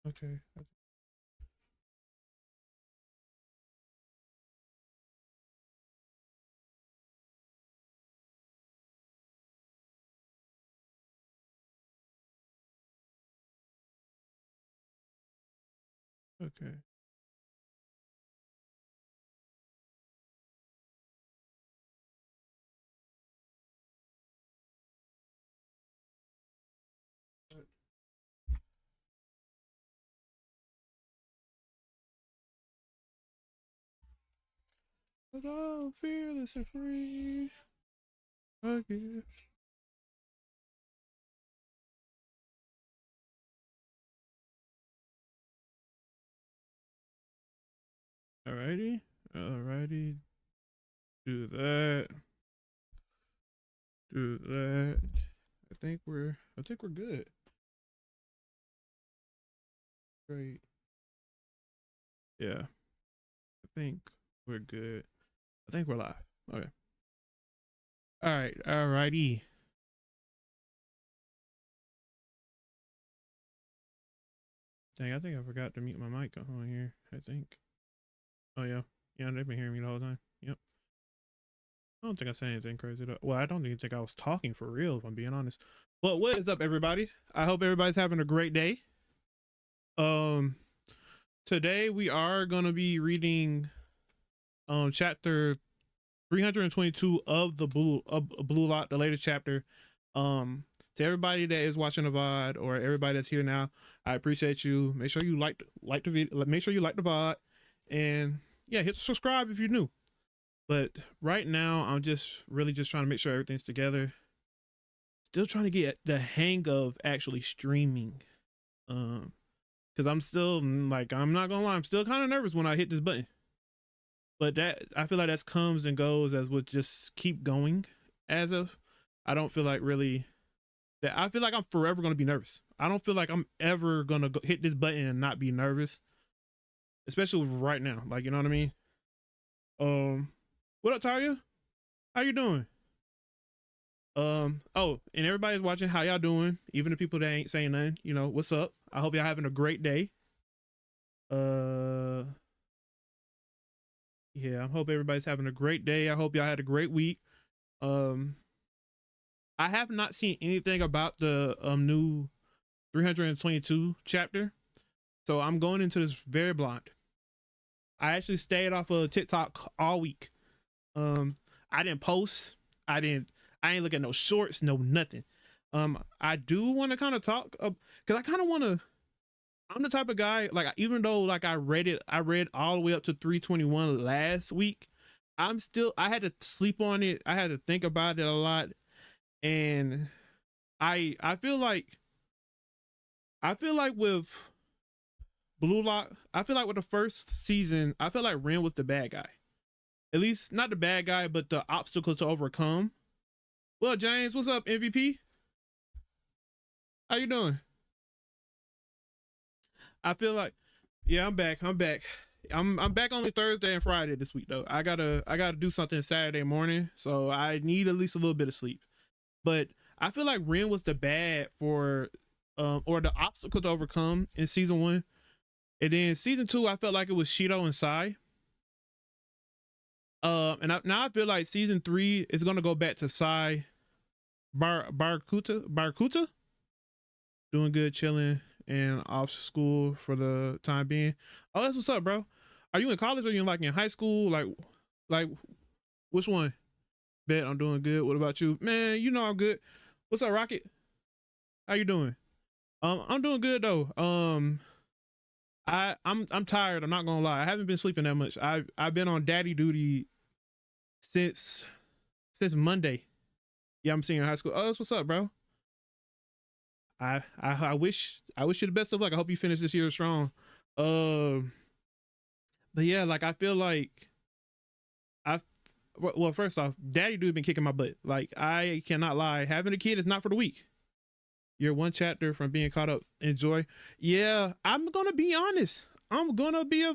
Okay. Okay. But I'm fearless and free. Okay. Alrighty. Alrighty. Do that. Do that. I think we're good. Great. Yeah. I think we're good. I think we're live. Okay. All right. Alrighty. Dang, I think I forgot to mute my mic on here. I think. Oh yeah. Yeah, they've been hearing me the whole time. Yep. I don't think I said anything crazy though. Well, I don't even think I was talking for real, if I'm being honest. But what is up, everybody? I hope everybody's having a great day. Um, Today we are gonna be reading chapter 322 of the Blue Lock, the latest chapter. To everybody that is watching the VOD or everybody that's here now, I appreciate you. Make sure you like the video, make sure you like the VOD, and yeah, hit subscribe if you're new. But right now, I'm just really just trying to make sure everything's together. Still trying to get the hang of actually streaming. Because I'm still like, I'm not gonna lie, I'm still kind of nervous when I hit this button. But that, I feel like that comes and goes as would just keep going. As of, I don't feel like really that. I feel like I'm forever gonna be nervous. I don't feel like I'm ever gonna hit this button and not be nervous, especially right now. Like, you know what I mean? What up, Taria? How you doing? Oh, and everybody's watching. How y'all doing? Even the people that ain't saying nothing. You know, what's up? I hope y'all having a great day. Yeah, I hope everybody's having a great day. I hope y'all had a great week. Um, I have not seen anything about the new 322 chapter, so I'm going into this very blind. I actually stayed off of TikTok all week. I didn't post. I ain't look at no shorts, no nothing. I do want to kind of talk because I kind of want to. I'm the type of guy, like, even though like I read all the way up to 321 last week. I had to sleep on it. I had to think about it a lot, and I feel like with Blue Lock, I feel like with the first season, I feel like Ren was the bad guy. At least not the bad guy, but the obstacle to overcome. Well, James, what's up, MVP? How you doing? I feel like, yeah, I'm back. I'm back only Thursday and Friday this week though. I gotta do something Saturday morning, so I need at least a little bit of sleep. But I feel like Ren was the bad for, or the obstacle to overcome in season 1, and then season 2, I felt like it was Shido and Sai. Now I feel like season 3 is gonna go back to Sai, Barkuta, doing good, chilling, and off school for the time being. Oh, that's what's up, bro. Are you in college or are you like in high school? Like which one? Bet I'm doing good. What about you, man? You know I'm good. What's up, Rocket? How you doing? I'm doing good though. I'm tired. I'm not gonna lie. I haven't been sleeping that much. I've been on daddy duty since Monday. Yeah, I'm senior in high school. Oh, that's what's up, bro. I wish you the best of luck. I hope you finish this year strong. But yeah, like I feel like well, first off, daddy dude been kicking my butt. Like, I cannot lie. Having a kid is not for the weak. You're one chapter from being caught up. Enjoy. Yeah, I'm gonna be honest. I'm gonna be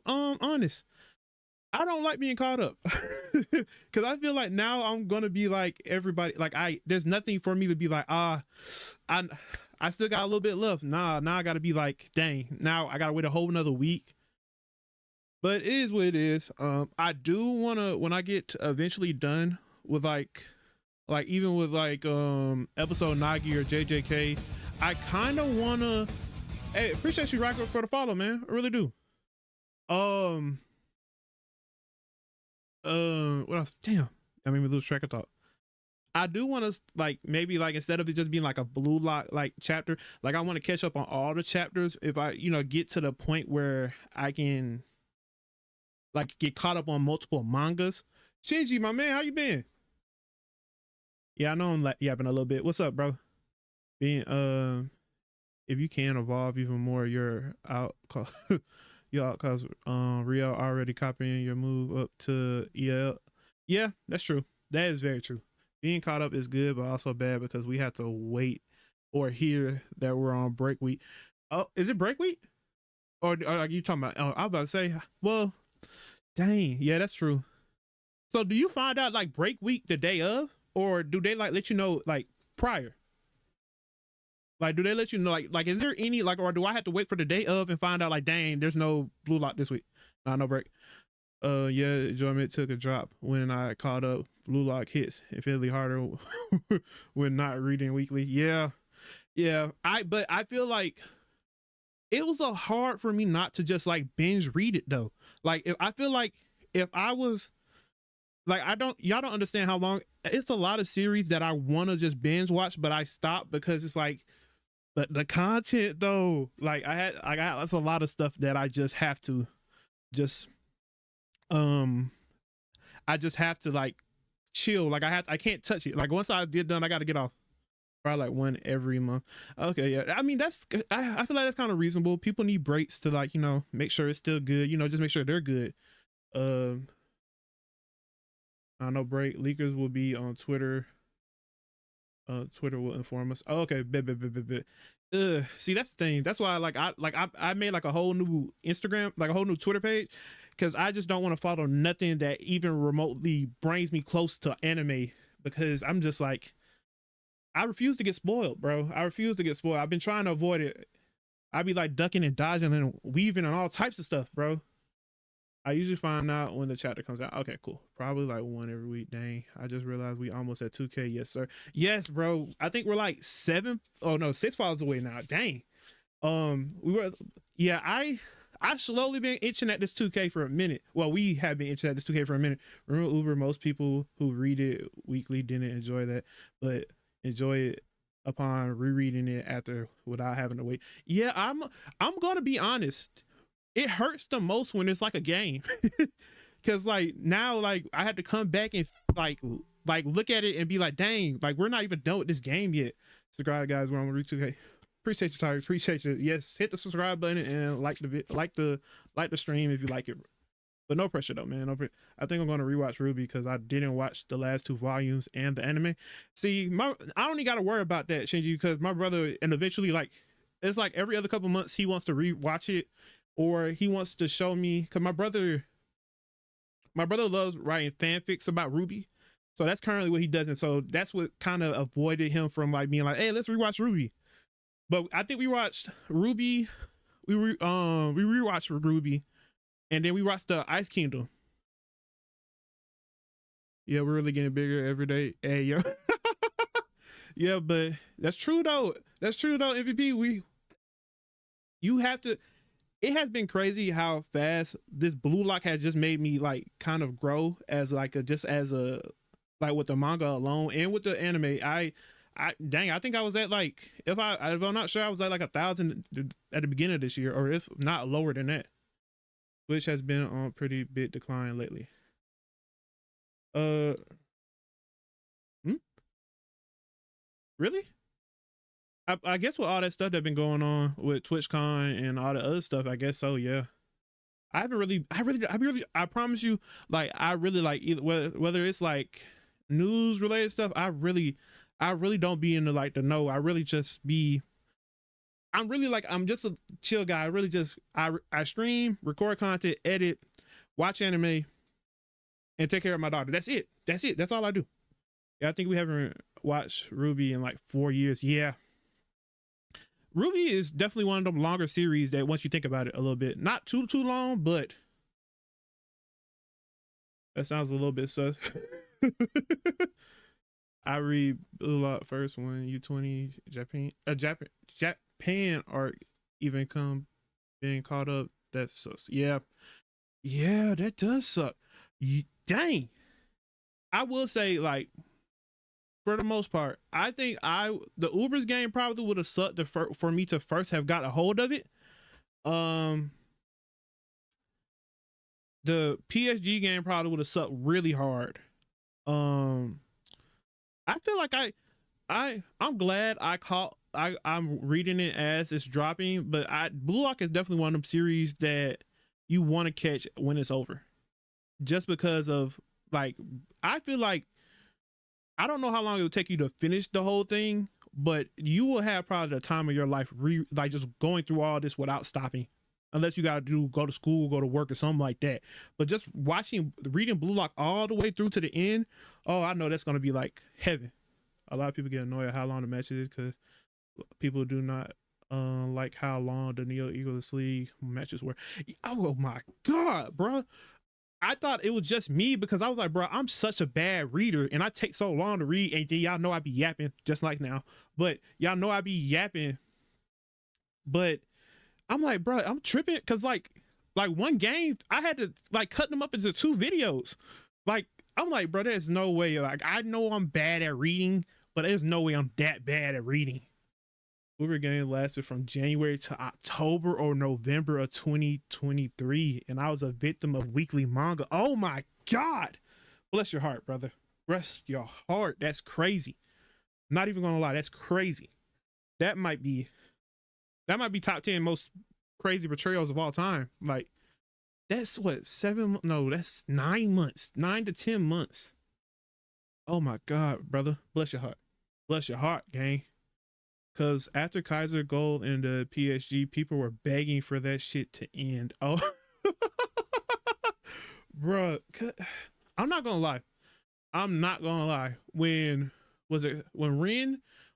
honest. I don't like being caught up because I feel like now I'm gonna be like everybody. Like, there's nothing for me to be like, I I still got a little bit left. Now I gotta be like, dang, now I gotta wait a whole another week. But it is what it is. I do wanna, when I get eventually done with like even with like episode Nagi or JJK, I kind of wanna. Hey, appreciate you, Rocket, for the follow, man. I really do. Um, what else? Damn, I made me lose track of thought. I do want to like maybe like instead of it just being like a blue lock like chapter, like I want to catch up on all the chapters if I get to the point where I can like get caught up on multiple mangas. Shinji, my man, how you been? Yeah, I know I'm like yapping a little bit. What's up, bro? Being if you can evolve even more, you're out. You're out cause Rio already copying your move up to EL. Yeah, that's true. That is very true. Being caught up is good, but also bad because we have to wait or hear that we're on break week. Oh, is it break week? Or are you talking about? Oh, I was about to say. Well, dang, yeah, that's true. So, do you find out like break week the day of, or do they like let you know like prior? Like, do they let you know like is there any like, or do I have to wait for the day of and find out like, dang, there's no blue lock this week? Nah, no break. Yeah, enjoyment took a drop when I caught up. Blue lock hits infinitely harder when not reading weekly. Yeah, yeah. But I feel like it was a hard for me not to just like binge read it though. Like if I feel like if I was like y'all don't understand how long it's a lot of series that I want to just binge watch, but I stop because it's like, but the content though, like I got that's a lot of stuff that I just have to just um I just have to like chill. Like I can't touch it. Like once I get done, I got to get off. Probably like one every month. Okay, yeah. I mean that's I feel like that's kind of reasonable. People need breaks to like make sure it's still good. Just make sure they're good. I know break leakers will be on Twitter. Twitter will inform us. Oh, okay, bet. See that's the thing. That's why I made like a whole new Instagram, like a whole new Twitter page, because I just don't want to follow nothing that even remotely brings me close to anime, because I'm just like I refuse to get spoiled, bro. I refuse to get spoiled. I've been trying to avoid it. I'd be like ducking and dodging and weaving and all types of stuff, bro. I usually find out when the chapter comes out. Okay, cool. Probably like one every week. Dang, I just realized we almost at 2K. Yes, sir. Yes, bro. I think we're like 6 followers away now. Dang. We were. Yeah, I slowly been itching at this 2K for a minute. Well, we have been itching at this 2K for a minute. Remember Uber? Most people who read it weekly didn't enjoy that, but enjoy it upon rereading it after without having to wait. Yeah, I'm gonna be honest. It hurts the most when it's like a game. Cause like now like I had to come back and like look at it and be like, dang, like we're not even done with this game yet. Subscribe, guys. We're on Route 2K. Appreciate you, Tyler. Appreciate you. Yes, hit the subscribe button and like the stream if you like it. But no pressure though, man. I think I'm gonna rewatch Ruby because I didn't watch the last 2 volumes and the anime. See, I don't even gotta worry about that, Shinji, because my brother, and eventually like it's like every other couple months he wants to rewatch it, or he wants to show me, because my brother loves writing fanfics about Ruby, so that's currently what he does, and so that's what kind of avoided him from like being like, hey, let's rewatch Ruby. But I think we watched Ruby, we rewatched Ruby, and then we watched the Ice Kingdom. Yeah, we're really getting bigger every day. Hey, yo. Yeah, but that's true though. MVP, you have to. It has been crazy how fast this blue lock has just made me like kind of grow as like like with the manga alone and with the anime. I dang, I think I was at like, if I'm not sure, I was at like 1,000 at the beginning of this year, or if not lower than that, which has been on pretty big decline lately. Uh, hmm? Really? I guess with all that stuff that's been going on with TwitchCon and all the other stuff, I guess so. Yeah. I promise you, like, I really like either whether it's like news related stuff. I really don't be into like the know. I'm really like, I'm just a chill guy. I really just, I stream, record content, edit, watch anime, and take care of my daughter. That's it. That's all I do. Yeah, I think we haven't watched Ruby in like 4 years. Yeah. Ruby is definitely one of them longer series that once you think about it a little bit, not too long, but that sounds a little bit sus. I read Blue Lock first when U20 Japan art even come being caught up. That sucks. Yeah, yeah, that does suck. Dang. I will say, like, for the most part, I think the Uber's game probably would have sucked for me to first have got a hold of it. The PSG game probably would have sucked really hard. I feel like I'm glad I'm reading it as it's dropping, but Blue Lock is definitely one of them series that you want to catch when it's over, just because of, like, I feel like, I don't know how long it would take you to finish the whole thing, but you will have probably the time of your life like just going through all this without stopping, unless you got to go to school, go to work, or something like that. But just reading Blue Lock all the way through to the end, oh, I know that's going to be like heaven. A lot of people get annoyed at how long the match is because people do not like how long the Neo Eagles League matches were. Oh my god, bro. I thought it was just me because I was like, bro, I'm such a bad reader and I take so long to read, and then y'all know I be yapping just like now. But y'all know I be yapping. But I'm like, bro, I'm tripping because like one game I had to like cut them up into 2 videos. Like, I'm like, bro, there's no way. Like, I know I'm bad at reading, but there's no way I'm that bad at reading. Uber game lasted from January to October or November of 2023, and I was a victim of weekly manga. Oh my god! Bless your heart, brother. Bless your heart. That's crazy. Not even gonna lie, that's crazy. That might be top 10 most crazy betrayals of all time. Like, that's what, 7? No, that's 9 months, 9 to 10 months. Oh my god, brother. Bless your heart. Bless your heart, gang. Because after Kaiser Gold and the PSG, people were begging for that shit to end. Oh, bruh. I'm not gonna lie. When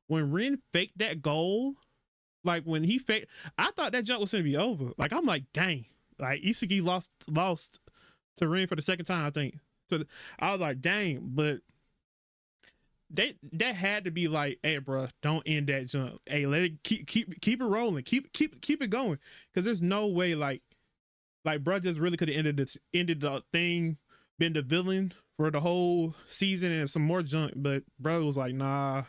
Ren faked that goal, like when he faked, I thought that jump was gonna be over. Like, I'm like, dang. Like, Isagi lost to Ren for the second time, I think. So I was like, dang, but that had to be like, hey, bro, don't end that jump. Hey, let it keep it rolling. Keep it going. Because there's no way like bro just really could have ended the thing, been the villain for the whole season and some more junk. But bro was like, nah,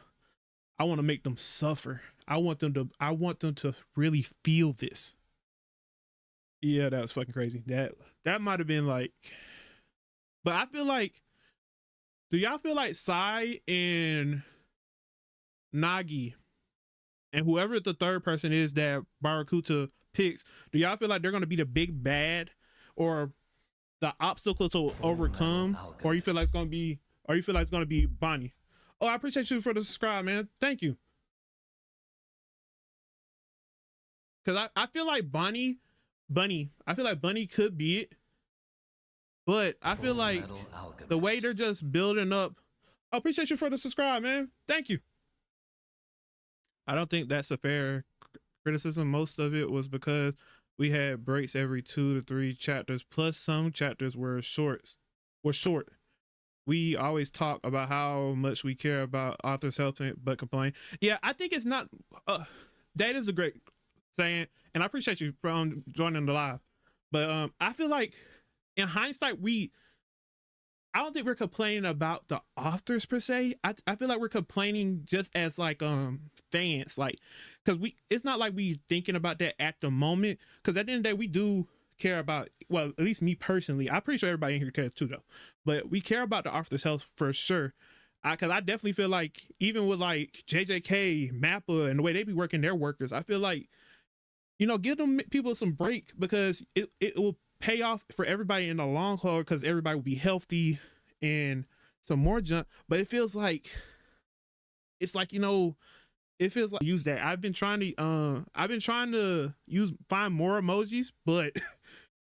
I want to make them suffer. I want them to really feel this. Yeah, that was fucking crazy. That might have been like, but I feel like, do y'all feel like Sai and Nagi and whoever the third person is that Barakuta picks, do y'all feel like they're going to be the big bad or the obstacle to overcome? Or you feel like it's going to be Bonnie? Oh, I appreciate you for the subscribe, man. Thank you. Because I feel like Bunny could be it. But I feel like the way they're just building up. I appreciate you for the subscribe, man. Thank you. I don't think that's a fair criticism. Most of it was because we had breaks every 2 to 3 chapters, plus some chapters were short. We always talk about how much we care about authors' health but complain. Yeah, I think it's not. That is a great saying, and I appreciate you from joining the live. But I feel like, in hindsight, I don't think we're complaining about the authors per se. I feel like we're complaining just as like fans, like, because it's not like we thinking about that at the moment. Because at the end of the day, we do care about, well, at least me personally. I'm pretty sure everybody in here cares too, though. But we care about the author's health for sure. Because I definitely feel like, even with like JJK, Mappa, and the way they be working their workers, I feel like, give them people some break, because it will pay off for everybody in the long haul, because everybody will be healthy and some more junk. But it feels like, use that. I've been trying to find more emojis, but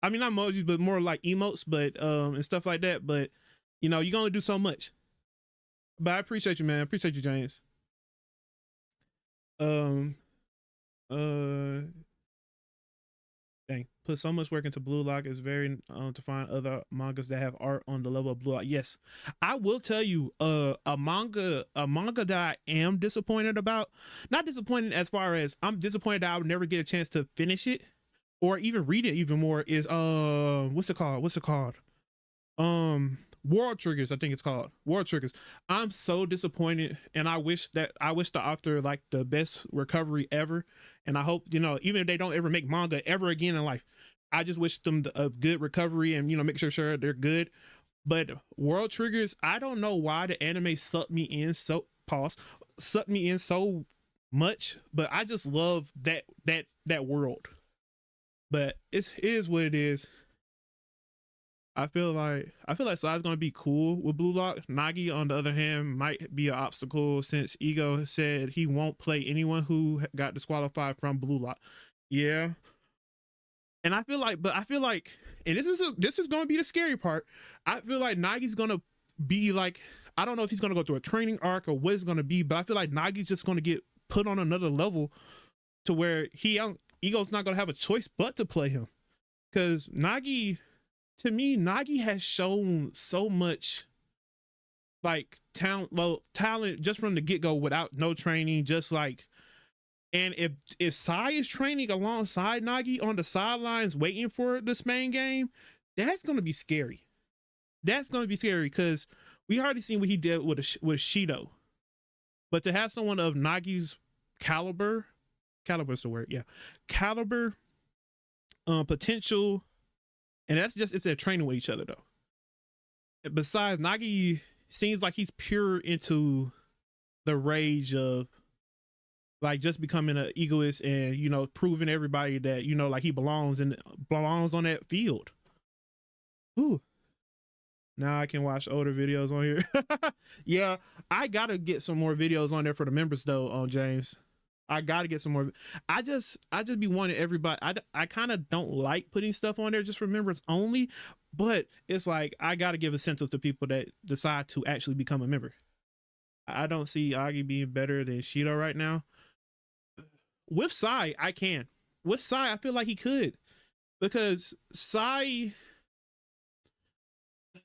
I mean, not emojis, but more like emotes, but and stuff like that. But you can only do so much. But I appreciate you, man. I appreciate you, James. Uh, Dang, put so much work into Blue Lock. It's very to find other mangas that have art on the level of Blue Lock. Yes, I will tell you, a manga that I am disappointed about. Not disappointed as far as I'm disappointed that I would never get a chance to finish it or even read it even more. Is what's it called? What's it called? World Triggers, I think it's called World Triggers. I'm so disappointed, and I wish the author like the best recovery ever, and I hope, even if they don't ever make manga ever again in life, I just wish them a good recovery, and make sure they're good. But World Triggers, I don't know why the anime sucked me in so much, but I just love that world. But it is what it is. I feel like Sai's gonna be cool with Blue Lock. Nagi, on the other hand, might be an obstacle since Ego said he won't play anyone who got disqualified from Blue Lock. Yeah, and I feel like, and this is gonna be the scary part. I feel like Nagi's gonna be like, I don't know if he's gonna go through a training arc or what it's gonna be, but I feel like Nagi's just gonna get put on another level to where Ego's not gonna have a choice but to play him, because Nagi, to me, Nagi has shown so much like talent just from the get go without no training. Just like, and if Sai is training alongside Nagi on the sidelines waiting for this main game, that's gonna be scary. That's gonna be scary because we already seen what he did with Shido, but to have someone of Nagi's caliber's the word, yeah, caliber, potential. And that's just, it's a training with each other though. Besides, Nagi seems like he's pure into the rage of like just becoming an egoist and proving everybody that like he belongs on that field. Ooh. Now I can watch older videos on here. Yeah, I gotta get some more videos on there for the members though, on James. I gotta get some more. I just be wanting everybody. I kind of don't like putting stuff on there just for members only, but it's like I gotta give incentive to people that decide to actually become a member. I don't see Agi being better than Shido right now. With Sai, I can. With Sai, I feel like he could, because Sai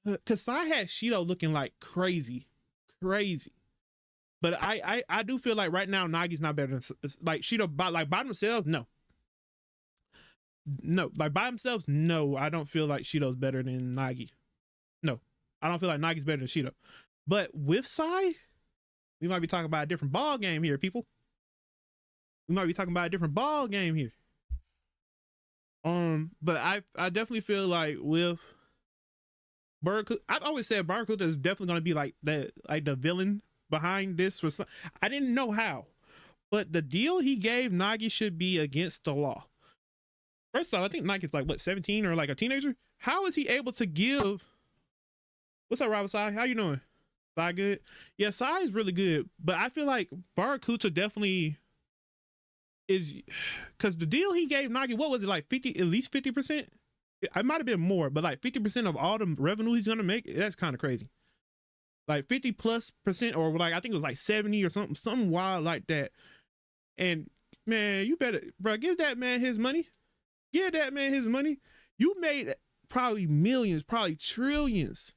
had Shido looking like crazy, crazy. But I do feel like right now Nagi's not better than like Shido by themselves. No, like by themselves. No, I don't feel like Shido's better than Nagi. No, I don't feel like Nagi's better than Shido. But with Sai, we might be talking about a different ball game here, people. We might be talking about a different ball game here. But I definitely feel like with Barracuda, I've always said Barracuda is definitely going to be like the villain behind this. I didn't know how, but the deal he gave Nagi should be against the law. First off, I think Nagi's like what, 17 or like a teenager. How is he able to give? What's up, Robert Sai? How you doing? Sai good? Yeah, Sai is really good, but I feel like Barracuda definitely is, because the deal he gave Nagi, what was it, like 50, at least 50%? It might have been more, but like 50% of all the revenue he's gonna make, that's kind of crazy. Like 50+%, or like I think it was like 70 or something wild like that. And man, you better, bro, give that man his money. Give that man his money. You made probably millions, probably trillions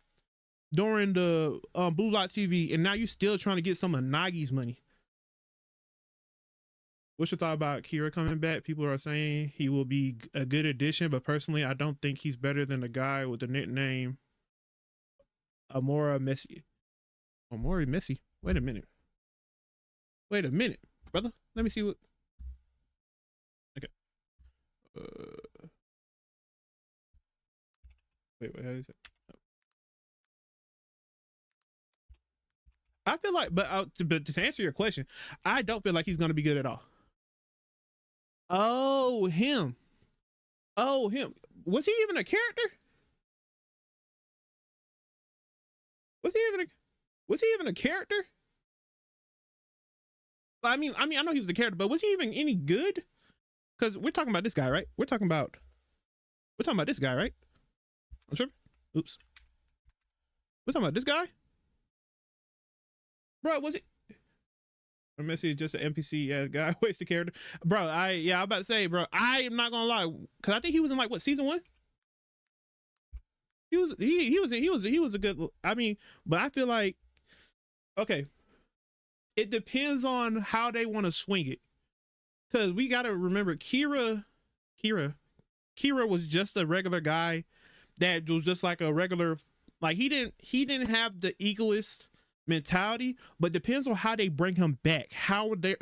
during the Blue Lock TV, and now you still trying to get some of Nagi's money. What's your thought about Kira coming back? People are saying he will be a good addition, but personally, I don't think he's better than the guy with the nickname Amora Messi. Amora Messi? Wait a minute. Wait a minute, brother. Let me see what. Okay. Wait, how is it? I feel like, but to answer your question, I don't feel like he's going to be good at all. Oh, him. Oh, him. Was he even a character? Was he even a character? I know he was a character, but was he even any good? Because we're talking about this guy, right? We're talking about this guy, right? I'm sure. Oops. We're talking about this guy, bro. Was it? Messi is just an NPC ass guy, wasted character, bro. I'm about to say, bro. I am not gonna lie, because I think he was in like what season 1. He was a good. I mean, but I feel like okay, it depends on how they want to swing it, because we gotta remember Kira was just a regular guy that was just like a regular, like he didn't have the egoist mentality, but depends on how they bring him back, how they're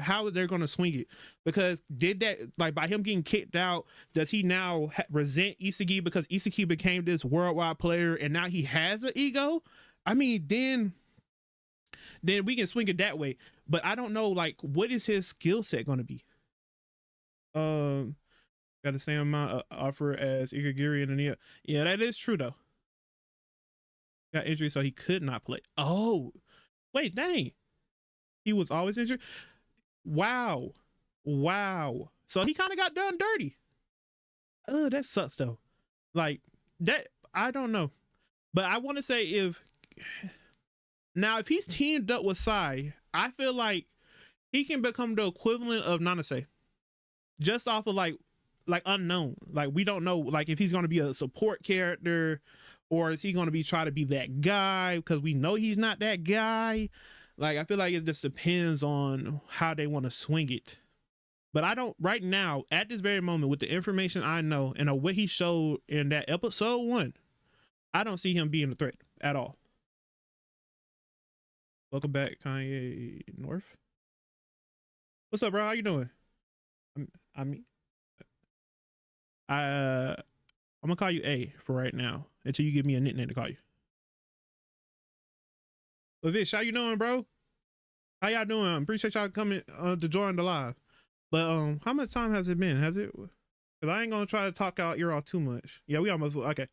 going to swing it, because did that, like by him getting kicked out, does he now resent Isagi because Isagi became this worldwide player and now he has an ego? I mean, then we can swing it that way, but I don't know, like what is his skill set going to be. Got the same amount of offer as Igagiri and Ania. Yeah, that is true though. Got injury, so he could not play. Oh, wait, dang. He was always injured. Wow. So he kind of got done dirty. Oh, that sucks though. Like that, I don't know. But I want to say if he's teamed up with Sai, I feel like he can become the equivalent of Nanase. Just off of like unknown. Like we don't know like if he's gonna be a support character, or is he going to be trying to be that guy? Because we know he's not that guy. Like, I feel like it just depends on how they want to swing it. But I don't, right now, at this very moment, with the information I know and what he showed in that episode 1, I don't see him being a threat at all. Welcome back, Kanye North. What's up, bro? How you doing? I'm gonna call you A for right now until you give me a nickname to call you. But Vish, how you doing, bro? How y'all doing? Appreciate y'all coming to join the live. But how much time has it been? Has it? Because I ain't gonna try to talk out ear off too much. Yeah, we almost okay.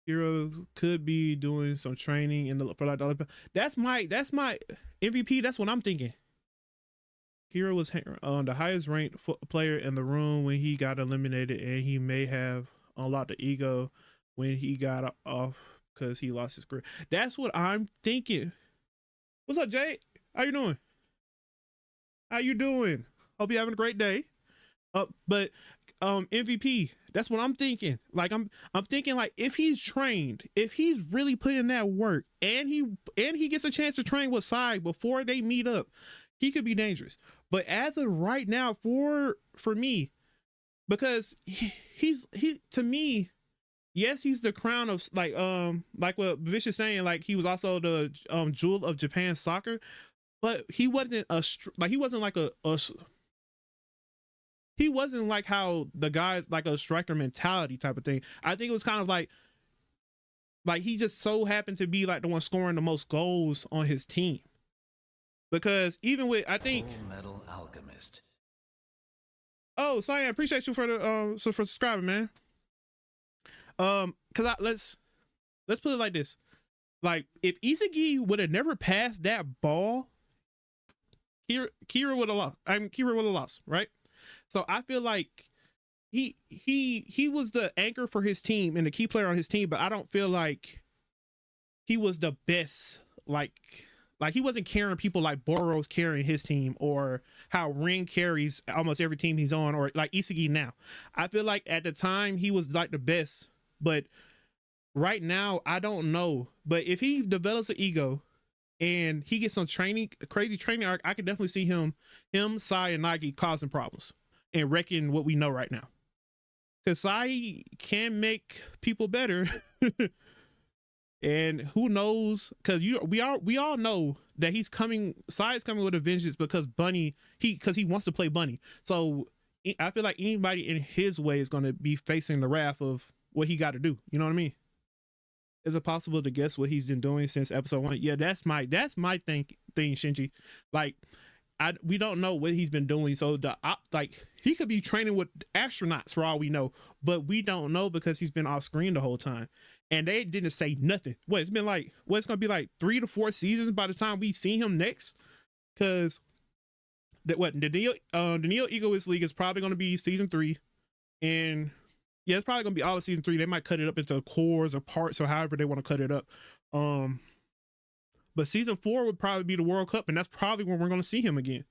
Hero could be doing some training in the for like the, that's my MVP. That's what I'm thinking. Hero was the highest ranked player in the room when he got eliminated, and he may have unlocked the ego when he got off because he lost his career. That's what I'm thinking. What's up, Jay? How you doing? How you doing? Hope you're having a great day. But MVP, that's what I'm thinking. Like I'm thinking like if he's trained, if he's really putting that work, and he gets a chance to train with Sai before they meet up, he could be dangerous. But as of right now, for me, because he to me, yes, he's the crown of like what Vish is saying, like he was also the jewel of Japan soccer, but he wasn't he wasn't like how the guys like a striker mentality type of thing. I think it was kind of like he just so happened to be like the one scoring the most goals on his team. Because even with, I think Full Metal Alchemist. Oh, sorry, I appreciate you for the for subscribing, man. Cause let's put it like this. Like if Isagi would have never passed that ball, Kira would have lost. Kira would have lost, right? So I feel like he was the anchor for his team and the key player on his team, but I don't feel like he was the best. Like he wasn't carrying people like Boros carrying his team, or how Ring carries almost every team he's on, or like Isagi now. I feel like at the time he was like the best, but right now I don't know. But if he develops an ego and he gets some training, crazy training arc, I could definitely see him, Sai, and Nagi causing problems and wrecking what we know right now. Because Sai can make people better. And who knows? Because we all know that he's coming. Sai is coming with a vengeance because he wants to play Bunny. So I feel like anybody in his way is going to be facing the wrath of what he got to do. You know what I mean? Is it possible to guess what he's been doing since episode 1? Yeah, that's my thing, Shinji. Like, we don't know what he's been doing. So he could be training with astronauts for all we know, but we don't know because he's been off screen the whole time. And they didn't say nothing. It's been like, it's going to be like 3 to 4 seasons by the time we see him next. Because the Neo Egoist League is probably going to be season 3. And yeah, it's probably going to be all of season 3. They might cut it up into cores or parts or however they want to cut it up. But season 4 would probably be the World Cup. And that's probably when we're going to see him again.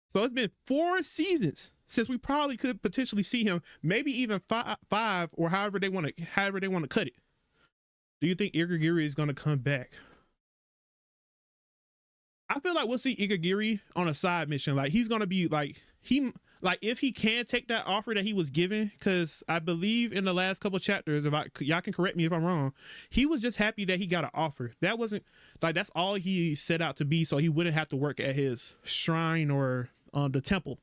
So it's been 4 seasons since we probably could potentially see him, maybe even five or however they want to cut it. Do you think Ikagiri is going to come back? I feel like we'll see Ikagiri on a side mission. Like he's going to be like if he can take that offer that he was given, because I believe in the last couple chapters, if y'all can correct me if I'm wrong, he was just happy that he got an offer. That wasn't like that's all he set out to be, so he wouldn't have to work at his shrine or the temple.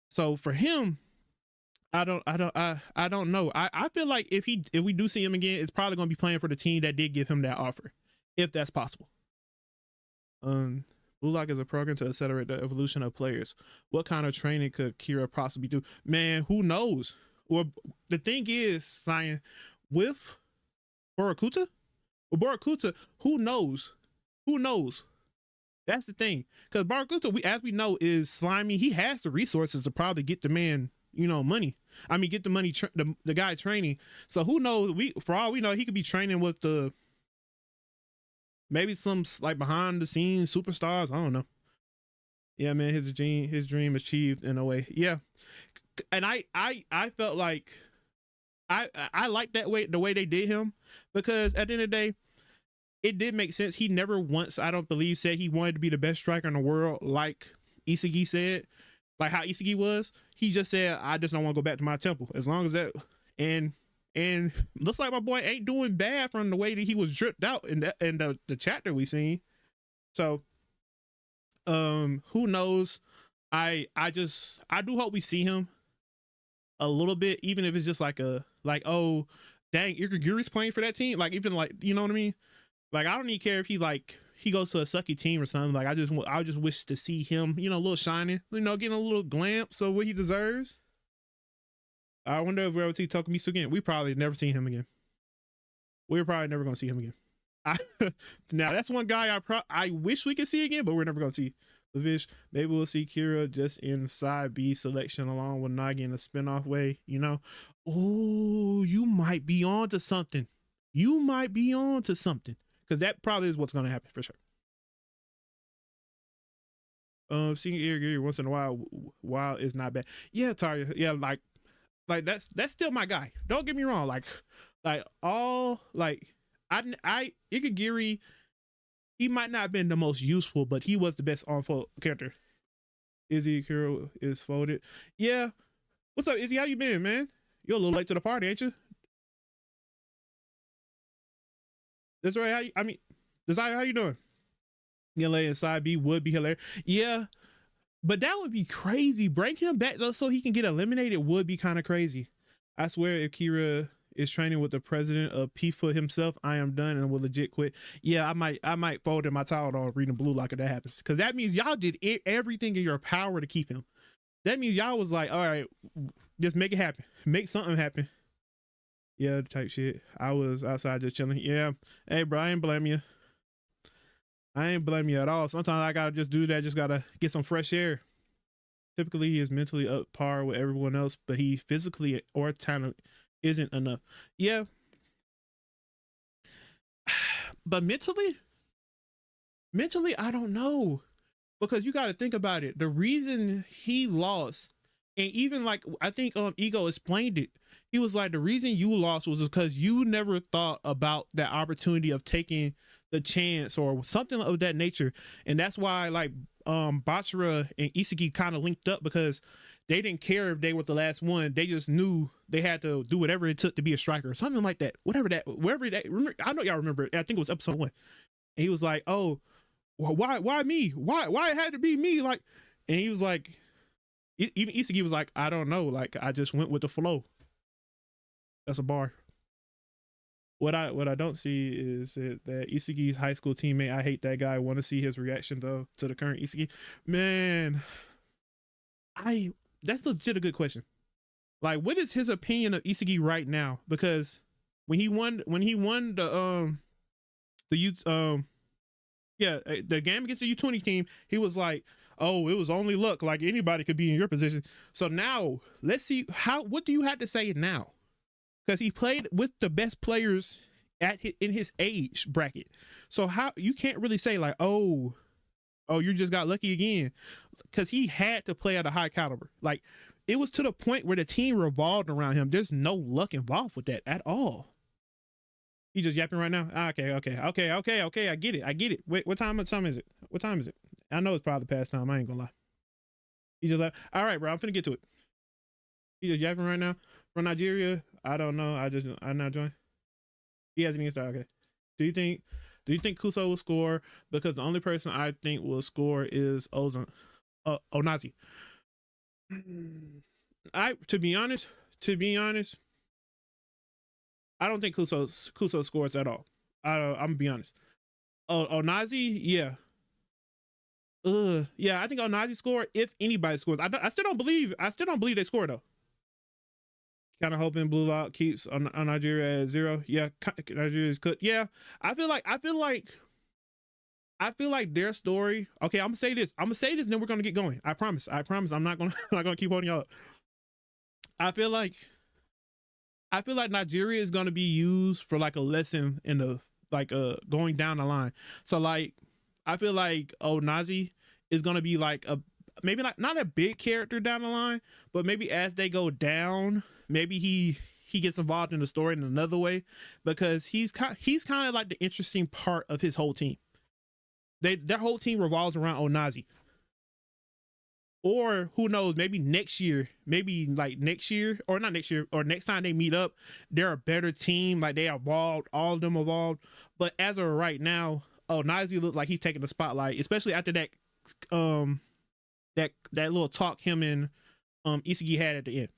So for him, I don't know. I feel like if we do see him again, it's probably gonna be playing for the team that did give him that offer, if that's possible. Blue Lock is a program to accelerate the evolution of players. What kind of training could Kira possibly do? Man, who knows? Or the thing is, Cyan, with Borakuta, who knows? Who knows? That's the thing. Because Borakuta, as we know, is slimy. He has the resources to probably get the man, money. I mean, get the money, the guy training. So who knows? For all we know, he could be training with maybe some like behind the scenes superstars. I don't know. Yeah, man, his dream achieved in a way. Yeah, and I felt like I like that way, the way they did him, because at the end of the day, it did make sense. He never once, I don't believe, said he wanted to be the best striker in the world, like Isagi said, like how Isagi was. He just said, I just don't want to go back to my temple. As long as that, and looks like my boy ain't doing bad from the way that he was dripped out in the chapter we seen. So who knows? I do hope we see him a little bit, even if it's just like oh dang, Ikagiri's playing for that team, like even like, you know what I mean? Like I don't even care if he goes to a sucky team or something. Like I just wish to see him, a little shining, getting a little glimpse of what he deserves. I wonder if we'll ever see Tokumitsu again. We probably never seen him again. We're probably never gonna see him again. Now that's one guy I wish we could see again, but we're never gonna see. Lavish, maybe we'll see Kira just in side B selection along with Nagi in a spinoff way. Oh, you might be on to something. Because that probably is what's gonna happen for sure. Seeing Ikagiri once in a while is not bad. Yeah, Taria. Yeah, like that's still my guy. Don't get me wrong. Ikagiri, he might not have been the most useful, but he was the best on-fold character. Izzy Kiro is folded. Yeah. What's up, Izzy? How you been, man? You're a little late to the party, ain't you? That's right. Desire, how you doing? Lay inside B would be hilarious. Yeah. But that would be crazy. Bring him back so he can get eliminated would be kind of crazy. I swear if Kira is training with the president of PIFA himself, I am done and will legit quit. Yeah, I might fold in my towel on reading Blue Lock if that happens. Because that means y'all did everything in your power to keep him. That means y'all was like, all right, just make it happen. Make something happen. Yeah, type shit. I was outside just chilling. Yeah. Hey, bro, I ain't blame you. I ain't blame you at all. Sometimes I gotta just do that. Just gotta get some fresh air. Typically, he is mentally up par with everyone else, but he physically or talent isn't enough. Yeah. But mentally, I don't know. Because you got to think about it. The reason he lost, and even like, I think Ego explained it. He was like, the reason you lost was because you never thought about that opportunity of taking the chance or something of that nature. And that's why like Bachira and Isagi kind of linked up, because they didn't care if they were the last one. They just knew they had to do whatever it took to be a striker or something like that. Wherever that, remember, I know y'all remember it. I think it was episode 1. And he was like, oh, well, why me? Why it had to be me? Like, and he was like, even Isagi was like, I don't know. Like, I just went with the flow. That's a bar. What I don't see is that Isagi's high school teammate, I hate that guy. I want to see his reaction though to the current Isagi. Man, that's legit a good question. Like, what is his opinion of Isagi right now? Because when he won the youth the game against the U20 team, he was like, oh, it was only luck. Like anybody could be in your position. So now let's see what do you have to say now? Because he played with the best players in his age bracket. So how you can't really say like, oh, Oh, you just got lucky again, because he had to play at a high caliber. Like, it was to the point where the team revolved around him. There's no luck involved with that at all. He just yapping right now. Okay. I get it. Wait, what time is it? What time is it? I know it's probably past time. I ain't gonna lie. He just like, all right, bro, I'm finna get to it. He just yapping right now. From Nigeria, I don't know. I'm not joining. He hasn't even started. Okay. Do you think Kuso will score? Because the only person I think will score is Onazi. To be honest, I don't think Kuso scores at all. I'm gonna be honest. Onazi, yeah. Yeah, I think Onazi score if anybody scores. I still don't believe they score though. Kind of hoping Blue Lock keeps on Nigeria at 0. Yeah, Nigeria is cooked. Yeah, I feel like their story. Okay, I'm gonna say this. Then we're gonna get going. I promise. I'm not gonna keep holding y'all up. I feel like Nigeria is gonna be used for like a lesson in the going down the line. So like, I feel like Onazi is gonna be like a maybe not a big character down the line, but maybe as they go down, maybe he gets involved in the story in another way, because he's kind of like the interesting part of his whole team. Their whole team revolves around Onazi. Or who knows, maybe next year, or not next year, or next time they meet up, they're a better team. Like, they evolved, all of them evolved. But as of right now, Onazi looks like he's taking the spotlight, especially after that little talk him and Isagi had at the end.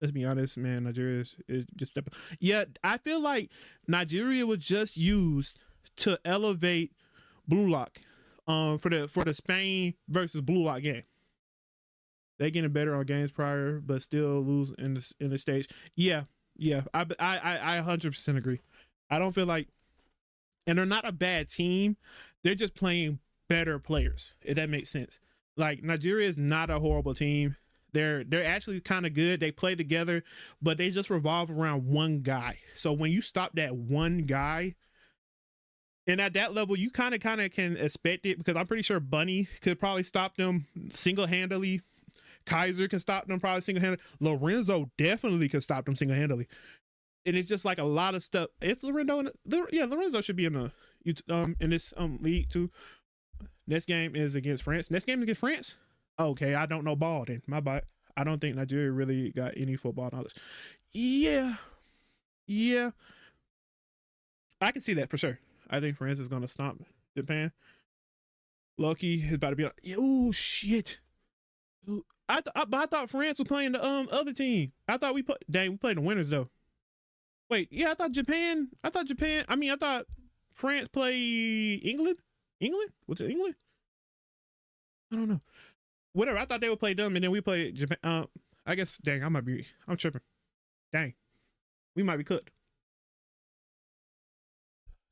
Let's be honest, man. Nigeria is just yeah. I feel like Nigeria was just used to elevate Blue Lock, for the Spain versus Blue Lock game. They getting better on games prior, but still lose in the stage. Yeah. I 100% agree. I don't feel like, and they're not a bad team. They're just playing better players, if that makes sense. Like, Nigeria is not a horrible team. They're actually kind of good. They play together, but they just revolve around one guy. So when you stop that one guy, and at that level, you kind of can expect it, because I'm pretty sure Bunny could probably stop them single-handedly. Kaiser can stop them probably single-handedly. Lorenzo definitely can stop them single-handedly. And it's just like a lot of stuff. It's Lorenzo. Lorenzo should be in this league too. Next game is against France. Okay, I don't know ball then. My bad. I don't think Nigeria really got any football knowledge. Yeah. I can see that for sure. I think France is gonna stomp Japan. Loki is about to be like, oh shit. I thought France was playing the other team. I thought we played the winners though. Wait, yeah, I thought France played England. What's it, England? I don't know. Whatever. I thought they would play them, and then we played Japan. I guess. Dang, I'm tripping. Dang, we might be cooked.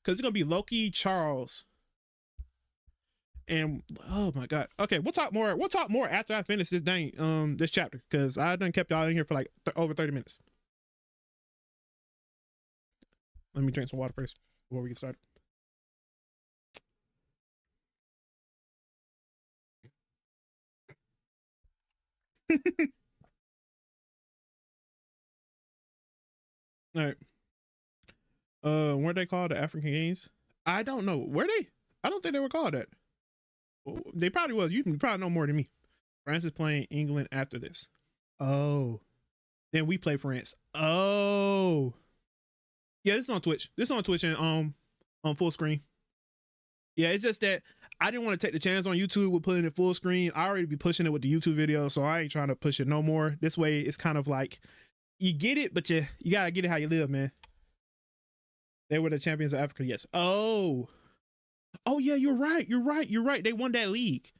Because it's gonna be Loki, Charles, and oh my god. Okay, we'll talk more after I finish this chapter, because I done kept y'all in here for like over 30 minutes. Let me drink some water first before we get started. All right. Weren't they called the African Games? I don't know. Were they? I don't think they were called that. They probably was. You probably know more than me. France is playing England after this. Oh. Then we play France. Oh. Yeah, this is on Twitch. And on full screen. Yeah, it's just that I didn't want to take the chance on YouTube with putting it full screen. I already be pushing it with the YouTube video, so I ain't trying to push it no more. This way, it's kind of like, you get it, but you gotta get it how you live, man. They were the champions of Africa. Yes. Oh yeah, you're right. They won that league.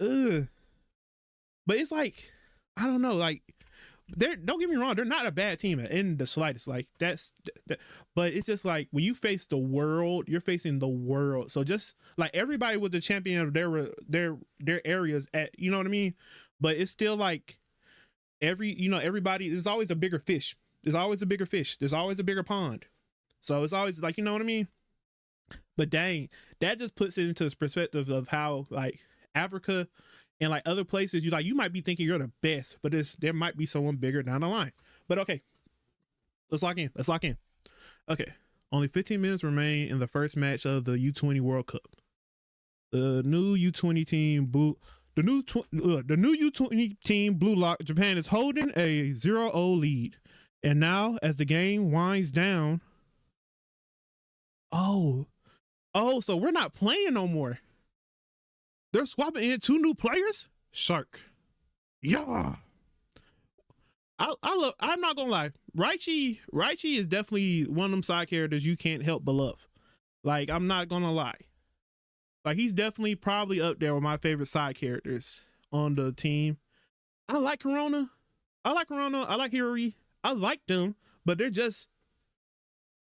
Ugh. But it's like, I don't know. Like, don't get me wrong, they're not a bad team in the slightest. Like, that. But it's just like, when you face the world, you're facing the world. So just like, everybody was the champion of their areas at, you know what I mean? But it's still like, everybody, there's always a bigger fish. There's always a bigger pond. So it's always like, you know what I mean? But dang, that just puts it into this perspective of how like Africa and like other places, you might be thinking you're the best, but there might be someone bigger down the line. But okay, let's lock in. Let's lock in. Okay, only 15 minutes remain in the first match of the U20 World Cup. The new U20 team blue. The new U20 team Blue Lock Japan is holding a 0-0 lead, and now as the game winds down. Oh, so we're not playing no more. They're swapping in 2 new players. Shark. Yeah. I love. I'm not gonna lie. Raichi is definitely one of them side characters you can't help but love. Like, I'm not gonna lie. Like, he's definitely probably up there with my favorite side characters on the team. I like Corona. I like Hirori. I like them, but they're just,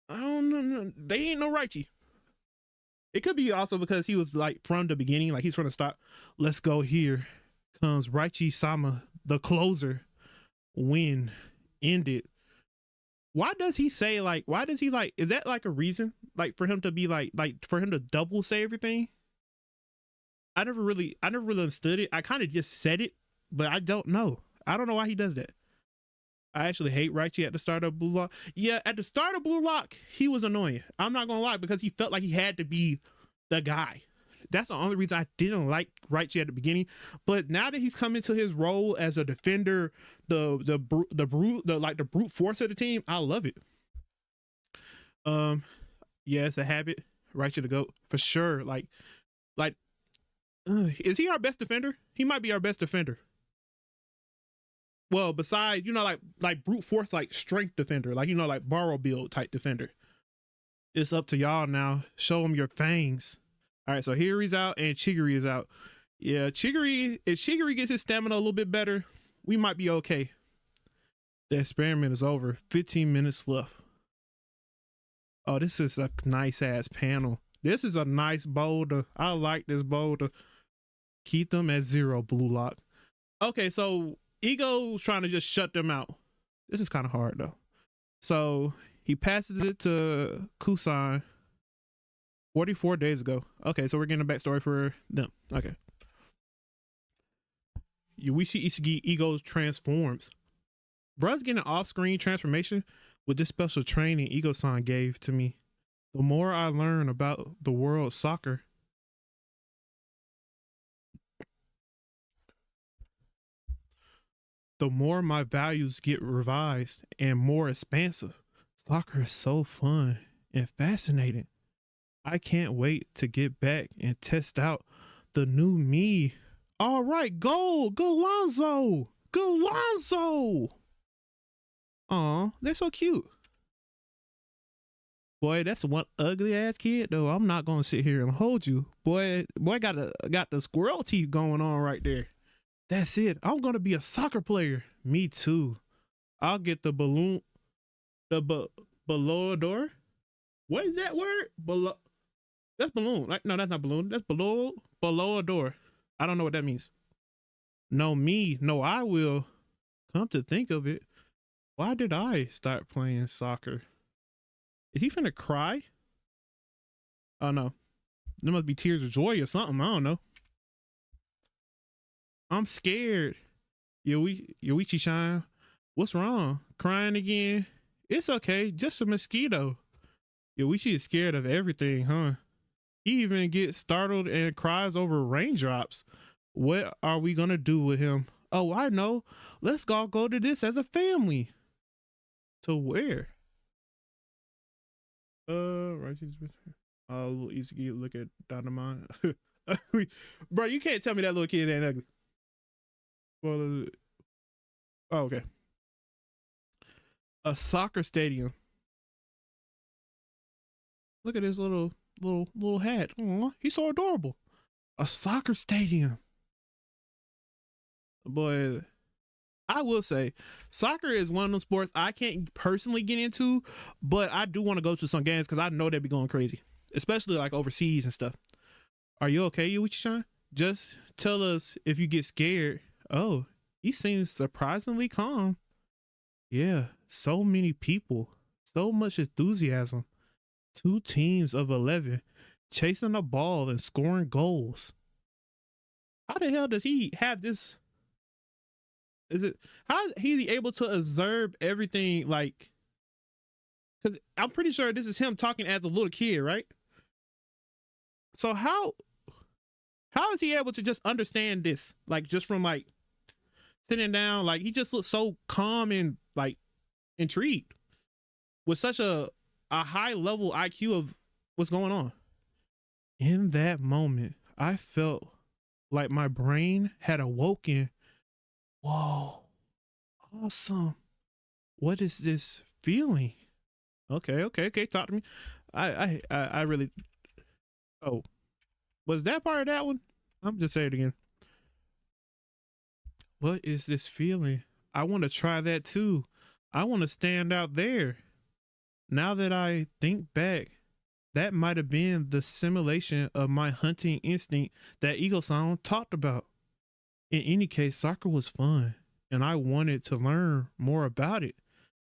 I don't know. They ain't no Raichi. It could be also because he was like from the beginning, like he's from the start. Let's go, here comes Raichi Sama, the closer. Win ended. Why does he say like? Why does he like? Is that like a reason like for him to be like for him to double say everything? I never really understood it. I kind of just said it, but I don't know. I don't know why he does that. I actually hate Raichi at the start of Blue Lock. Yeah, at the start of Blue Lock, he was annoying. I'm not gonna lie, because he felt like he had to be the guy. That's the only reason I didn't like Raichi at the beginning. But now that he's come into his role as a defender, the brute force of the team, I love it. Yeah, it's a habit. Raichi the GOAT for sure. Is he our best defender? He might be our best defender. Well, besides, like brute force, like strength defender, like, like borrow build type defender. It's up to y'all now. Show him your fangs. All right, so Hiri's out and Chigiri is out. Yeah, if Chigiri gets his stamina a little bit better, we might be okay. The experiment is over. 15 minutes left. Oh, this is a nice ass panel. This is a nice boulder. I like this boulder. Keep them at 0, Blue Lock. Okay, so Ego's trying to just shut them out. This is kind of hard though. So he passes it to Kusan 44 days ago. Okay, so we're getting a backstory for them. Okay. Yuichi Isagi Ego transforms. Bruh's getting an off-screen transformation with this special training Ego-san gave to me. The more I learn about the world of soccer, the more my values get revised and more expansive. Soccer is so fun and fascinating. I can't wait to get back and test out the new me. All right, goal, Galonzo, Galonzo. Aw, they're so cute. Boy, that's one ugly ass kid though. I'm not gonna sit here and hold you. Boy got the squirrel teeth going on right there. That's it. I'm gonna be a soccer player. Me too. I'll get the balloon, below door. What is that word? Below. That's balloon. Like, no, that's not balloon. That's below a door. I don't know what that means. No, me. No, I will. Come to think of it, why did I start playing soccer? Is he finna cry? Oh no. There must be tears of joy or something. I don't know. I'm scared. Yoichi Shine. What's wrong? Crying again? It's okay. Just a mosquito. Yoichi is scared of everything, huh? He even gets startled and cries over raindrops. What are we gonna do with him? Oh, I know. Let's all go to this as a family. To where? Right. A little easy to look at Dynamite. Bro, you can't tell me that little kid ain't ugly. Well, oh, okay. A soccer stadium. Look at his little hat. Aww, he's so adorable. A soccer stadium. Boy, I will say soccer is one of those sports I can't personally get into, but I do want to go to some games because I know they'd be going crazy, especially like overseas and stuff. Are you okay, Yuichi-chan? Just tell us if you get scared. Oh, he seems surprisingly calm. Yeah, so many people, so much enthusiasm. 2 teams of 11. chasing a ball and scoring goals. How the hell does he have this? Is it how is he able to observe everything? Like, because I'm pretty sure this is him talking as a little kid, right? So how is he able to just understand this? Like, just from like sitting down, like he just looks so calm and like intrigued with such a high level IQ of what's going on. In that moment, I felt like my brain had awoken. Whoa, awesome. What is this feeling? Okay. Talk to me. I really. Oh, was that part of that one? I'm just saying it again. What is this feeling? I want to try that too. I want to stand out there. Now that I think back, that might have been the simulation of my hunting instinct that Eagle Sound talked about. In any case, soccer was fun, and I wanted to learn more about it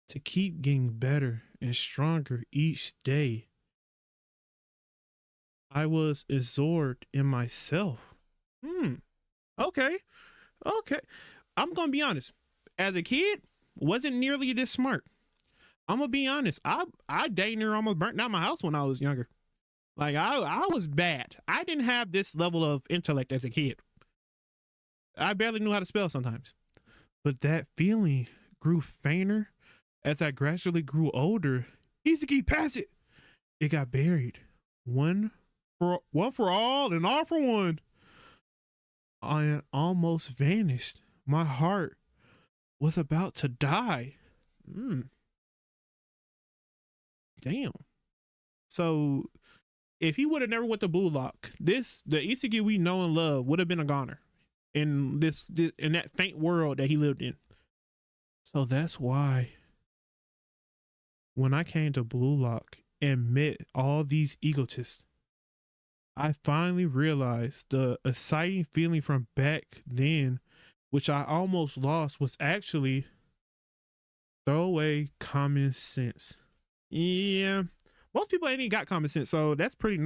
to keep getting better and stronger each day. I was absorbed in myself. Hmm. Okay. Okay. I'm gonna be honest. As a kid, wasn't nearly this smart. I'm gonna be honest. I dang near almost burnt down my house when I was younger. Like I was bad. I didn't have this level of intellect as a kid. I barely knew how to spell sometimes. But that feeling grew fainter as I gradually grew older. Easy key, pass it. It got buried. One for all and all for one. I almost vanished. My heart was about to die. Damn. So if he would have never went to Blue Lock, the Isagi we know and love would have been a goner in this in that faint world that he lived in. So that's why when I came to Blue Lock and met all these egotists, I finally realized the exciting feeling from back then, which I almost lost, was actually throwaway common sense. Yeah, most people ain't even got common sense, so that's pretty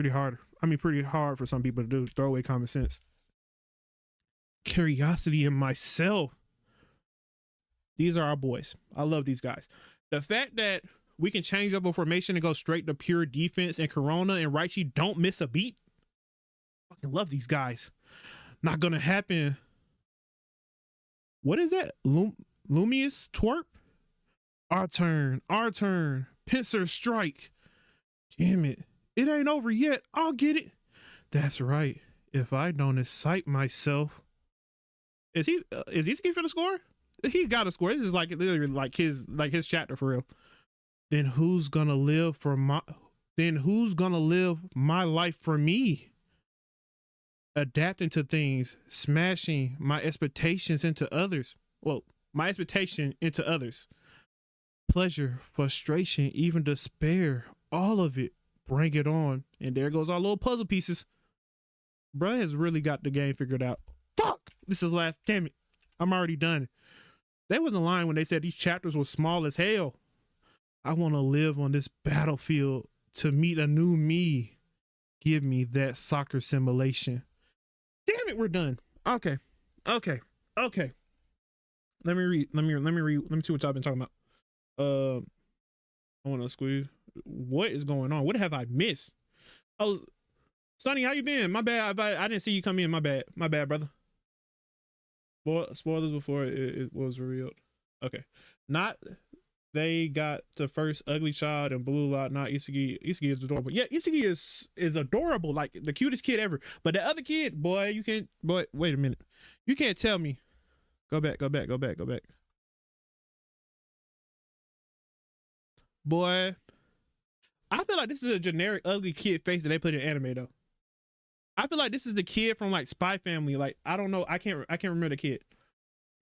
hard. I mean, pretty hard for some people to do. Throw away common sense. Curiosity in myself. These are our boys. I love these guys. The fact that we can change up a formation and go straight to pure defense, and Corona and Raichi don't miss a beat. Fucking love these guys. Not gonna happen. What is that? Lumious twerp? Our turn. Pincer strike. Damn it. It ain't over yet. I'll get it. That's right. If I don't excite myself. Is he finna score? He got to score. This is like literally like his chapter for real. Then who's gonna live my life for me? Adapting to things, smashing my expectations into others. Well, my expectation into others. Pleasure, frustration, even despair, all of it. Bring it on. And there goes our little puzzle pieces. Bruh has really got the game figured out. Fuck! This is last. Damn it. I'm already done. They wasn't lying when they said these chapters were small as hell. I want to live on this battlefield to meet a new me. Give me that soccer simulation. Damn it, we're done. Okay. Let me read. Let me see what y'all been talking about. I want to squeeze. What is going on? What have I missed? Oh, Sonny, how you been? My bad. I didn't see you come in. My bad, brother. Spoilers before it was revealed. Okay. Not they got the first ugly child in Blue Lot. Not Isagi. Isagi is adorable. Yeah, Isagi is adorable. Like the cutest kid ever. But the other kid, boy, you can't. Boy, wait a minute. You can't tell me. Go back. Boy, I feel like this is a generic ugly kid face that they put in anime though. I feel like this is the kid from like Spy Family. Like I don't know. I can't remember the kid.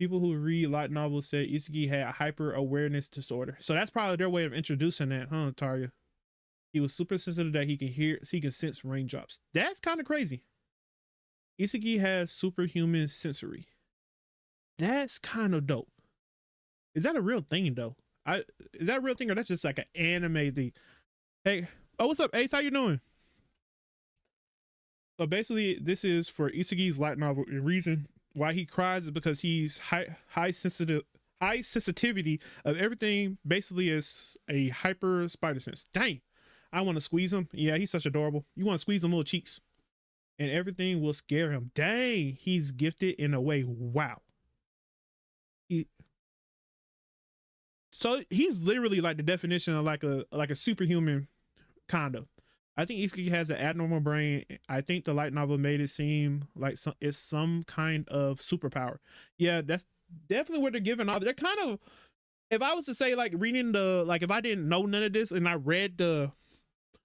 People who read light novels said Isagi had a hyper awareness disorder. So that's probably their way of introducing that, huh, Tarya? He was super sensitive that he can sense raindrops. That's kind of crazy. Isagi has superhuman sensory. That's kind of dope. Is that a real thing though? Is that a real thing or that's just like an anime thing? Hey, oh, what's up, Ace? How you doing? So basically, this is for Isagi's light novel. The reason why he cries is because he's high sensitivity of everything. Basically, is a hyper spider sense. Dang, I want to squeeze him. Yeah, he's such adorable. You want to squeeze him little cheeks, and everything will scare him. Dang, he's gifted in a way. Wow. He, so he's literally like the definition of like a superhuman kind of. I think Iski has an abnormal brain. I think the light novel made it seem like it's some kind of superpower. Yeah, that's definitely what they're giving off. They're kind of, if I was to say like reading the, like if I didn't know none of this and I read the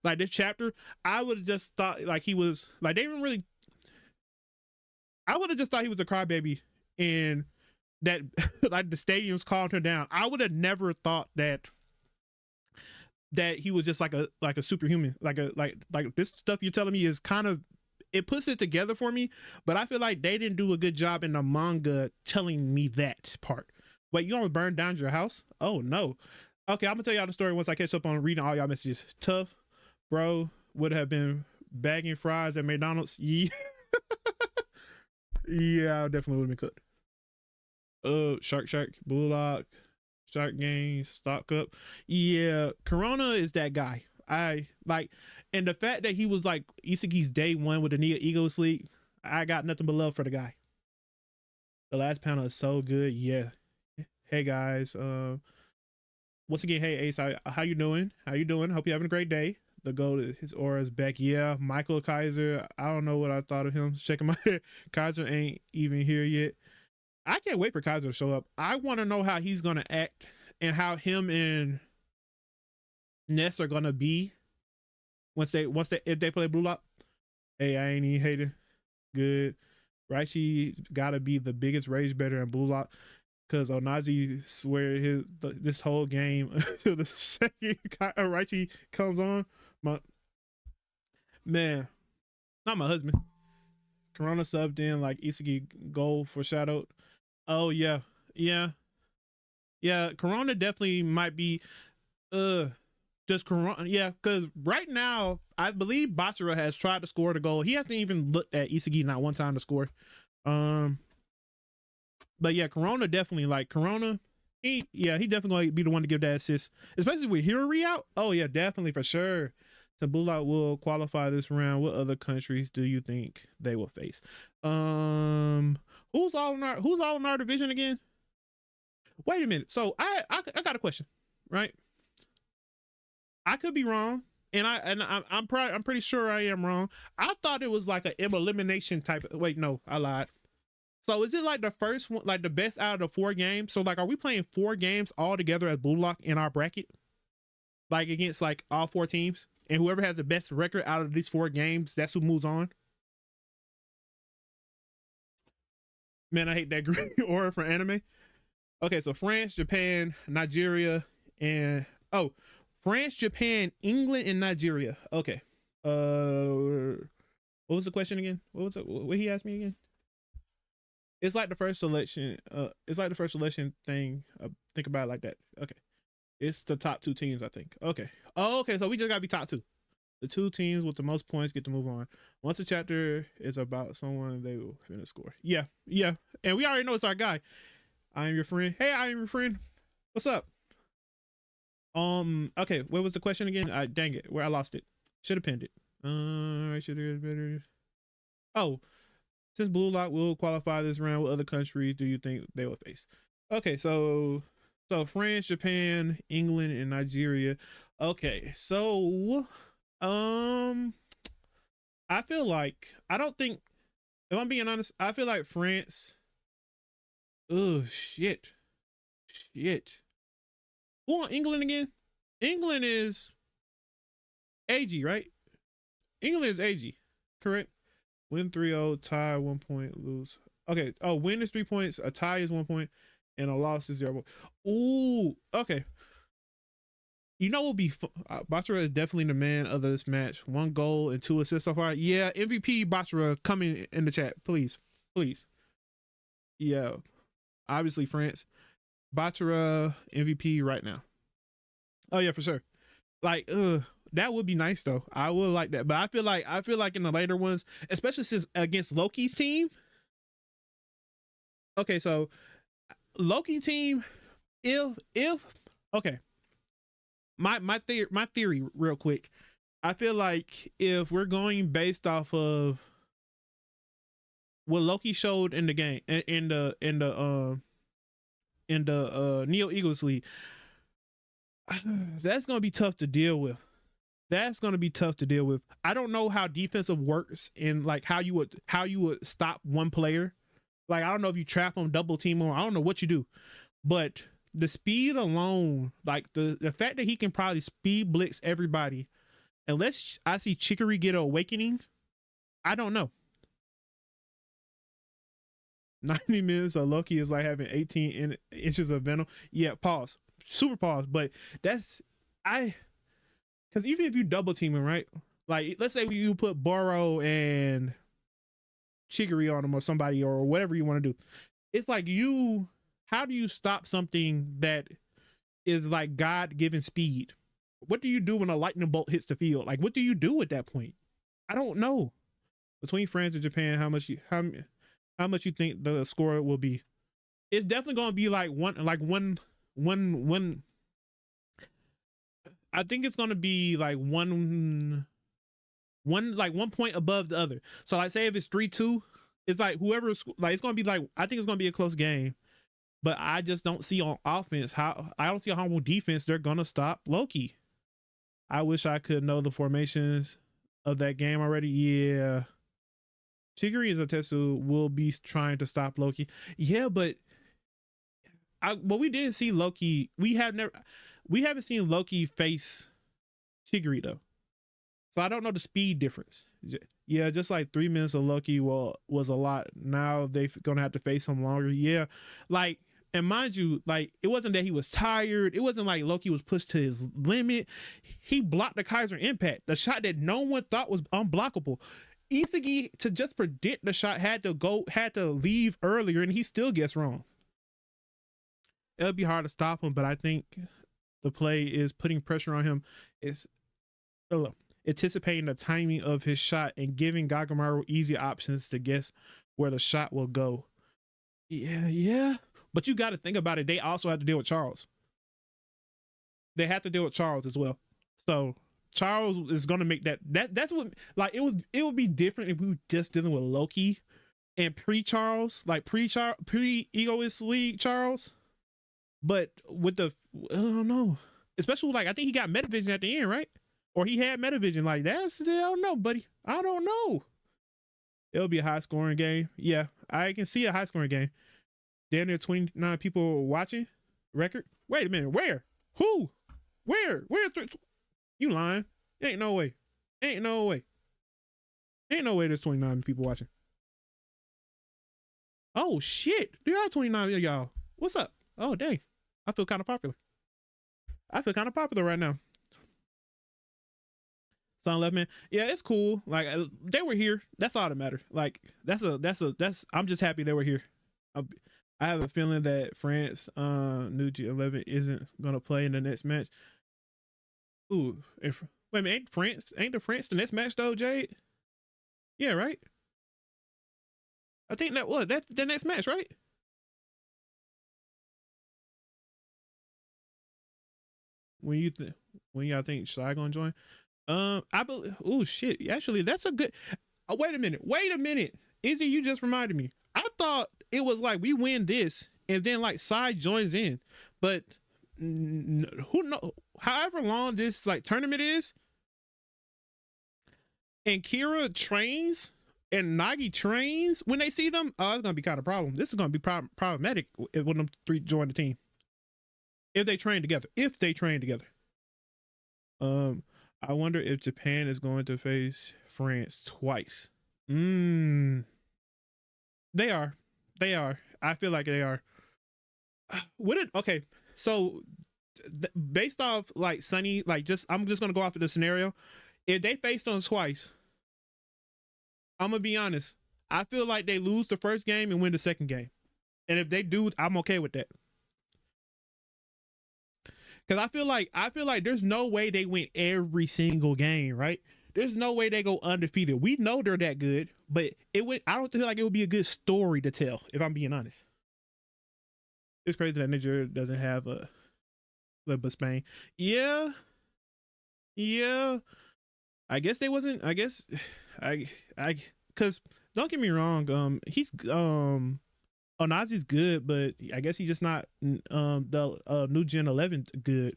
like this chapter, I would have just thought like he was like they didn't really. I would have just thought he was a crybaby and that like the stadiums calmed her down. I would have never thought that he was just like a superhuman, like this stuff you're telling me is kind of, it puts it together for me, but I feel like they didn't do a good job in the manga telling me that part. Wait, you almost burned down your house? Oh no. Okay, I'm gonna tell y'all the story once I catch up on reading all y'all messages. Tough, bro, would have been bagging fries at McDonald's. Yeah, yeah, I definitely would have been cooked. Shark, Bullock, Shark Game, Stock Up. Yeah, Corona is that guy. I like, and the fact that he was like Isagi's day one with the ego sleep, I got nothing but love for the guy. The last panel is so good. Yeah. Hey guys. Once again, hey Ace, how you doing? How you doing? Hope you're having a great day. The gold, his aura is back. Yeah, Michael Kaiser. I don't know what I thought of him. Checking my head. Kaiser ain't even here yet. I can't wait for Kaiser to show up. I want to know how he's gonna act and how him and Ness are gonna be once they if they play Blue Lock. Hey, I ain't even hating. Good. Raichi gotta be the biggest rage better in Blue Lock because Onazi swear this whole game until the second Raichi comes on. My man, not my husband. Corona subbed in like Isagi goal foreshadowed. Oh yeah, yeah, yeah. Corona definitely might be just Corona. Yeah, because right now I believe Bachira has tried to score the goal. He hasn't even looked at Isagi not one time to score. Um, but yeah, Corona definitely like Corona. He definitely gonna be the one to give that assist, especially with Hirori out. Oh yeah, definitely for sure. Tabula will qualify this round. What other countries do you think they will face? Who's all in our division again? Wait a minute. So I got a question, right? I could be wrong, and I'm pretty sure I am wrong. I thought it was like an elimination type. Wait, no, I lied. So is it like the first one, like the best out of the 4 games? So like, are we playing 4 games all together as Blue Lock in our bracket, like against like all 4 teams, and whoever has the best record out of these 4 games, that's who moves on? Man, I hate that green aura for anime. Okay, so France, Japan, Nigeria, and oh, France, Japan, England, and Nigeria. Okay. What was the question again? What was it? What he asked me again? It's like the first selection. It's like the first selection thing. Think about it like that. Okay. It's the top 2 teams, I think. Okay. Oh, okay. So we just gotta be top 2. The 2 teams with the most points get to move on. Once a chapter is about someone, they will finish score. Yeah, yeah. And we already know it's our guy. I am your friend. Hey, I am your friend. What's up? Okay, what was the question again? Dang it, where I lost it. Should have pinned it. I should have better. Oh, since Blue Lock will qualify this round, what other countries do you think they will face? Okay, so France, Japan, England, and Nigeria. Okay, so I feel like I don't think, if I'm being honest, I feel like France. Oh shit. Shit. Who on England again? England is AG, right? England is AG, correct? Win 3-0, tie 1 point, lose. Okay. Oh, win is 3 points, a tie is 1 point, and a loss is 0. Ooh, okay. You know what will be Bachira is definitely the man of this match. 1 goal and 2 assists so far. Yeah, MVP Bachira coming in the chat, please. Please. Yeah. Obviously France. Bachira MVP right now. Oh yeah, for sure. Like, That would be nice though. I would like that, but I feel like in the later ones, especially since against Loki's team. Okay, so Loki team, if okay, my theory real quick. I feel like if we're going based off of what Loki showed in the game in the Neo Eagles League, that's gonna be tough to deal with. That's gonna be tough to deal with. I don't know how defensive works and like how you would stop one player. Like I don't know if you trap them, double team them. I don't know what you do, but the speed alone, like the fact that he can probably speed blitz everybody, unless I see Chicory get an awakening, I don't know. 90 minutes of Loki is like having 18 inches of venom. Yeah, pause. Super pause. But that's I because even if you double team him, right? Like let's say you put Burrow and Chicory on him or somebody or whatever you want to do. It's like how do you stop something that is like God given speed? What do you do when a lightning bolt hits the field? Like what do you do at that point? I don't know. Between France and Japan, how much you think the score will be? It's definitely gonna be like one. I think it's gonna be like one like 1 point above the other. So like say if it's 3-2, it's like whoever's like it's gonna be like I think it's gonna be a close game. But I just don't see on offense I don't see how on defense they're gonna stop Loki. I wish I could know the formations of that game already. Yeah. Chicory is a Tetsu will be trying to stop Loki. Yeah, but we didn't see Loki. We haven't seen Loki face Chicory though. So I don't know the speed difference. Yeah, just like 3 minutes of Loki was a lot. Now they're gonna have to face him longer. Yeah, like and mind you, like it wasn't that he was tired. It wasn't like Loki was pushed to his limit. He blocked the Kaiser impact, the shot that no one thought was unblockable. Isagi to just predict the shot had to leave earlier, and he still gets wrong. It'll be hard to stop him, but I think the play is putting pressure on him. It's anticipating the timing of his shot and giving Gagamaru easy options to guess where the shot will go. Yeah. But you got to think about it. They also have to deal with Charles. They have to deal with Charles as well. So Charles is going to make that's what like it would be different if we were just dealing with Loki and pre-Charles, like pre-Egoist League Charles. But with I don't know. Especially like I think he got Metavision at the end, right? Or he had Metavision. Like I don't know, buddy. I don't know. It'll be a high scoring game. Yeah, I can see a high scoring game. Damn near 29 people watching. Record. Wait a minute. Where? Who? Where? You lying? Ain't no way. Ain't no way there's 29 people watching. Oh shit. There are 29 of y'all. What's up? Oh dang. I feel kind of popular. Right now. Son left man. Yeah, it's cool. Like they were here. That's all that matters. Like that's I'm just happy they were here. I have a feeling that France new G11 isn't gonna play in the next match. Ooh, wait a minute, ain't the France the next match though, Jade? Yeah, right? I think that's the next match, right? When y'all think Shy gonna join? I believe. Oh shit! Actually, that's a good. Wait a minute. Izzy, you just reminded me. I thought it was like we win this and then like Side joins in, but who know? However long this like tournament is, and Kira trains and Nagi trains when they see them, it's gonna be kind of problem. This is gonna be problematic when them three join the team. If they train together. I wonder if Japan is going to face France twice. They are. I feel like they are. Okay. So based off like Sunny, like I'm just gonna go off of the scenario. If they faced them twice, I'm gonna be honest. I feel like they lose the first game and win the second game. And if they do, I'm okay with that. Because I feel like there's no way they win every single game, right? There's no way they go undefeated. We know they're that good, but it would. I don't feel like it would be a good story to tell. If I'm being honest, it's crazy that Nigeria doesn't have a but Spain. Yeah, yeah. I guess they wasn't. I guess I because don't get me wrong. He's Onazi's good, but I guess he's just not the new Gen 11 good.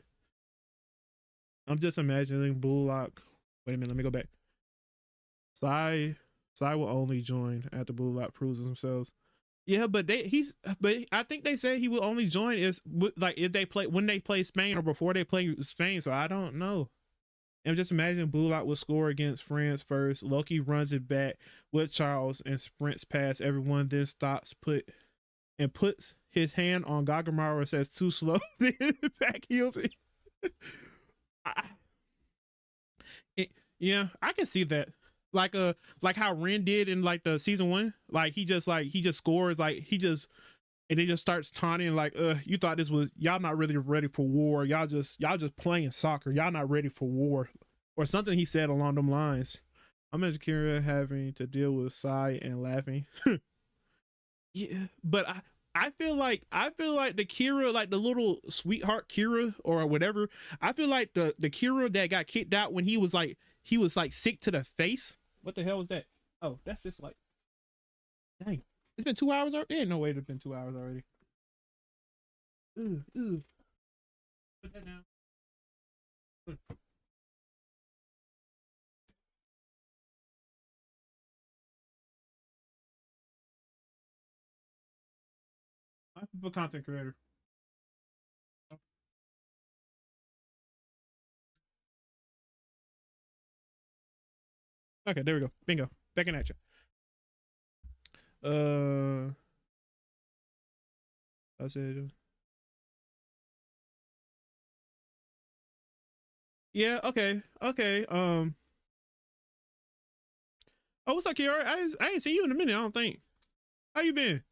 I'm just imagining Bullock. Wait a minute, let me go back. Sai will only join after Bullock proves themselves. Yeah, but I think they said he will only join is like if they play when they play Spain or before they play Spain. So I don't know. And just imagine Bullock will score against France first. Loki runs it back with Charles and sprints past everyone, then stops puts his hand on Gagamara, says too slow, then back heals it. I, yeah, I can see that. Like how Ren did in like the season one. Like he just scores, like he just and he just starts taunting like you thought this was y'all not really ready for war. Y'all just playing soccer. Y'all not ready for war. Or something he said along them lines. I'm as Kira having to deal with Sai and laughing. Yeah, but I feel like the Kira, like the little sweetheart Kira or whatever. I feel like the Kira that got kicked out when he was like sick to the face. What the hell was that? Oh, that's just like dang. It's been 2 hours already. There ain't no way it's been 2 hours already. Ooh. Put that down. I'm a content creator. Okay, there we go. Bingo. Back in action. I said, yeah. Okay. Oh, what's up, Kiara? I ain't seen you in a minute. I don't think. How you been?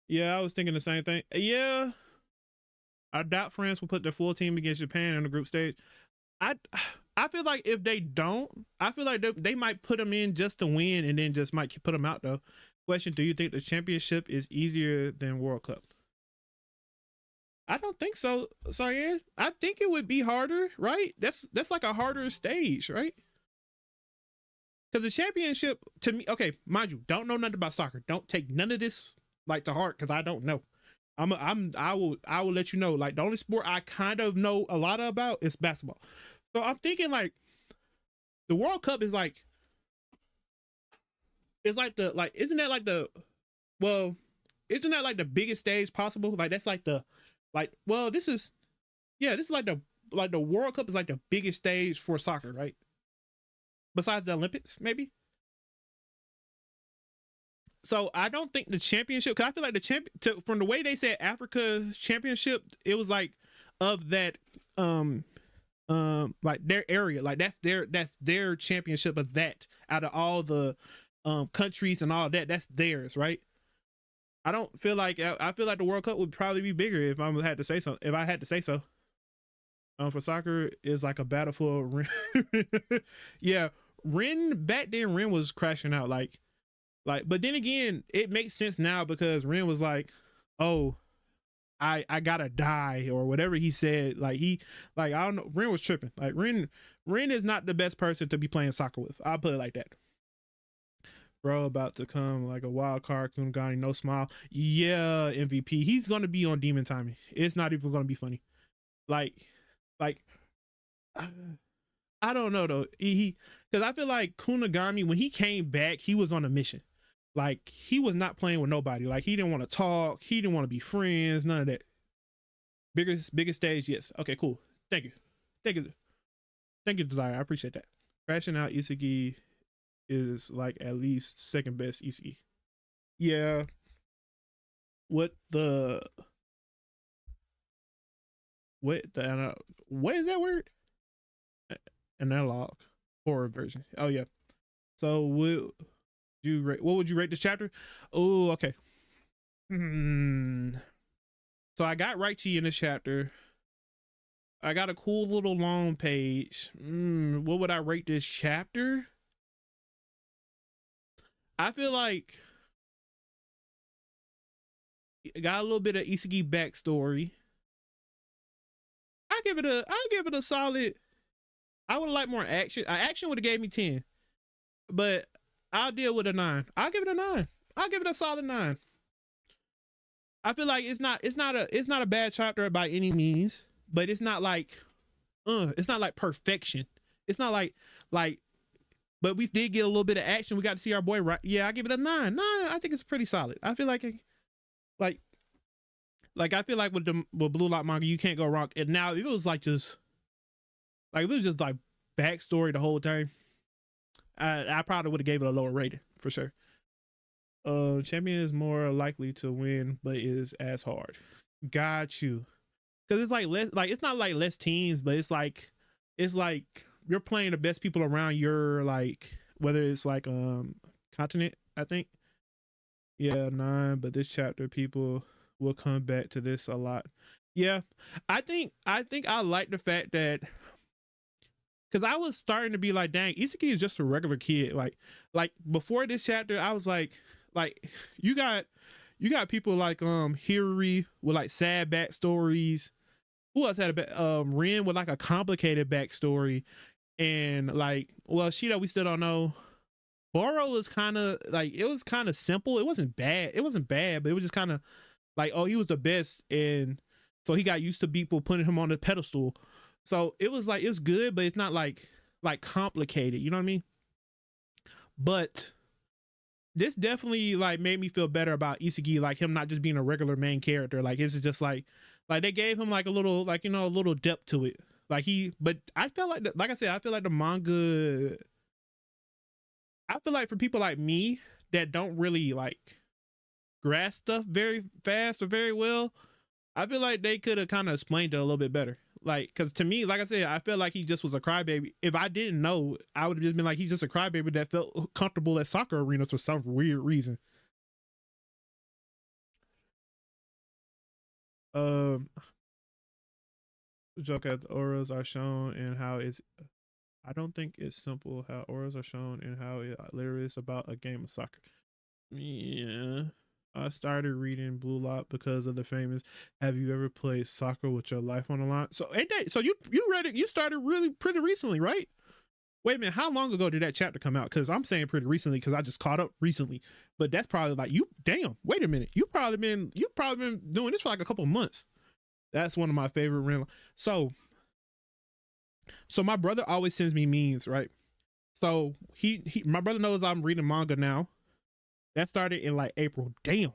Yeah, I was thinking the same thing. Yeah, I doubt France will put their full team against Japan in the group stage. I I feel like if they don't, I feel like they might put them in just to win and then just might put them out though. Question: do you think the championship is easier than World Cup? I don't think so. Sorry, I think it would be harder, right? That's like a harder stage, right? Because the championship to me, okay, mind you, don't know nothing about soccer. Don't take none of this like to heart because I don't know. I will let you know. Like the only sport I kind of know a lot about is basketball. So I'm thinking like the World Cup is like it's like the like isn't that like the well isn't that like the biggest stage possible? Like that's like the like well this is yeah this is like the World Cup is like the biggest stage for soccer, right? Besides the Olympics, maybe. So I don't think the championship because I feel like the from the way they said Africa championship, it was like of that um like their area, like that's their championship of that out of all the countries and all that, that's theirs, right? I don't feel like I feel like the World Cup would probably be bigger if I had to say so. If I had to say so, for soccer is like a battle for yeah. Ren back then, Ren was crashing out but then again, it makes sense now because Ren was like, "Oh, I gotta die" or whatever he said. Like I don't know. Ren was tripping. Like Ren is not the best person to be playing soccer with. I'll put it like that. Bro, about to come like a wild card. Kunigani, no smile. Yeah, MVP. He's gonna be on demon timing. It's not even gonna be funny. Like, like I don't know though. He because I feel like Kunigami when he came back, he was on a mission. Like he was not playing with nobody. Like he didn't want to talk. He didn't want to be friends. None of that. Biggest stage, yes. Okay, cool. Thank you. Thank you. Thank you, Desire. I appreciate that. Crashing out Isagi is like at least second best Isagi. Yeah. What the what is that word? Analog horror version. Oh yeah. So what would you rate this chapter? Oh, okay. Hmm. So I got Raichi in this chapter. I got a cool little long page. What would I rate this chapter? I feel like it got a little bit of Isagi backstory. I give it a solid. I would like more action. Action would have gave me 10, but I'll deal with a 9. I'll give it a 9. I'll give it a solid 9. I feel like it's not a bad chapter by any means, but it's not like perfection. It's not like but we did get a little bit of action. We got to see our boy, right? Yeah, I give it a 9. 9, I think it's pretty solid. I feel like I feel like with Blue Lock manga, you can't go wrong. And now if it was just like backstory the whole time, I probably would have gave it a lower rating for sure. Champion is more likely to win, but is as hard. Got you. Because it's like less, like it's not like less teams, but it's like you're playing the best people around your, like, whether it's like continent, I think. Yeah, 9, but this chapter people will come back to this a lot. Yeah, I think I like the fact that, because I was starting to be like, dang, Isaki is just a regular kid. Like before this chapter, I was like you got people like Hiri with like sad backstories. Who else had a Rin with like a complicated backstory, and like, well, Shida, we still don't know. Boro was kind of like, it was kind of simple. It wasn't bad, but it was just kind of like, oh, he was the best, and so he got used to people putting him on the pedestal. So it was like, it was good, but it's not like complicated, you know what I mean? But this definitely like made me feel better about Isagi, like him not just being a regular main character. Like it's just like they gave him like a little, like, you know, a little depth to it. But I felt like I said, I feel like the manga, I feel like for people like me that don't really like grasp stuff very fast or very well, I feel like they could have kind of explained it a little bit better. Like, because to me, like I said, I feel like he just was a crybaby. If I didn't know, I would have just been like, he's just a crybaby that felt comfortable at soccer arenas for some weird reason. Um, joke at the auras are shown and how it's. I don't think it's simple how auras are shown and how it literally is about a game of soccer. Yeah. I started reading Blue Lock because of the famous "Have you ever played soccer with your life on the line?" So ain't that, so you read it, you started really pretty recently, right? Wait a minute, how long ago did that chapter come out? Because I'm saying pretty recently because I just caught up recently. But that's probably like, you damn, wait a minute. You've probably been doing this for like a couple of months. That's one of my favorite. So my brother always sends me memes, right? So he my brother knows I'm reading manga now. That started in like April. Damn.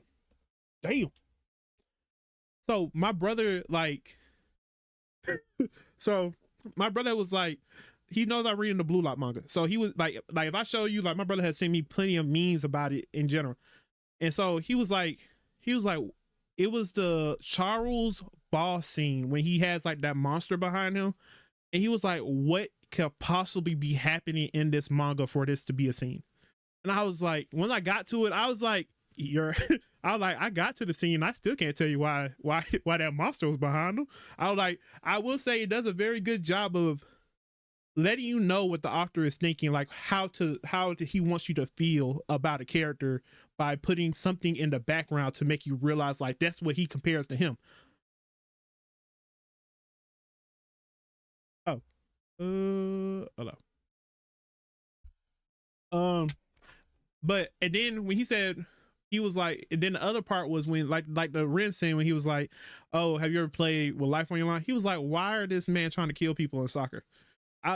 So my brother, like, so my brother was like, he knows I'm reading the Blue Lock manga. So he was like if I show you, like, my brother had sent me plenty of memes about it in general. And so he was like, it was the Charles boss scene when he has like that monster behind him. And he was like, what could possibly be happening in this manga for this to be a scene? And I was like, when I got to it, I was like, I got to the scene. I still can't tell you why that monster was behind him. I was like, I will say it does a very good job of letting you know what the author is thinking, like how he wants you to feel about a character by putting something in the background to make you realize like that's what he compares to him. Oh, hello. Um, but and then when he said, he was like, and then the other part was when like the Ren scene when he was like, oh, have you ever played with life on your line? He was like, why are this man trying to kill people in soccer?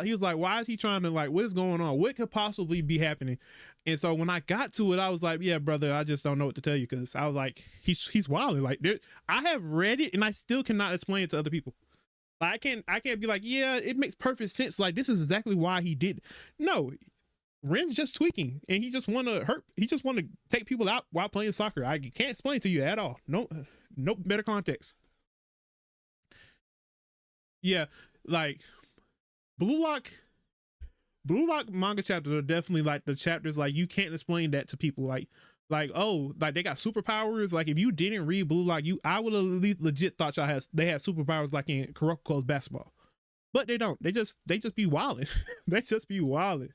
He was like, why is he trying to, like, what is going on? What could possibly be happening? And so when I got to it, I was like, yeah, brother, I just don't know what to tell you, because I was like, he's wilding. Like, I have read it and I still cannot explain it to other people. Like, I can't be like, yeah, it makes perfect sense. Like, this is exactly why he did it. No, Ren's just tweaking, and he just want to hurt. He just want to take people out while playing soccer. I can't explain to you at all. No better context. Yeah, like Blue Lock Blue Lock manga chapters are definitely like the chapters like you can't explain that to people. Like, oh, like they got superpowers. Like if you didn't read Blue Lock, I would have legit thought they had superpowers like in Kuroko's basketball. but they don't. They just be wilding. They just be wilding.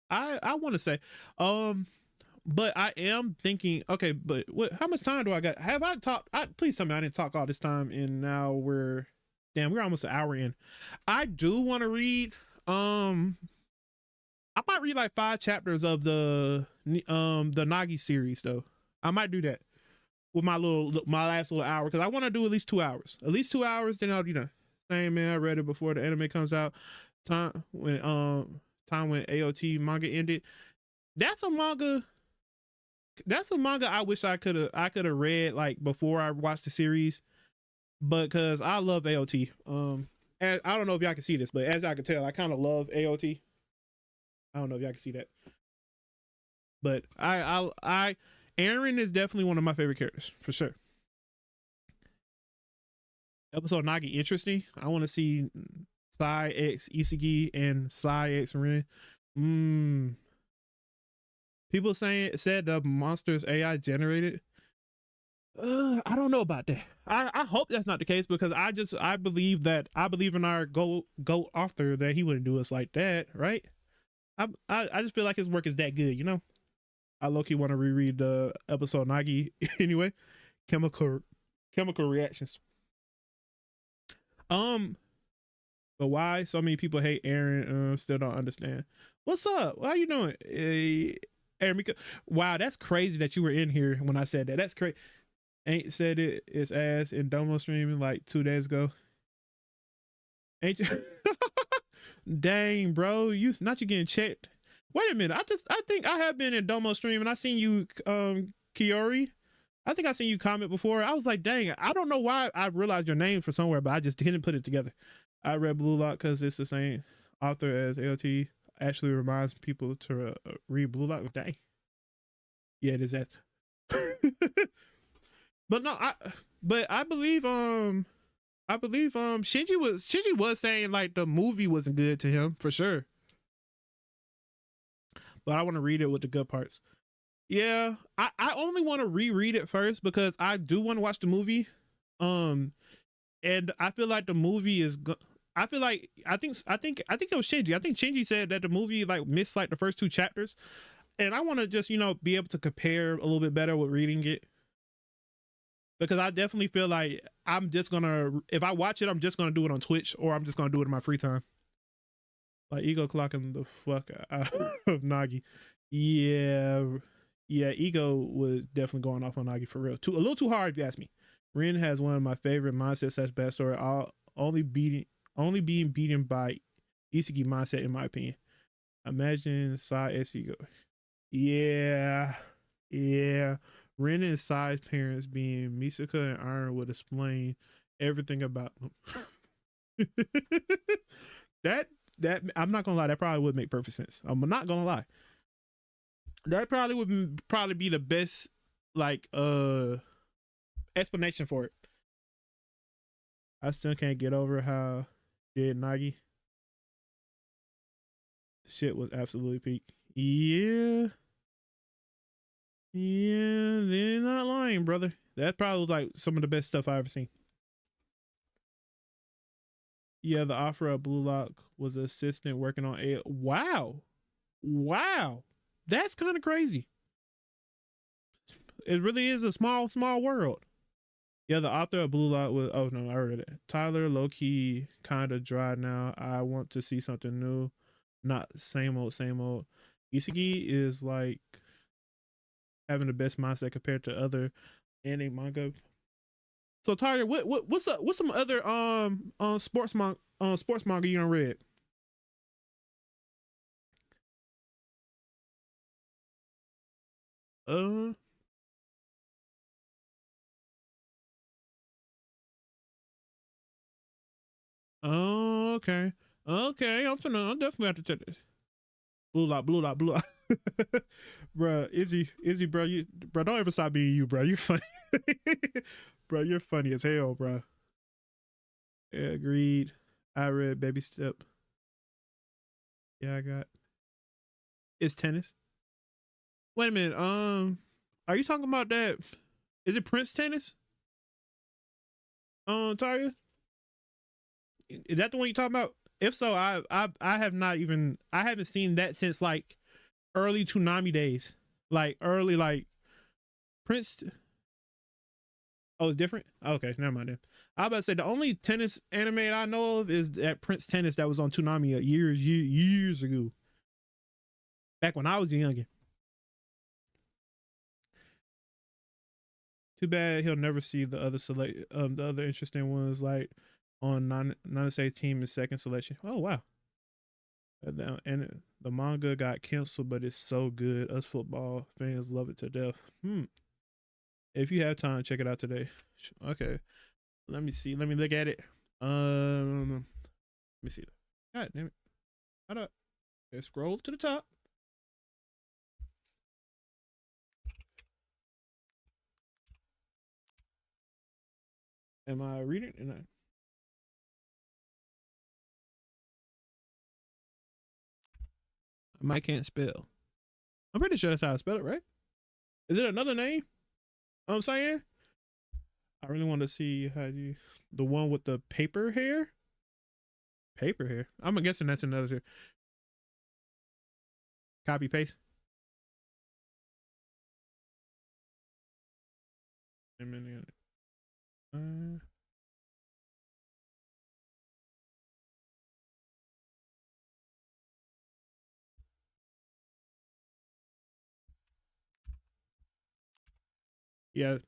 I want to say, um, but I am thinking, okay, but what? How much time do I got? Have I talked? Please tell me I didn't talk all this time, and now damn, we're almost an hour in. I do want to read. I might read like 5 chapters of the Nagi series though. I might do that with my last little hour because I want to do at least 2 hours. At least 2 hours, then I'll same man. I read it before the anime comes out. Time when AOT manga ended. That's a manga. That's a manga I wish I could have read like before I watched the series, but because I love AOT. I don't know if y'all can see this, but as I can tell, I kind of love AOT. I don't know if y'all can see that, but Aaron is definitely one of my favorite characters for sure. Episode Nagi interesting. I want to see Psy X Isagi and Psy X Rin. People said the monster's AI generated. I don't know about that. I hope that's not the case because I believe in our goat author that he wouldn't do us like that, right? I just feel like his work is that good, you know. I low-key want to reread the episode Nagi anyway. Chemical reactions. But why so many people hate Aaron? Still don't understand. What's up? How you doing? Aaron, wow, that's crazy that you were in here when I said that. That's crazy. Ain't said it's ass in Domo streaming like 2 days ago. Ain't you? Dang, bro, you getting checked. Wait a minute. I think I have been in Domo stream and I seen you, Kiori. I think I seen you comment before. I was like, dang, I don't know why I realized your name for somewhere, but I just didn't put it together. I read Blue Lock because it's the same author as LT. Actually reminds people to read Blue Lock. Dang. Yeah, it is that. But no, I believe Shinji was saying like the movie wasn't good to him for sure. But I want to read it with the good parts. Yeah, I only want to reread it first because I do want to watch the movie. And I feel like the movie is I feel like I think it was Shinji. I think Shinji said that the movie like missed like the first 2 chapters. And I want to just, be able to compare a little bit better with reading it. Because I definitely feel like I'm just gonna, if I watch it, I'm just gonna do it on Twitch or I'm just gonna do it in my free time. Like ego clocking the fuck out of Nagi. Yeah, ego was definitely going off on Nagi for real. A little too hard if you ask me. Rin has one of my favorite mindsets / bad story. Only being beaten by Isagi mindset in my opinion. Imagine Sai S ego. Yeah. Ren and Sai's parents being Misaka and Iron would explain everything about them. that I'm not gonna lie, that probably would make perfect sense. I'm not gonna lie. That probably would be the best like explanation for it. I still can't get over how did Nagi. Shit was absolutely peak. Yeah. Yeah, they're not lying, brother. That probably was like some of the best stuff I ever seen. Yeah, the offer of Blue Lock was an assistant working on a. Wow, that's kind of crazy. It really is a small world. Yeah, the author of Blue Lock was. Oh no, I read it. Tyler, low key, kind of dry now. I want to see something new, not same old, same old. Isagi is like having the best mindset compared to other anime manga. So Tyler, what's up? What's some other sports manga you done read? Uh oh, okay. Okay, I'm definitely have to check this. Blue Lock. Bruh, Izzy, bro, don't ever stop being you, bro. You funny. Bro, you're funny as hell, bro. Yeah, agreed. I read Baby Step. Yeah, I got it's tennis. Wait a minute. Are you talking about that? Is it Prince Tennis? Taria, is that the one you talking about? If so, I have not even I haven't seen that since like early Toonami days, like early like Prince. Oh, it's different. Okay, never mind then. I was about to say the only tennis anime I know of is that Prince Tennis that was on Toonami years ago, back when I was young. Too bad he'll never see the other the other interesting ones like on non state team and second selection. Oh wow. And the manga got canceled, but it's so good. Us football fans love it to death. If you have time, check it out today. Okay, let me see. Let me look at it. Let me see. God damn it! Hold up. Let's scroll to the top. Am I reading? And I might can't spell. I'm pretty sure that's how I spell it, right? Is it another name? I'm saying. I really want to see how you the one with the paper hair. Paper hair. I'm guessing that's another copy paste. Uh, yeah.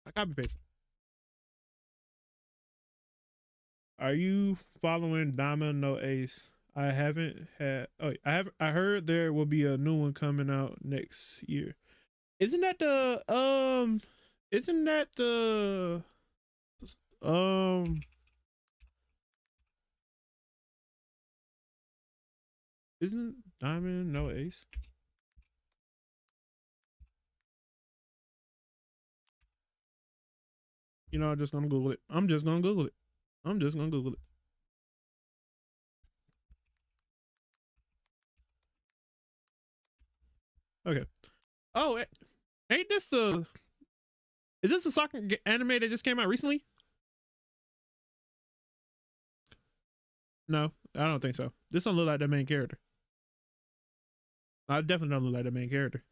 I copy paste. Are you following Diamond No Ace? I haven't had. Oh, I have. I heard there will be a new one coming out next year. Isn't that the Isn't that the um? Isn't Diamond No Ace? You know, I'm just gonna Google it. I'm just gonna Google it. I'm just gonna Google it. Okay. Oh, ain't this the? Is this the soccer anime that just came out recently? No, I don't think so. This don't look like the main character. I definitely don't look like the main character.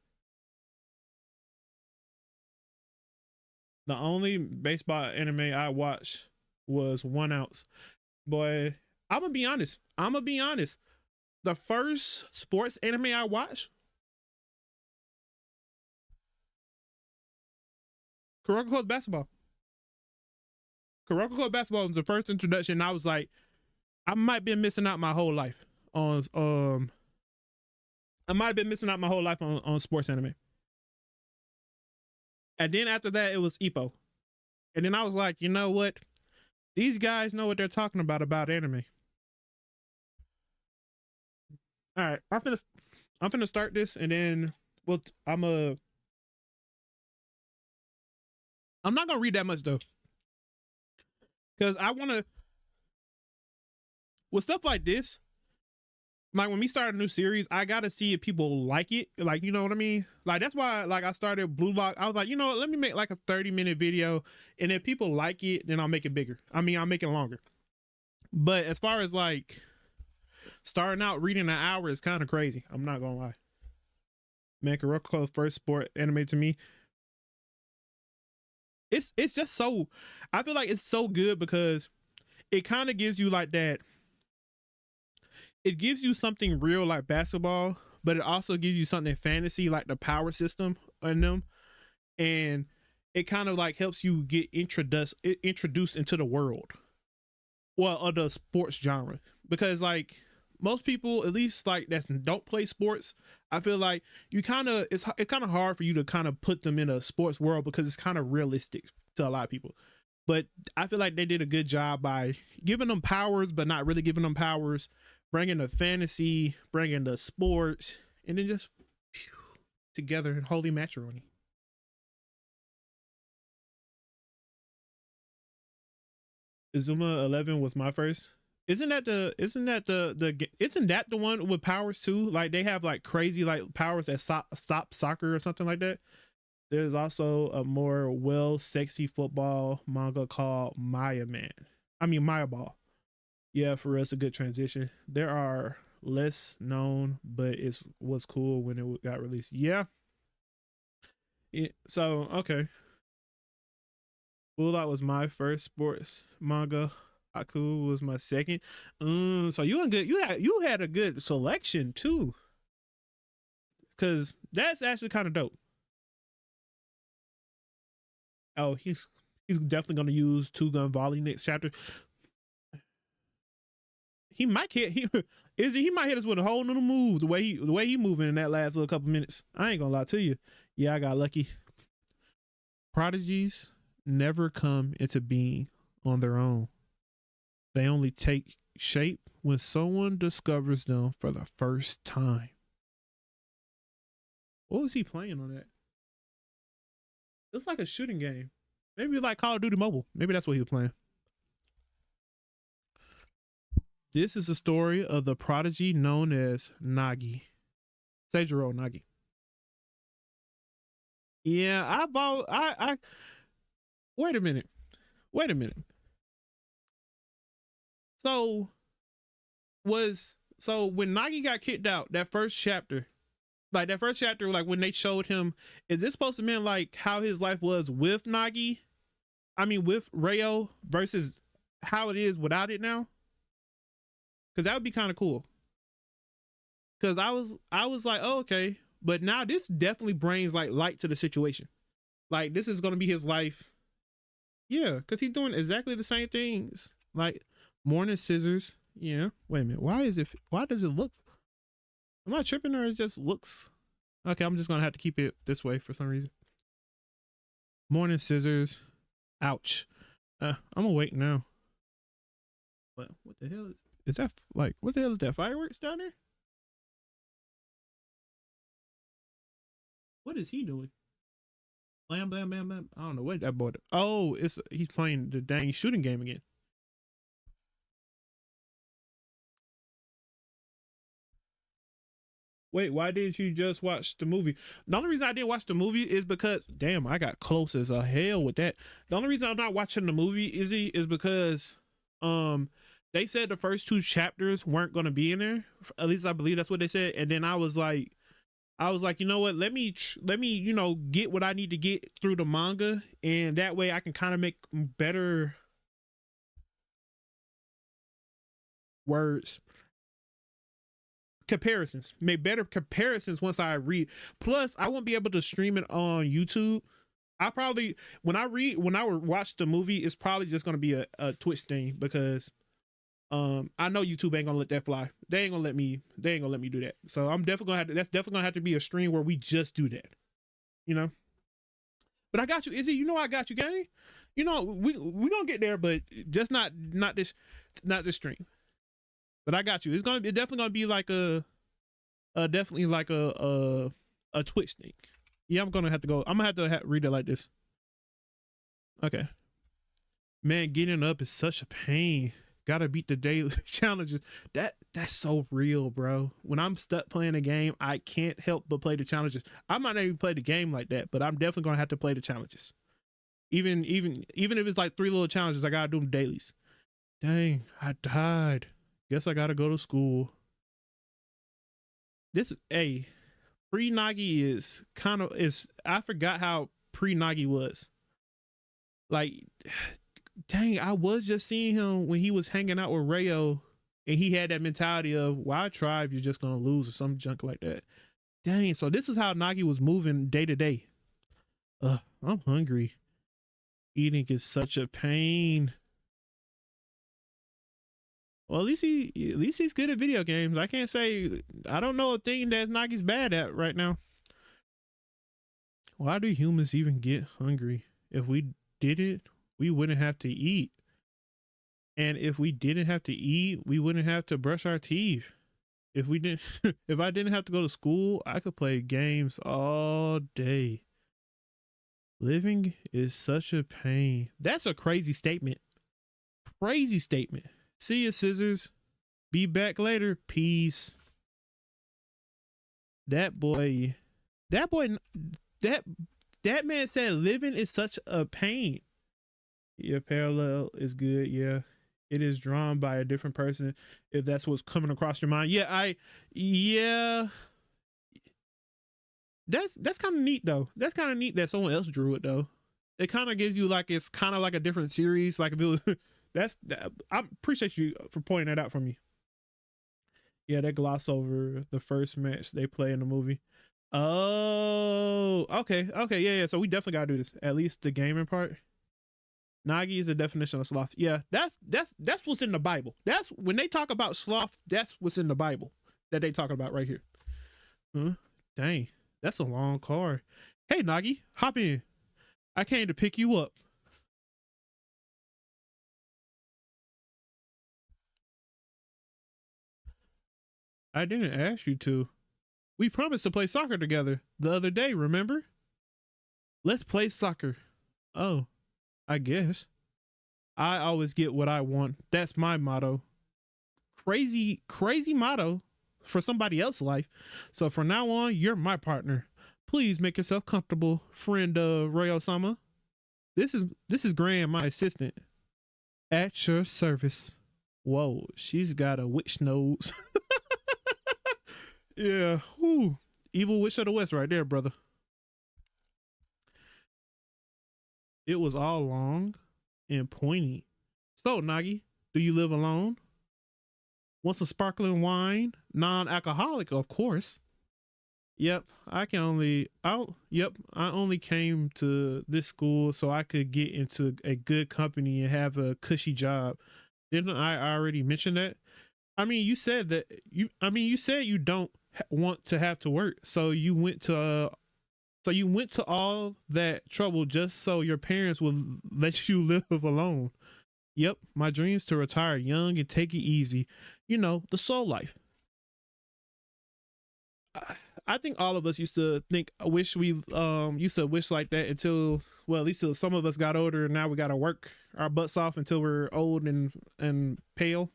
The only baseball anime I watched was 1 Ounce. Boy, I'm gonna be honest. I'm gonna be honest. The first sports anime I watched, Kuroko Basketball. Kuroko Basketball was the first introduction. I was like, I might be missing out my whole life on I might have been missing out my whole life on sports anime. And then after that, it was Ippo. And then I was like, you know what? These guys know what they're talking about anime. All right, I'm finna start this, and then well, I'm not gonna read that much though, because I want to with stuff like this. Like when we start a new series, I gotta see if people like it. Like, you know what I mean? Like that's why like I started Blue Lock. I was like, you know what, let me make like a 30-minute video. And if people like it, then I'll make it bigger. I mean, I'll make it longer. But as far as like starting out reading an hour is kind of crazy. I'm not gonna lie. Man, Kuroko first sport anime to me. It's just so I feel like it's so good because it kind of gives you like that it gives you something real like basketball, but it also gives you something fantasy like the power system in them, and it kind of like helps you get introduced into the world, well, of the sports genre, because like most people, at least like that don't play sports, I feel like you kind of it's kind of hard for you to kind of put them in a sports world because it's kind of realistic to a lot of people. But I feel like they did a good job by giving them powers, but not really giving them powers, bringing the fantasy, bringing the sports, and then just phew, together in holy matrimony. Izuma 11 was my first. isn't that the one with powers too? Like they have like crazy like powers that stop soccer or something like that. There's also a more sexy football manga called Maya Man. I mean Maya Ball. Yeah, for us a good transition. There are less known, but it was cool when it got released. Yeah. So okay, Bulldog was my first sports manga. Aku was my second. So you and good. You had a good selection too, because that's actually kind of dope. Oh, he's definitely gonna use Two Gun Volley next chapter. He might hit. He might hit us with a whole new move. The way he moving in that last little couple minutes. I ain't gonna lie to you. Yeah, I got lucky. Prodigies never come into being on their own. They only take shape when someone discovers them for the first time. What was he playing on that? It's like a shooting game. Maybe like Call of Duty Mobile. Maybe that's what he was playing. This is the story of the prodigy known as Nagi. Seijiro Nagi. Yeah, I wait a minute. Wait a minute. So when Nagi got kicked out, that first chapter, like when they showed him, is this supposed to mean like how his life was with Nagi? I mean with Rayo versus how it is without it now? Because that would be kind of cool. Because I was like, oh, okay, but now this definitely brings like light to the situation. Like this is gonna be his life. Yeah, because he's doing exactly the same things. Like morning scissors. Yeah. Wait a minute. Why does it look? Am I tripping or it just looks? Okay, I'm just gonna have to keep it this way for some reason. Morning scissors. Ouch. I'm awake now. What the hell is that? Like, what the hell is that? Fireworks down there? What is he doing? Blam blam blam blam. I don't know what that boy. Oh, he's playing the dang shooting game again. Wait, why didn't you just watch the movie? The only reason I didn't watch the movie is because, damn, I got close as a hell with that. The only reason I'm not watching the movie is because, they said the first two chapters weren't going to be in there. At least I believe that's what they said. And then I was like, you know what? Let me, get what I need to get through the manga, and that way I can kind of make better words comparisons, make better comparisons once I read. Plus, I won't be able to stream it on YouTube. I probably when I watch the movie, it's probably just gonna be a Twitch thing because I know YouTube ain't gonna let that fly. They ain't gonna let me do that. So I'm definitely gonna have to. That's definitely gonna have to be a stream where we just do that. You know. But I got you, Izzy. You know I got you, gang. You know we gonna get there, but just not this stream. But I got you. It's definitely gonna be like definitely like a Twitch thing. Yeah, I'm gonna have to go. I'm gonna have to read it like this. Okay. Man, getting up is such a pain. Gotta beat the daily challenges. That's so real, bro. When I'm stuck playing a game, I can't help but play the challenges. I might not even play the game like that, but I'm definitely gonna have to play the challenges. Even if it's like 3 little challenges, I gotta do them dailies. Dang, I died. Guess I gotta go to school. Pre-Nagi is I forgot how pre-Nagi was. Like, dang, I was just seeing him when he was hanging out with Rayo, and he had that mentality of, why try if you're just gonna lose or some junk like that. Dang, so this is how Nagi was moving day to day. I'm hungry. Eating is such a pain. Well, at least he's good at video games. I can't say I don't know a thing that Nagi's bad at right now. Why do humans even get hungry? If we did it, we wouldn't have to eat. And if we didn't have to eat, we wouldn't have to brush our teeth. If we didn't if I didn't have to go to school, I could play games all day. Living is such a pain. That's a crazy statement. Crazy statement. See ya, scissors. Be back later. Peace. That boy, that boy, that that man said living is such a pain. Yeah, parallel is good. Yeah, it is drawn by a different person. If that's what's coming across your mind. Yeah. That's kind of neat though. That's kind of neat that someone else drew it though. It kind of gives you like it's kind of like a different series. Like if it was, I appreciate you for pointing that out for me. Yeah, they gloss over the first match they play in the movie. Oh, okay, yeah. So we definitely gotta do this. At least the gaming part. Nagi is the definition of sloth. Yeah, that's what's in the Bible. That's when they talk about sloth. That's what's in the Bible that they talking about right here. Huh? Dang, that's a long car. Hey Nagi, hop in. I came to pick you up. I didn't ask you to. We promised to play soccer together the other day, remember? Let's play soccer. Oh, I guess. I always get what I want. That's my motto. Crazy motto for somebody else's life. So from now on, you're my partner. Please make yourself comfortable, friend Ray Osama. This is Graham, my assistant. At your service. Whoa, she's got a witch nose. Yeah. Whew. Evil witch of the west right there, brother. It was all long and pointy. So, Nagi, do you live alone? Want some sparkling wine? Non-alcoholic, of course. Yep, I only came to this school so I could get into a good company and have a cushy job. Didn't I already mention that? I mean, you said you don't want to have to work. So you went to all that trouble just so your parents would let you live alone. Yep, my dreams to retire young and take it easy. You know, the soul life. I think all of us used to think, I wish we used to wish like that until, well, at least till some of us got older and now we got to work our butts off until we're old and pale.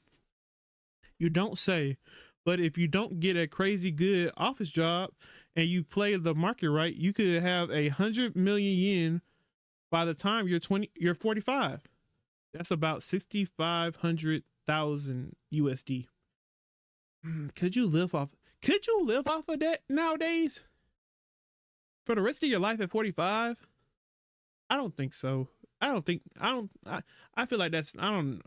You don't say. But if you don't get a crazy good office job and you play the market right, you could have 100 million yen by the time you're 45. That's about 6,500,000 USD. Could you live off of that nowadays? For the rest of your life at 45? I don't think so. I feel like I don't know.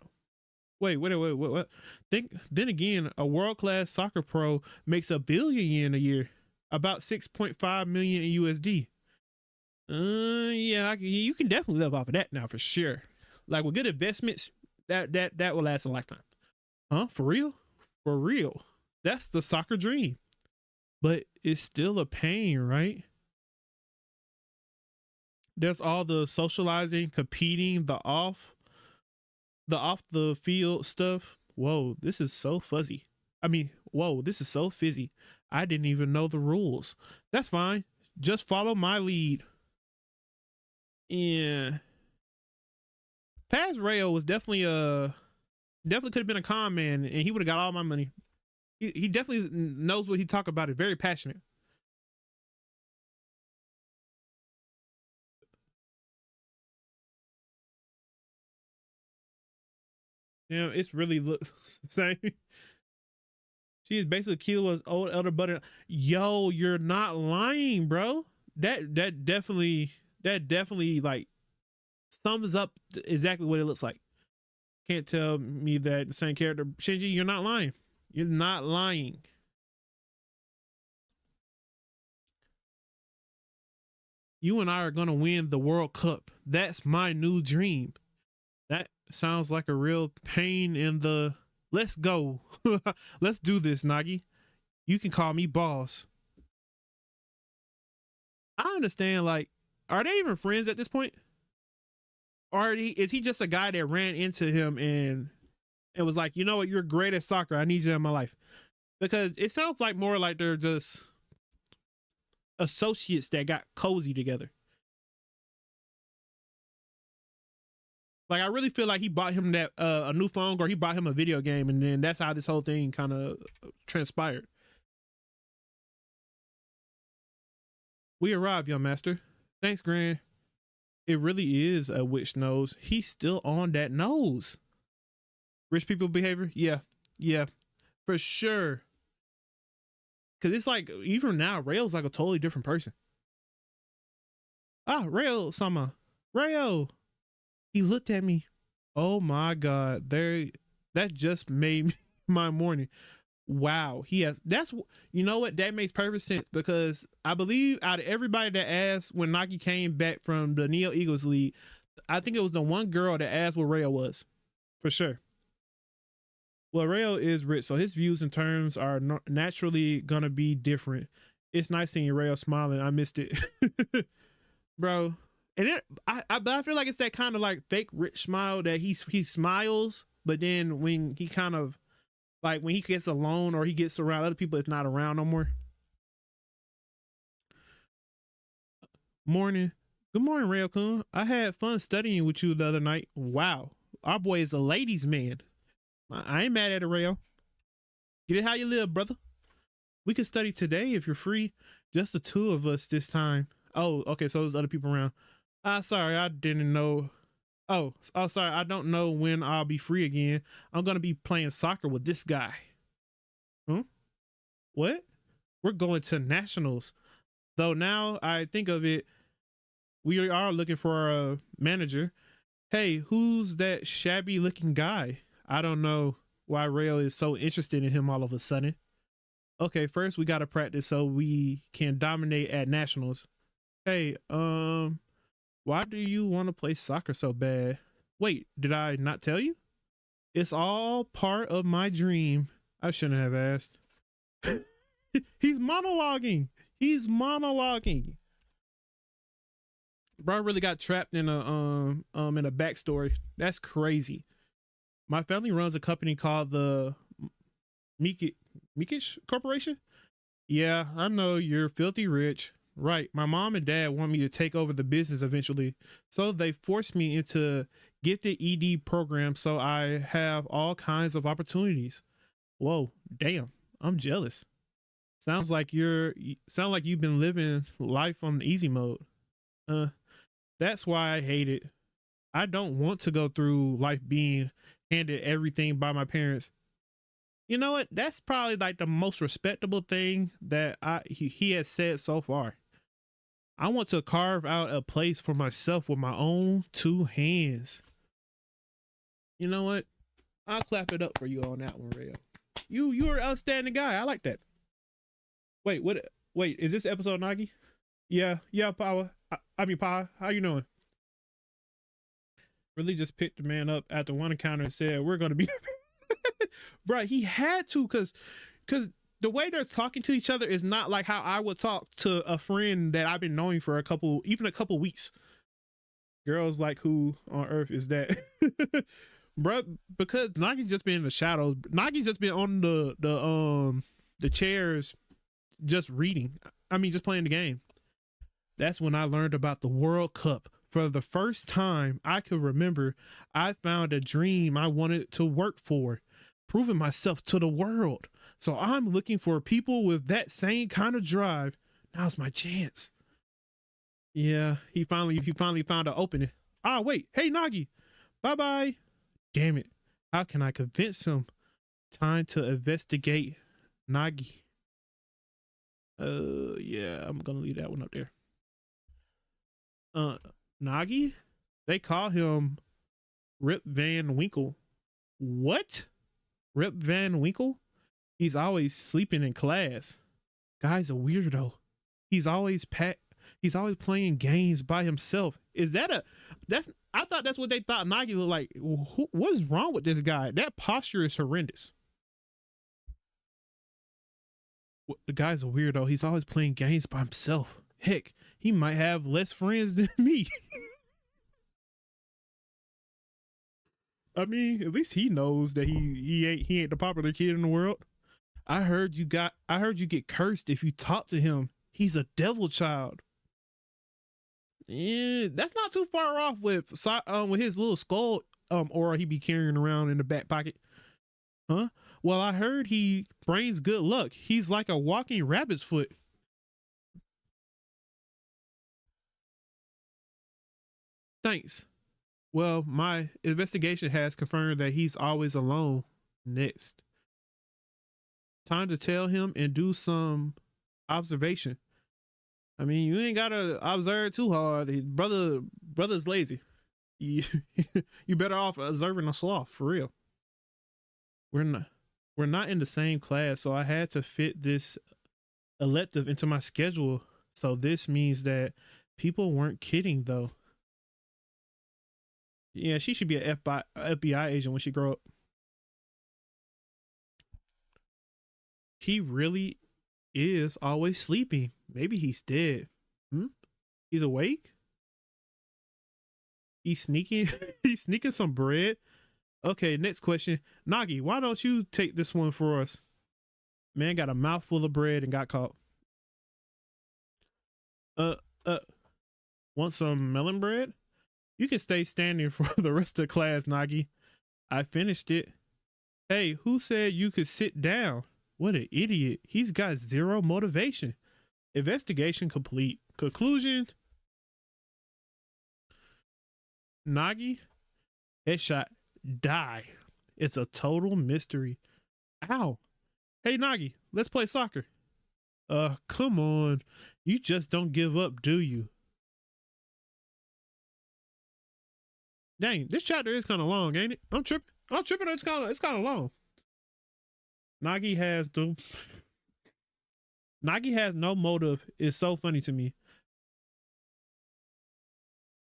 Wait. What? Then again, a world class soccer pro makes 1 billion yen a year, about 6.5 million in USD. Yeah, you can definitely live off of that now for sure. Like with good investments, that will last a lifetime. Huh? For real? For real? That's the soccer dream. But it's still a pain, right? There's all the socializing, competing, the off the field stuff. Whoa, this is so fuzzy. Whoa, this is so fizzy. I didn't even know the rules. That's fine. Just follow my lead. Yeah. Paz Rayo was definitely could have been a con man and he would have got all my money. He definitely knows what he talk about. Is very passionate. You know, it's really same. She is basically Kila's old elder brother. Yo, you're not lying, bro. That definitely like sums up exactly what it looks like. Can't tell me that the same character. Shinji, you're not lying. You're not lying. You and I are gonna win the World Cup. That's my new dream. That sounds like a real pain in the. Let's go. Let's do this, Nagi. You can call me boss. I understand. Like, are they even friends at this point? Or is he just a guy that ran into him and it was like, you know what, you're great at soccer. I need you in my life. Because it sounds like more like they're just associates that got cozy together. Like I really feel like he bought him that a new phone or he bought him a video game, and then that's how this whole thing kind of transpired. We arrived, young master. Thanks, Gran. It really is a witch nose. He's still on that nose. Rich people behavior? Yeah. Yeah. For sure. Cause it's like even now, Rayo's like a totally different person. Ah, Rayo sama. Rayo. He looked at me. Oh my god. That just made my morning. Wow, he has. That's, you know what, that makes perfect sense, because I believe out of everybody that asked when Nagi came back from the Neo Eagles League, I think it was the one girl that asked what Rayo was, for sure. Well, Rayo is rich, so his views and terms are naturally gonna be different. It's nice seeing Rayo smiling. I missed it, bro. And but I feel like it's that kind of like fake rich smile that he smiles, but then when he kind of, like when he gets alone or he gets around other people, it's not around no more. Morning. Good morning, Rayo-kun. I had fun studying with you the other night. Wow. Our boy is a ladies' man. I ain't mad at it, Rayo. Get it how you live, brother. We can study today if you're free. Just the two of us this time. Oh, okay, so there's other people around. Sorry, I didn't know. Oh, sorry, I don't know when I'll be free again. I'm gonna be playing soccer with this guy. Huh? What? We're going to nationals. Though now I think of it, we are looking for a manager. Hey, who's that shabby looking guy? I don't know why Rayo is so interested in him all of a sudden. Okay, first we gotta practice so we can dominate at nationals. Hey, why do you want to play soccer so bad? Wait, did I not tell you? It's all part of my dream. I shouldn't have asked. He's monologuing. He's monologuing. Bro really got trapped in a backstory. That's crazy. My family runs a company called the Mikish Corporation. Yeah, I know you're filthy rich. Right. My mom and dad want me to take over the business eventually. So they forced me into gifted ED programs so I have all kinds of opportunities. Whoa, damn. I'm jealous. Sounds like you've been living life on easy mode. That's why I hate it. I don't want to go through life being handed everything by my parents. You know what? That's probably like the most respectable thing that he has said so far. I want to carve out a place for myself with my own two hands. You know what? I'll clap it up for you on that one, Rayo. You're an outstanding guy. I like that. Wait, what? Wait, is this episode Nagi? Yeah, Power. I mean, Pa, how you doing? Really just picked the man up at the one encounter and said, we're going to be... Bro, he had to, because the way they're talking to each other is not like how I would talk to a friend that I've been knowing for a couple weeks. Girls like, who on earth is that? Bro, because Nagi's just been in the shadows. Nagi's just been on the chairs just reading. I mean, just playing the game. That's when I learned about the World Cup. For the first time I could remember, I found a dream I wanted to work for, proving myself to the world. So I'm looking for people with that same kind of drive. Now's my chance. Yeah, he finally found an opening. Ah, wait. Hey, Nagi. Bye-bye. Damn it. How can I convince him? Time to investigate Nagi. Yeah, I'm gonna leave that one up there. Nagi? They call him Rip Van Winkle. What? Rip Van Winkle? He's always sleeping in class. Guy's a weirdo. He's always playing games by himself. Is that I thought that's what they thought Nagi looked like. What's wrong with this guy? That posture is horrendous. The guy's a weirdo. He's always playing games by himself. Heck, he might have less friends than me. I mean, at least he knows that he ain't the popular kid in the world. I heard you get cursed if you talk to him. He's a devil child. That's not too far off with his little skull aura he be carrying around in the back pocket. Huh? Well, I heard he brings good luck. He's like a walking rabbit's foot. Thanks. Well, my investigation has confirmed that he's always alone. Next. Time to tell him and do some observation. I mean, you ain't gotta observe too hard. Brother's lazy. You, you better off observing a sloth for real. We're not in the same class, so I had to fit this elective into my schedule. So this means that people weren't kidding though. Yeah, she should be an FBI agent when she grow up. He really is always sleeping. Maybe he's dead. Hmm? He's awake? He's sneaking he's sneaking some bread. Okay, next question. Nagi, why don't you take this one for us? Man got a mouthful of bread and got caught. Uh uh want some melon bread? You can stay standing for the rest of the class, Nagi. I finished it. Hey, who said you could sit down? What an idiot. He's got zero motivation. Investigation complete. Conclusion. Nagi, headshot, die. It's a total mystery. Ow. Hey, Nagi, let's play soccer. Come on. You just don't give up, do you? Dang, this chapter is kind of long, ain't it? I'm tripping. It's kind of long. Nagi has no motive. Is so funny to me.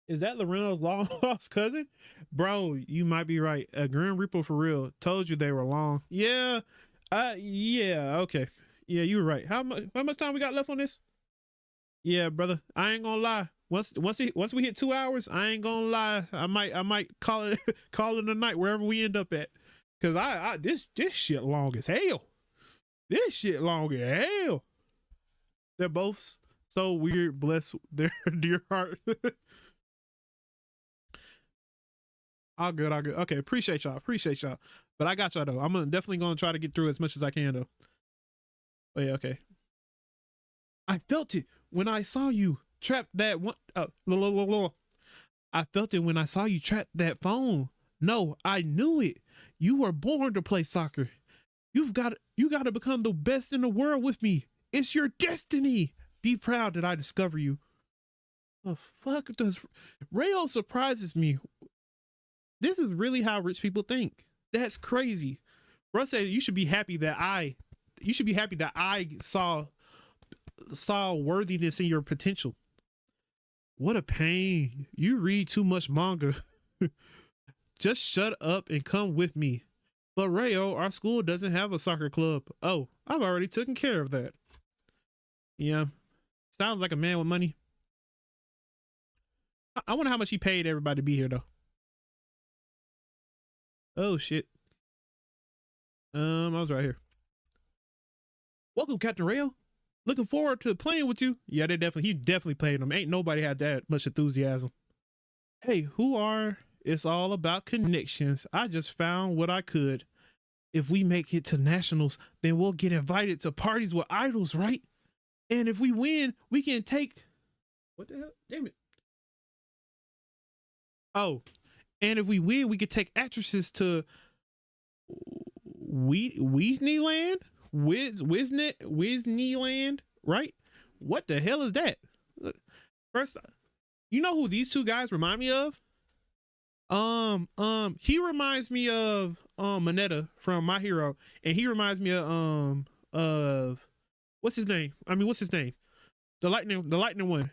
Is that Lorenzo's long lost cousin? Bro, you might be right. A Grim Reaper for real. Told you they were long. Yeah. Yeah, okay. Yeah, you were right. How much time we got left on this? Yeah, brother. I ain't gonna lie. Once we hit 2 hours, I ain't gonna lie. I might call it a night wherever we end up at. Cause this shit long as hell. This shit long as hell. They're both so weird. Bless their dear heart. All good. Okay, appreciate y'all. But I got y'all though. I'm definitely gonna try to get through as much as I can though. Oh yeah, okay. I felt it when I saw you trap that one. I felt it when I saw you trap that phone. No, I knew it. You were born to play soccer. You got to become the best in the world with me. It's your destiny. Be proud that I discover you. The fuck does Rayo surprises me? This is really how rich people think. That's crazy. Bro said you should be happy that I saw worthiness in your potential. What a pain. You read too much manga. Just shut up and come with me. But Rayo, our school doesn't have a soccer club. Oh, I've already taken care of that. Yeah. Sounds like a man with money. I wonder how much he paid everybody to be here though. Oh shit. I was right here. Welcome, Captain Rayo. Looking forward to playing with you. Yeah, he definitely played them. Ain't nobody had that much enthusiasm. Hey, who are? It's all about connections. I just found what I could. If we make it to nationals, then we'll get invited to parties with idols, right? And if we win, we can take. What the hell? Damn it. Oh, and if we win, we could take actresses to Weasleyland, Disneyland, right? What the hell is that? First, you know who these two guys remind me of? He reminds me of Mineta from My Hero, and he reminds me of what's his name? What's his name? The lightning one.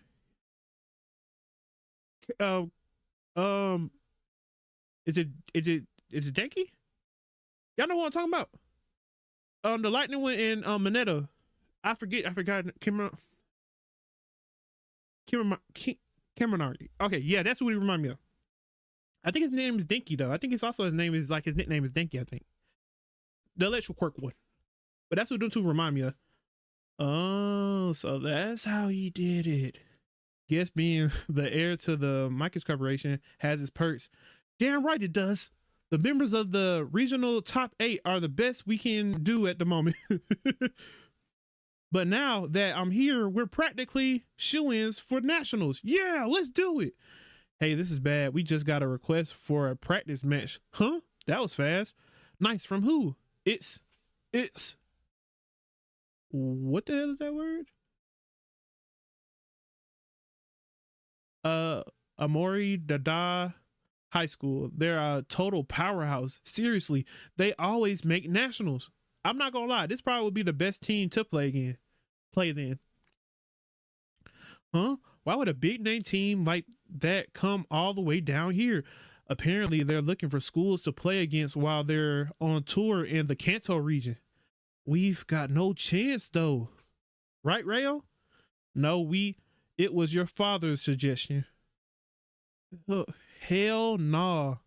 Is it Denki? Y'all know what I'm talking about? The lightning one in Mineta. I forgot Cameron. Okay, yeah, that's what he remind me of. I think his name is Denki though. I think it's also his nickname is Denki, I think. The electrical quirk one. But that's what them two remind me of. Oh, so that's how he did it. Guess being the heir to the Micah's Corporation has its perks. Damn right it does. The members of the regional top 8 are the best we can do at the moment. But now that I'm here, we're practically shoo-ins for nationals. Yeah, let's do it. Hey, this is bad. We just got a request for a practice match. Huh? That was fast. Nice. From who? It's what the hell is that word? Amori Dada High School. They're a total powerhouse. Seriously, they always make nationals. I'm not gonna lie, this probably would be the best team to play then. Huh? Why would a big name team like that come all the way down here? Apparently, they're looking for schools to play against while they're on tour in the Kanto region. We've got no chance though. Right, Rayo? No, it was your father's suggestion. Oh, hell nah.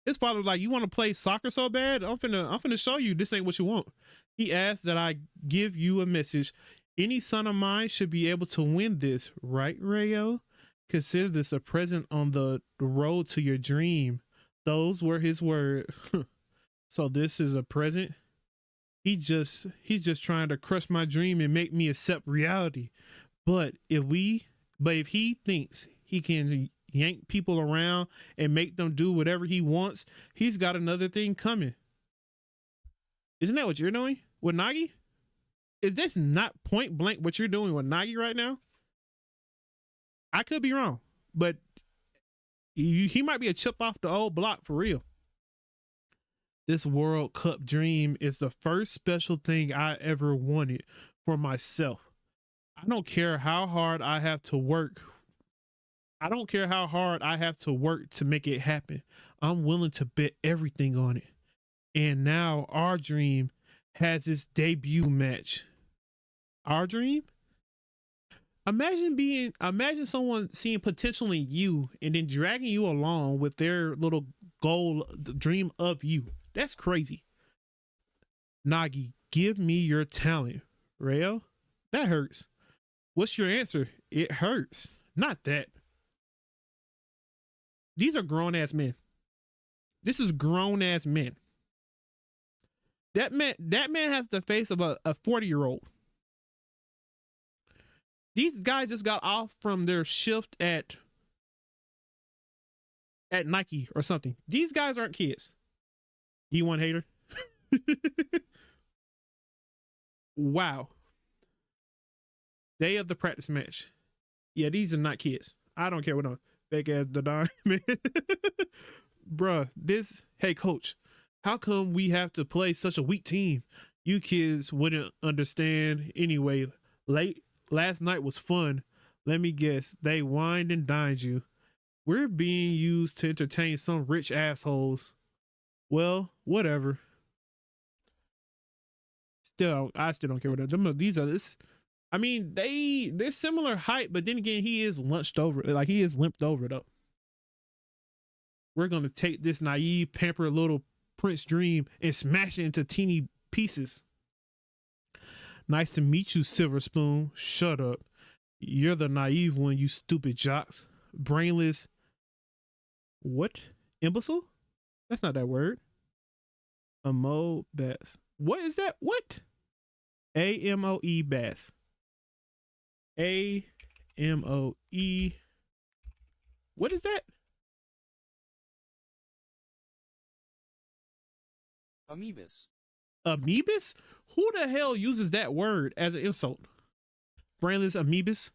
His father like, you want to play soccer so bad? I'm finna show you this ain't what you want. He asked that I give you a message. Any son of mine should be able to win this, right, Rayo? Consider this a present on the road to your dream. Those were his words. So this is a present. He's just trying to crush my dream and make me accept reality. But if he thinks he can yank people around and make them do whatever he wants, he's got another thing coming. Isn't that what you're doing with Nagi? Is this not point blank what you're doing with Nagi right now? I could be wrong, but he might be a chip off the old block for real. This World Cup dream is the first special thing I ever wanted for myself. I don't care how hard I have to work. I don't care how hard I have to work to make it happen. I'm willing to bet everything on it. And now our dream has its debut match. Our dream? Imagine someone seeing potential in you and then dragging you along with their little goal, the dream of you. That's crazy. Nagi, give me your talent. Rayo, that hurts. What's your answer? It hurts. Not that. These are grown ass men. This is grown ass men. That man has the face of a 40-year-old. These guys just got off from their shift at Nike or something. These guys aren't kids. You one hater? Wow. Day of the practice match. Yeah, these are not kids. I don't care what no fake ass the darn man. Bruh, hey coach, how come we have to play such a weak team? You kids wouldn't understand anyway. Last night was fun. Let me guess, they wined and dined you. We're being used to entertain some rich assholes. Well, whatever. I still don't care what these are. This, I mean, they're similar height, but then again, he is lunched over. Like he is limped over though. We're gonna take this naive, pampered little Prince dream and smash it into teeny pieces. Nice to meet you, Silver Spoon. Shut up. You're the naive one, you stupid jocks. Brainless. What? Imbecile? That's not that word. Amo bass. What is that? What? AMOE bass. AMOE. What is that? Amoebus. Amoebus? Who the hell uses that word as an insult? Brainless amoebus?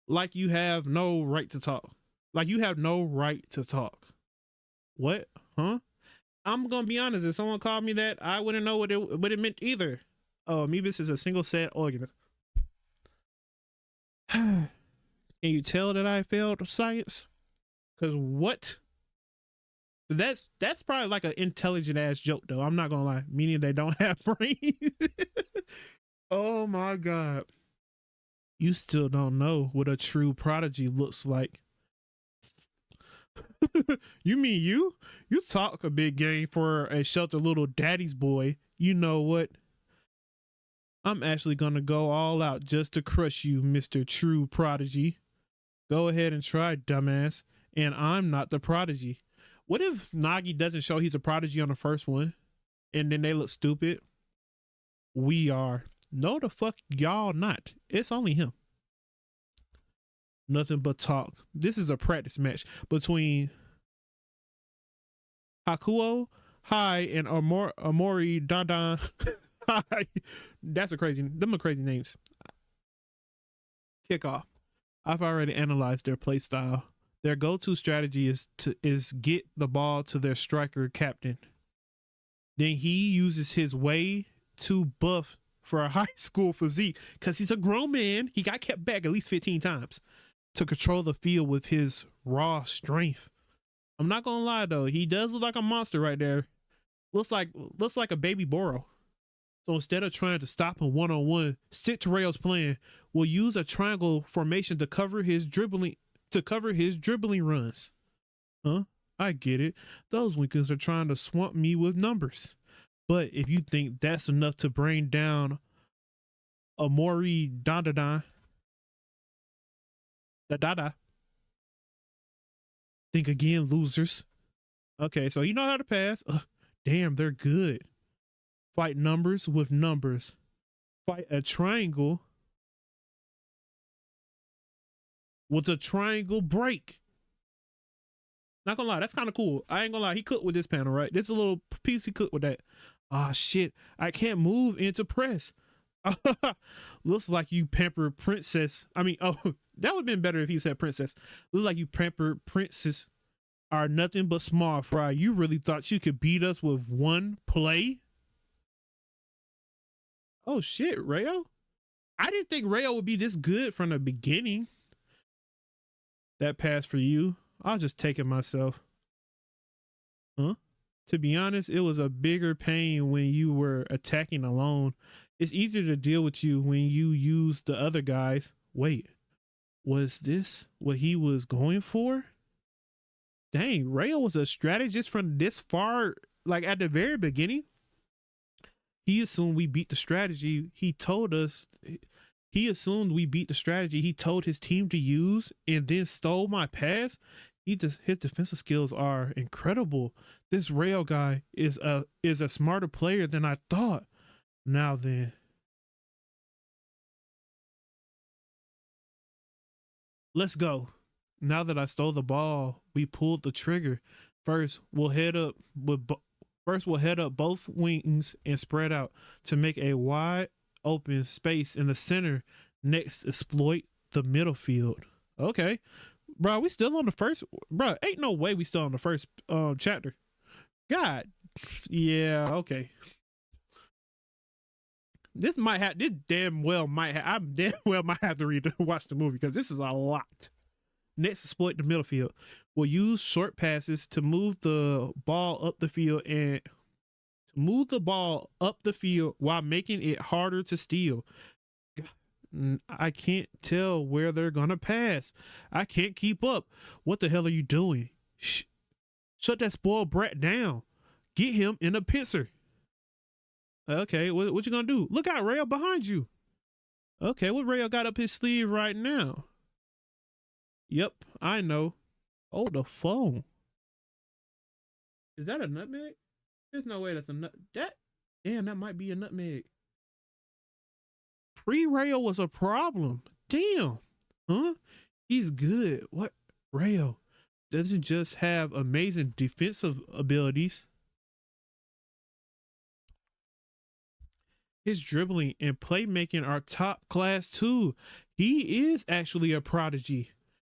Like you have no right to talk. Like you have no right to talk. What? Huh? I'm gonna be honest, if someone called me that, I wouldn't know what it meant either. Oh, amoebus is a single cell organism. Can you tell that I failed science? Cause what? That's probably like an intelligent ass joke though. I'm not gonna lie, meaning they don't have brains. Oh my god. You still don't know what a true prodigy looks like. You mean you? You talk a big game for a sheltered little daddy's boy. You know what? I'm actually gonna go all out just to crush you, Mr. True Prodigy. Go ahead and try, dumbass. And I'm not the prodigy. What if Nagi doesn't show he's a prodigy on the first one and then they look stupid? We are. No, the fuck y'all not. It's only him. Nothing but talk. This is a practice match between Hakuo Hi and Amori Dandan. Hi. That's a crazy. Them are crazy names. Kickoff. I've already analyzed their play style. Their go-to strategy is get the ball to their striker captain. Then he uses his way to buff for a high school physique because he's a grown man. He got kept back at least 15 times to control the field with his raw strength. I'm not gonna lie though, he does look like a monster right there. Looks like a baby Boro. So instead of trying to stop him one-on-one, stick to Rayo's plan. We'll use a triangle formation to cover his dribbling runs. Huh? I get it. Those Winkers are trying to swamp me with numbers. But if you think that's enough to bring down Amori Dandadan, da think again, losers. Okay, so you know how to pass. Damn, they're good. Fight numbers with numbers. Fight a triangle with a triangle break. Not gonna lie, that's kind of cool. I ain't gonna lie, he cooked with this panel, right? There's a little piece he cooked with that. Ah, shit, I can't move into press. Looks like you pampered princess. I mean, oh, that would have been better if he said princess. Looks like you pampered princess are nothing but small fry. You really thought you could beat us with one play? Oh shit, Rayo? I didn't think Rayo would be this good from the beginning. That pass for you. I'll just take it myself. Huh? To be honest, it was a bigger pain when you were attacking alone. It's easier to deal with you when you use the other guys. Wait, was this what he was going for? Dang, Rayo was a strategist from this far, like at the very beginning. He assumed we beat the strategy he told us. He assumed we beat the strategy he told his team to use and then stole my pass. His defensive skills are incredible. This Rayo guy is a smarter player than I thought. Now then. Let's go. Now that I stole the ball, we pulled the trigger. First, we'll head up both wings and spread out to make a wide open space in the center. Next, exploit the middle field. Okay. Bro, we still on the first. Bro, ain't no way we still on the first chapter. God. Yeah, okay. This damn well might have to watch the movie because this is a lot. Next, exploit the middle field. We'll use short passes to move the ball up the field while making it harder to steal. I can't tell where they're gonna pass. I can't keep up. What the hell are you doing? Shut that spoiled brat down. Get him in a pincer. Okay, what you gonna do? Look out, Rayo, behind you. Okay, what Rayo got up his sleeve right now? Yep, I know. Oh, the phone. Is that a nutmeg? There's no way that's a nut. Damn, that might be a nutmeg. Pre-Rayo was a problem. Damn. Huh? He's good. What? Rayo doesn't just have amazing defensive abilities. His dribbling and playmaking are top class too. He is actually a prodigy.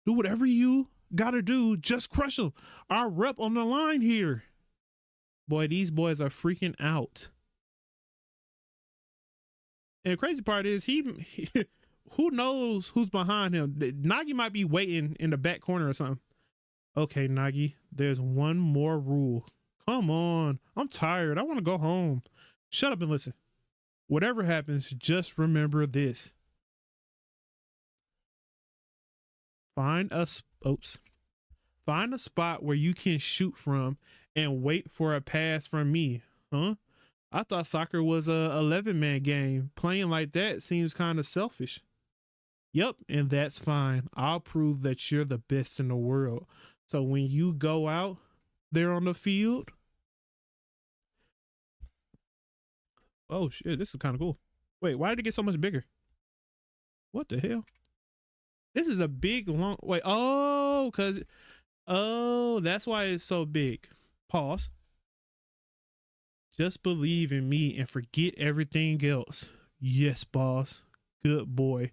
Do whatever you gotta do. Just crush him. Our rep on the line here. Boy, these boys are freaking out. And the crazy part is he who knows who's behind him. Nagi might be waiting in the back corner or something. Okay, Nagi, there's one more rule. Come on. I'm tired. I want to go home. Shut up and listen. Whatever happens, just remember this. Find a spot where you can shoot from and wait for a pass from me. Huh? I thought soccer was a 11-man game. Playing like that seems kind of selfish. Yep, and that's fine. I'll prove that you're the best in the world. So when you go out there on the field, oh shit, this is kind of cool. Wait, why did it get so much bigger? What the hell? This is a big long wait. Oh, that's why it's so big. Pause. Just believe in me and forget everything else. Yes, boss. Good boy.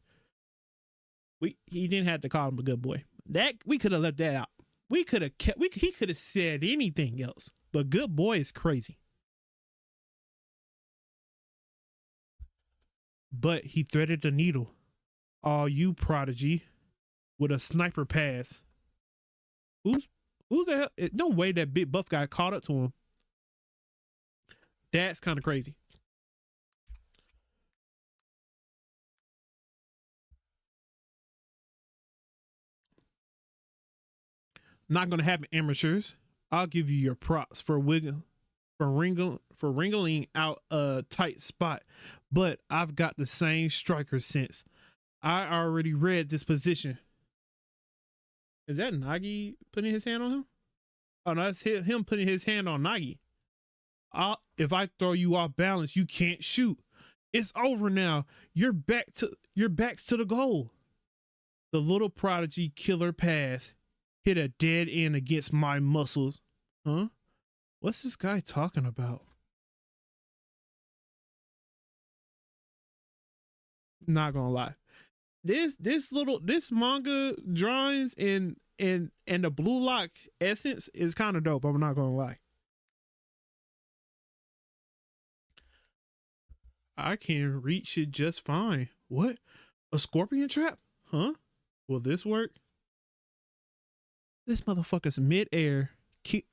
He didn't have to call him a good boy. That we could have left that out. We could have kept he could have said anything else. But good boy is crazy. But he threaded the needle. Oh, you prodigy. With a sniper pass. Who the hell? No way that big buff guy caught up to him. That's kind of crazy. Not gonna happen, amateurs. I'll give you your props for wriggling out a tight spot, but I've got the same striker sense. I already read this position. Is that Nagi putting his hand on him? Oh no, that's him putting his hand on Nagi. If I throw you off balance, you can't shoot. It's over now. Your backs to the goal. The little prodigy killer pass hit a dead end against my muscles. Huh? What's this guy talking about? Not gonna lie. This manga drawings and the blue lock essence is kind of dope. I'm not gonna lie. I can reach it just fine. What? A scorpion trap? Huh? Will this work? This motherfucker's midair kick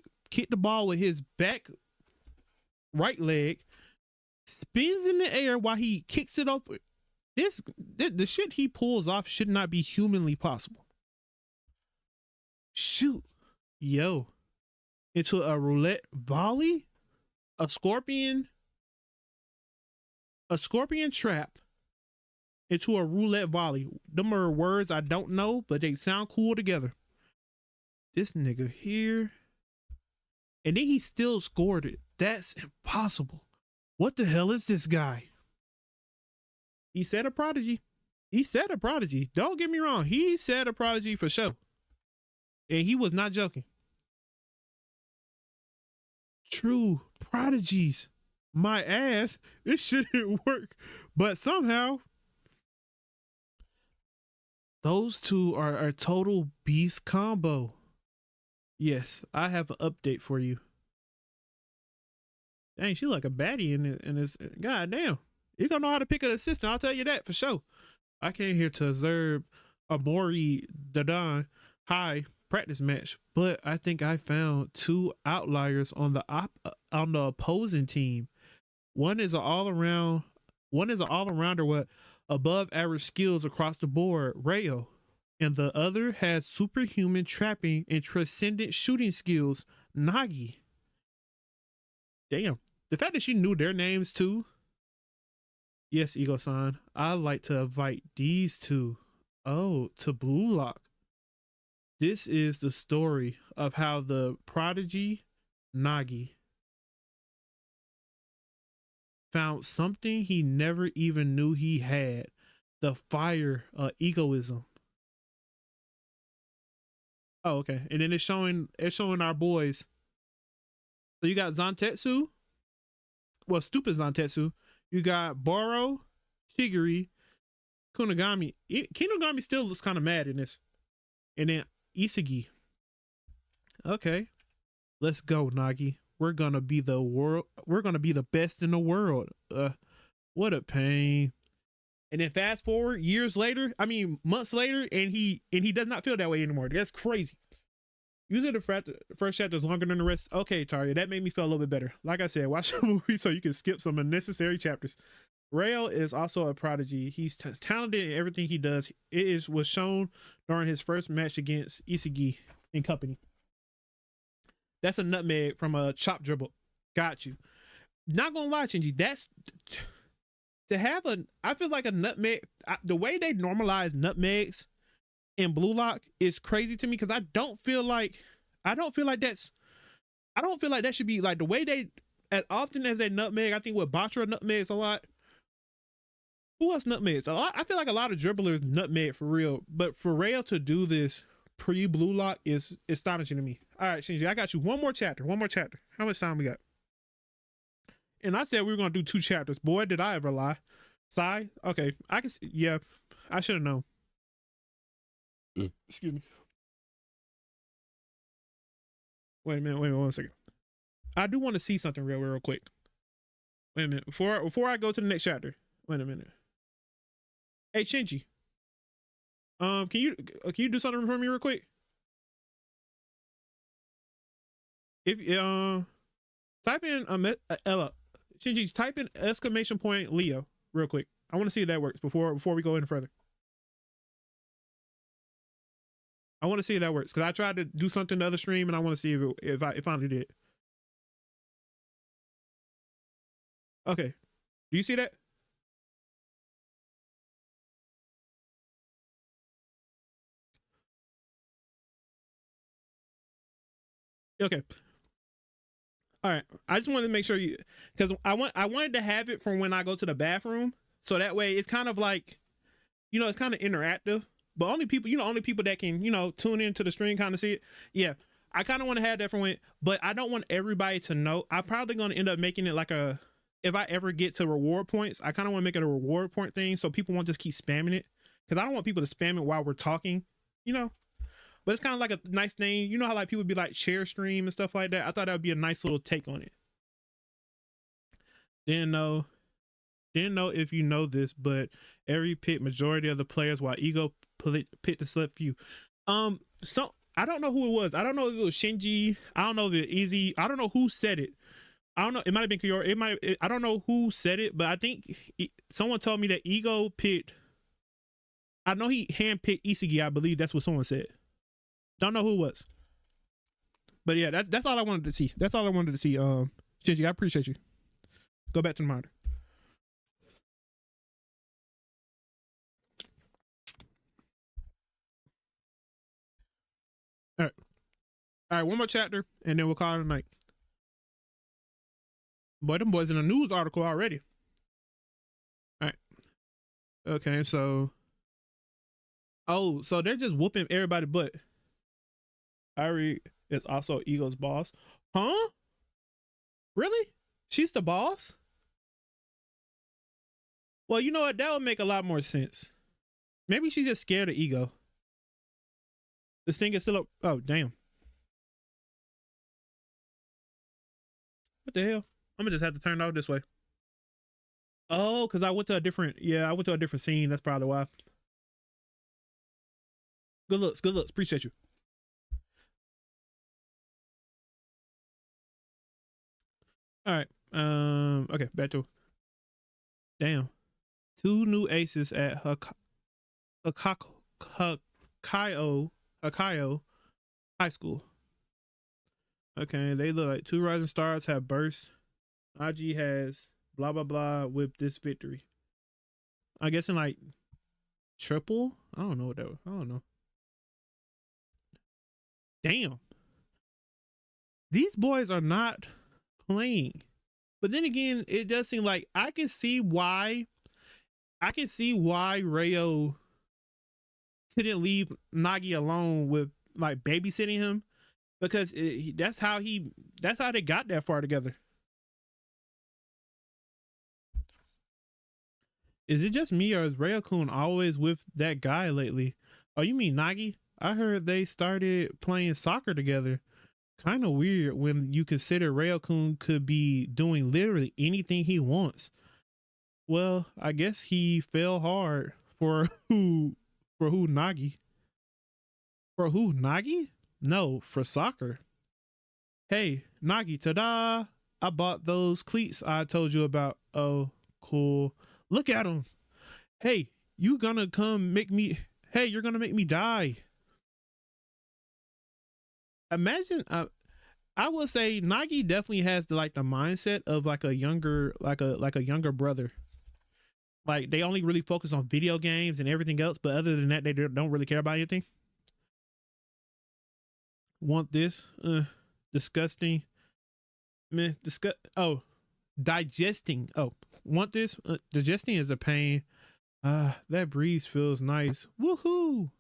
the ball with his back right leg, spins in the air while he kicks it up. The shit he pulls off should not be humanly possible. Shoot. Yo. Into a roulette volley? A scorpion trap into a roulette volley. Them are words I don't know, but they sound cool together. This nigga here. And then he still scored it. That's impossible. What the hell is this guy? He said a prodigy. He said a prodigy. Don't get me wrong. He said a prodigy for sure. And he was not joking. True prodigies. My ass. It shouldn't work. But somehow, those two are a total beast combo. Yes, I have an update for you. Dang, she like a baddie in this. Goddamn. You gonna know how to pick an assistant, I'll tell you that for sure. I came here to observe Amori Dadan high practice match, but I think I found two outliers on the opposing team. One is an all-arounder with above average skills across the board, Rayo, and the other has superhuman trapping and transcendent shooting skills, Nagi. Damn. The fact that she knew their names too. Yes, Ego-san. I like to invite these two. Oh, to Blue Lock. This is the story of how the prodigy Nagi found something he never even knew he had. The fire of egoism. Oh, okay. And then it's showing our boys. So you got Zantetsu. Well, stupid Zantetsu. You got Boro, Shigiri, Kunigami. Kunigami still looks kind of mad in this. And then Isagi. Okay. Let's go, Nagi. We're gonna be the best in the world. What a pain. And then fast forward months later, and he does not feel that way anymore. That's crazy. Usually the first chapter is longer than the rest. Okay, Taria, that made me feel a little bit better. Like I said, watch the movie so you can skip some unnecessary chapters. Rayo is also a prodigy. He's talented in everything he does. Was shown during his first match against Isagi and company. That's a nutmeg from a chop dribble. Got you. Not gonna lie, Shinji. to have I feel like a nutmeg, the way they normalize nutmegs in Blue Lock is crazy to me because I don't feel like that's, I don't feel like that should be like the way they, as often as they nutmeg, I think with Batra nutmegs a lot. Who else nutmegs? A lot. I feel like a lot of dribblers nutmeg for real, but for Rail to do this pre Blue Lock is astonishing to me. All right, Shinji, I got you one more chapter. One more chapter. How much time we got? And I said we were gonna do 2 chapters. Boy, did I ever lie. Sai? Okay, I can. Yeah, I should have known. Excuse me. Wait a minute. 1 second. I do want to see something real quick. Wait a minute. Before I go to the next chapter. Wait a minute. Hey Shinji. Can you do something for me real quick? If type in Ella. Shinji, type in exclamation point Leo real quick. I want to see if that works before we go any further. I want to see if that works because I tried to do something the other stream and I want to see if I finally did. Okay. Do you see that? Okay. All right. I just wanted to make sure you, because I wanted to have it from when I go to the bathroom, so that way it's kind of like, it's kind of interactive. But only people, only people that can, tune into the stream kind of see it. Yeah. I kind of want to have that from when, but I don't want everybody to know. I'm probably going to end up making it like if I ever get to reward points, I kind of want to make it a reward point thing so people won't just keep spamming it. Because I don't want people to spam it while we're talking, But it's kind of like a nice thing. You know how like people be like share stream and stuff like that? I thought that would be a nice little take on it. Didn't know if you know this, but every picked majority of the players while Ego picked the select few. So I don't know who it was. I don't know if it was Shinji. I don't know if it was Easy. I don't know who said it. I don't know. It might have been Kiyor. I don't know who said it, but I think someone told me that Ego picked. I know he handpicked Isagi. I believe that's what someone said. Don't know who it was. But yeah, that's all I wanted to see. That's all I wanted to see. Shinji, I appreciate you. Go back to the monitor. All right, one more chapter, and then we'll call it a night. Boy, them boys in a news article already. All right. Okay, so. Oh, so they're just whooping everybody but. Ari is also Ego's boss. Huh? Really? She's the boss? Well, you know what? That would make a lot more sense. Maybe she's just scared of Ego. This thing is still up. Oh, damn. What the hell? I'm gonna just have to turn it off this way. Oh, because I went to a different scene. That's probably why. Good looks. Appreciate you. All right. Okay, back to. Damn. 2 new aces at Hokkaido High School. Okay, they look like 2 rising stars have burst. Nagi has blah blah blah with this victory. I guess in like triple. I don't know what that was. I don't know. Damn. These boys are not playing. But then again, it does seem like I can see why Rayo couldn't leave Nagi alone with like babysitting him, because that's how they got that far together. Is it just me, or is Rayo-kun always with that guy lately? Oh, you mean Nagi? I heard they started playing soccer together. Kind of weird when you consider Rayo-kun could be doing literally anything he wants. Well, I guess he fell hard for who Nagi? For who, Nagi? No, for soccer. Hey, Nagi, ta-da! I bought those cleats I told you about. Oh, cool. Look at them. Hey, you're gonna make me die. Imagine, I will say Nagi definitely has the mindset of like a younger brother. Like they only really focus on video games and everything else, but other than that, they don't really care about anything. Want this? Disgusting. Meh, disgust. Oh, digesting. Oh, want this? Digesting is a pain. That breeze feels nice. Woohoo!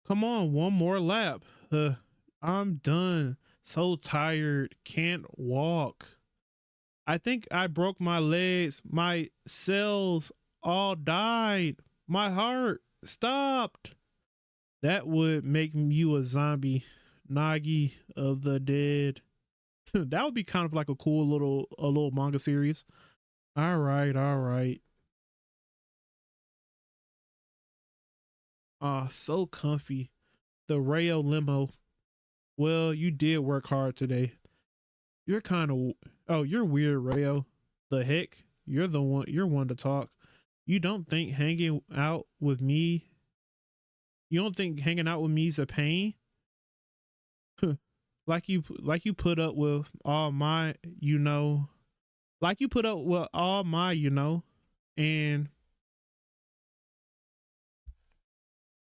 Come on, one more lap. I'm done. So tired. Can't walk. I think I broke my legs. My cells all died. My heart stopped. That would make you a zombie. Nagi of the dead. That would be kind of like a cool little manga series. All right, all right. So comfy. The Rayo limo. Well, you did work hard today. You're kind of you're weird, Rayo. The heck? You're one to talk. You don't think hanging out with me you don't think hanging out with me's a pain? Like you put up with all my like you put up with all my and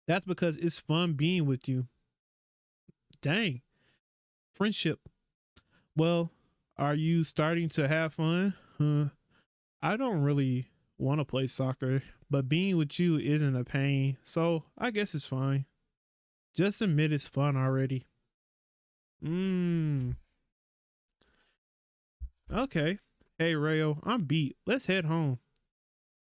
that's because it's fun being with you. Dang. Friendship. Well, are you starting to have fun? I don't really want to play soccer, but being with you isn't a pain, so I guess it's fine. Just admit it's fun already. Mmm. Okay. Hey Rayo, I'm beat. Let's head home.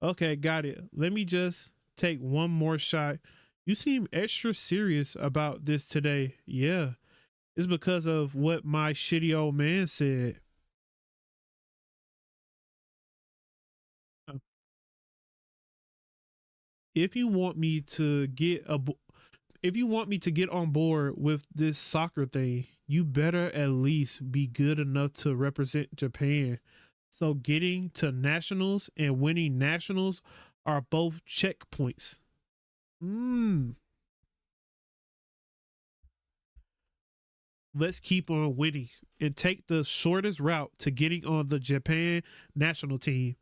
Okay, got it. Let me just take one more shot. You seem extra serious about this today. Yeah, it's because of what my shitty old man said. Uh, If you want me to get if you want me to get on board with this soccer thing, you better at least be good enough to represent Japan. So getting to nationals and winning nationals are both checkpoints. Mm, let's keep on winning and take the shortest route to getting on the Japan national team.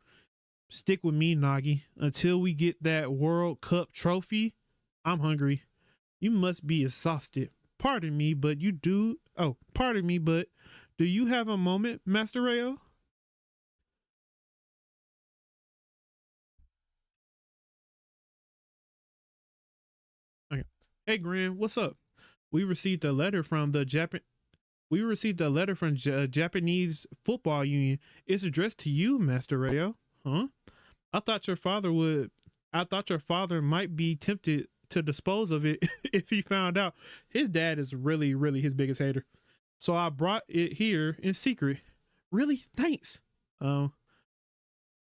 Stick with me, Nagi. Until we get that World Cup trophy, I'm hungry. You must be exhausted. Pardon me, but you do. Oh, pardon me, but do you have a moment, Master Rayo? Okay. Hey, Gran, what's up? We received a letter from the Japan. We received a letter from Japanese Football Union. It's addressed to you, Master Rayo. Huh? I thought your father would. I thought your father might be tempted to dispose of it if he found out. His dad is really, really his biggest hater. So I brought it here in secret. Really? Thanks. Um,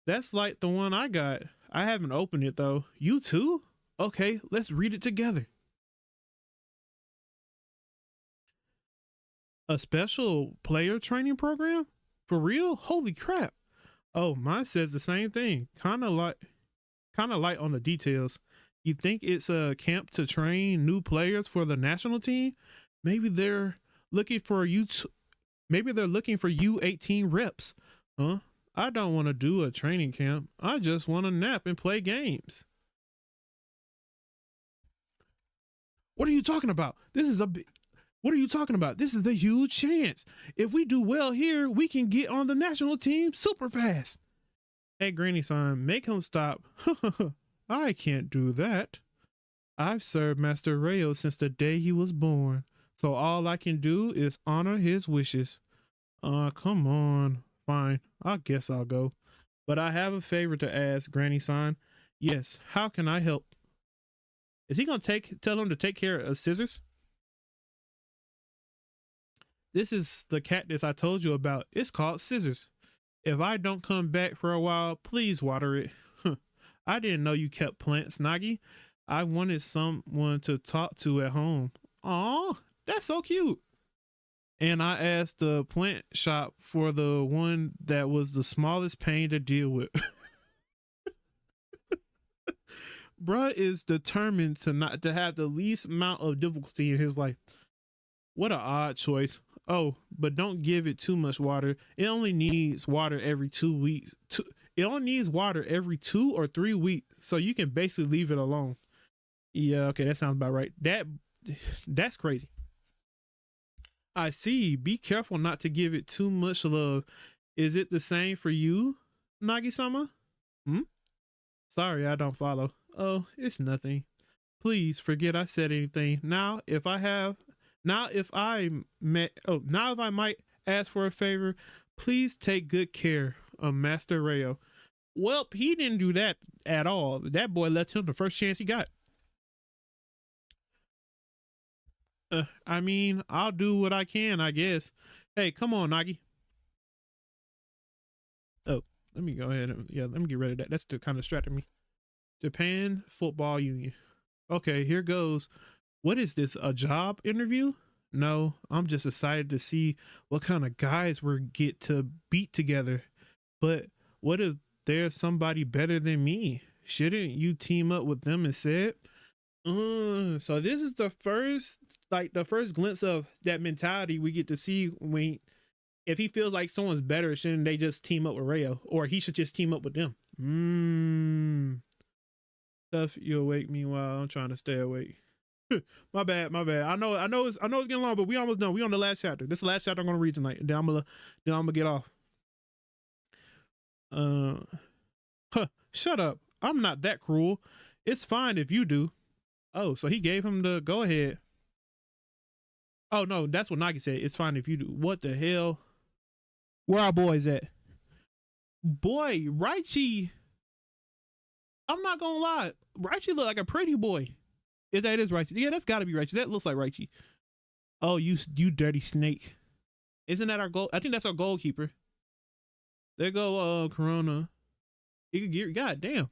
that's like the one I got. I haven't opened it though. You too? Okay, let's read it together. A special player training program? For real? Holy crap. Oh, mine says the same thing. Kind of light on the details. You think it's a camp to train new players for the national team? Maybe they're looking for you. Maybe they're looking for U18 reps. Huh? I don't want to do a training camp. I just want to nap and play games. What are you talking about? What are you talking about? This is a huge chance. If we do well here, we can get on the national team super fast. Hey, Granny son, make him stop. I can't do that. I've served Master Rayo since the day he was born, so all I can do is honor his wishes. Come on. Fine, I guess I'll go. But I have a favor to ask, Granny san. Yes, how can I help? Is he gonna tell him to take care of scissors? This is the cactus I told you about. It's called scissors. If I don't come back for a while, please water it. I didn't know you kept plants, Nagi. I wanted someone to talk to at home. Aw, that's so cute. And I asked the plant shop for the one that was the smallest pain to deal with. Bruh is determined to not to have the least amount of difficulty in his life. What an odd choice. Oh, but don't give it too much water. It only needs water every 2 weeks. It only needs water every 2 or 3 weeks, so you can basically leave it alone. Yeah, okay, that sounds about right. That's crazy. I see. Be careful not to give it too much love. Is it the same for you, Nagi-sama? Hmm? Sorry, I don't follow. Oh, it's nothing. Please forget I said anything. Now if I might ask for a favor, please take good care of Master Rayo. Well, he didn't do that at all. That boy left him the first chance he got. I mean, I'll do what I can, I guess. Hey, come on, Nagi. Oh, let me go ahead and let me get rid of that. That's still kind of distracting me. Japan Football Union. Okay, here goes. What is this? A job interview? No, I'm just excited to see what kind of guys we get to beat together. But what if there's somebody better than me? Shouldn't you team up with them instead? So this is the first glimpse of that mentality we get to see when if he feels like someone's better, shouldn't they just team up with Rayo, or he should just team up with them? Stuff you awake. Meanwhile, I'm trying to stay awake. my bad. I know it's getting long, but we almost done. We on the last chapter. This is the last chapter I'm gonna read tonight, and then I'm gonna get off. Shut up. I'm not that cruel. It's fine if you do. Oh, so he gave him the go ahead. Oh no, that's what Nagi said. It's fine if you do. What the hell? Where our boys at? Boy, Raichi. I'm not gonna lie. Raichi look like a pretty boy. If that is Raichi. Yeah, that's gotta be Raichi. That looks like Raichi. Oh, you dirty snake. Isn't that our goal? I think that's our goalkeeper. There go Corona. You could get god damn.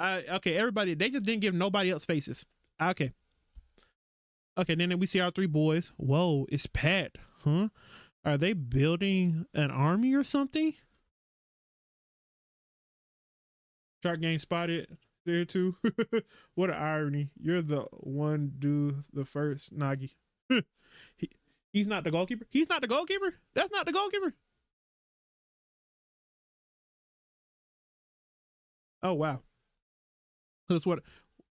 Okay, everybody, they just didn't give nobody else faces. Okay. Okay, then we see our 3 boys. Whoa, it's Pat, huh? Are they building an army or something? Shark gang spotted there too. What an irony. You're the one do the first, Nagi. He's not the goalkeeper? He's not the goalkeeper? That's not the goalkeeper? Oh, wow. That's what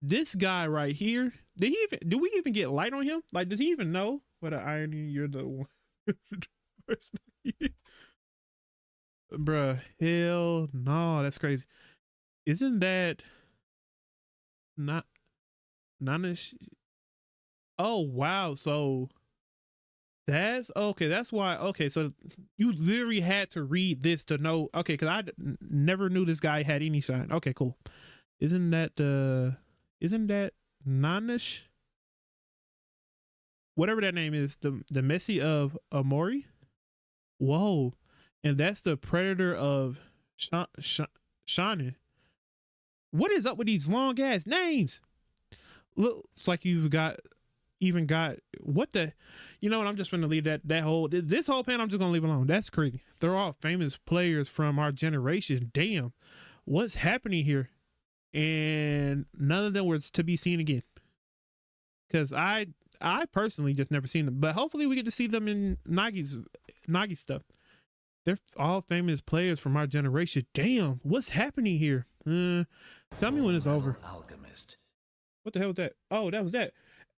this guy right here, do we even get light on him? Like, does he even know? What an irony. You're the one. Bruh, hell no, that's crazy. Isn't that not Nanish? Oh wow, so that's okay. That's why. Okay, so you literally had to read this to know. Okay, because never knew this guy had any sign. Okay, cool. Isn't that Nanish? Whatever that name is, the Messi of Amori. Whoa, and that's the predator of Shanin. What is up with these long ass names? Looks like you've got what the, you know what? I'm just gonna leave this whole panel. I'm just gonna leave it alone. That's crazy. They're all famous players from our generation. Damn, what's happening here? And none of them was to be seen again. Because I personally just never seen them, but hopefully we get to see them in Nagi stuff. They're all famous players from our generation. Damn, what's happening here? Tell me when it's over. Alchemist. What the hell was that? Oh, that was that.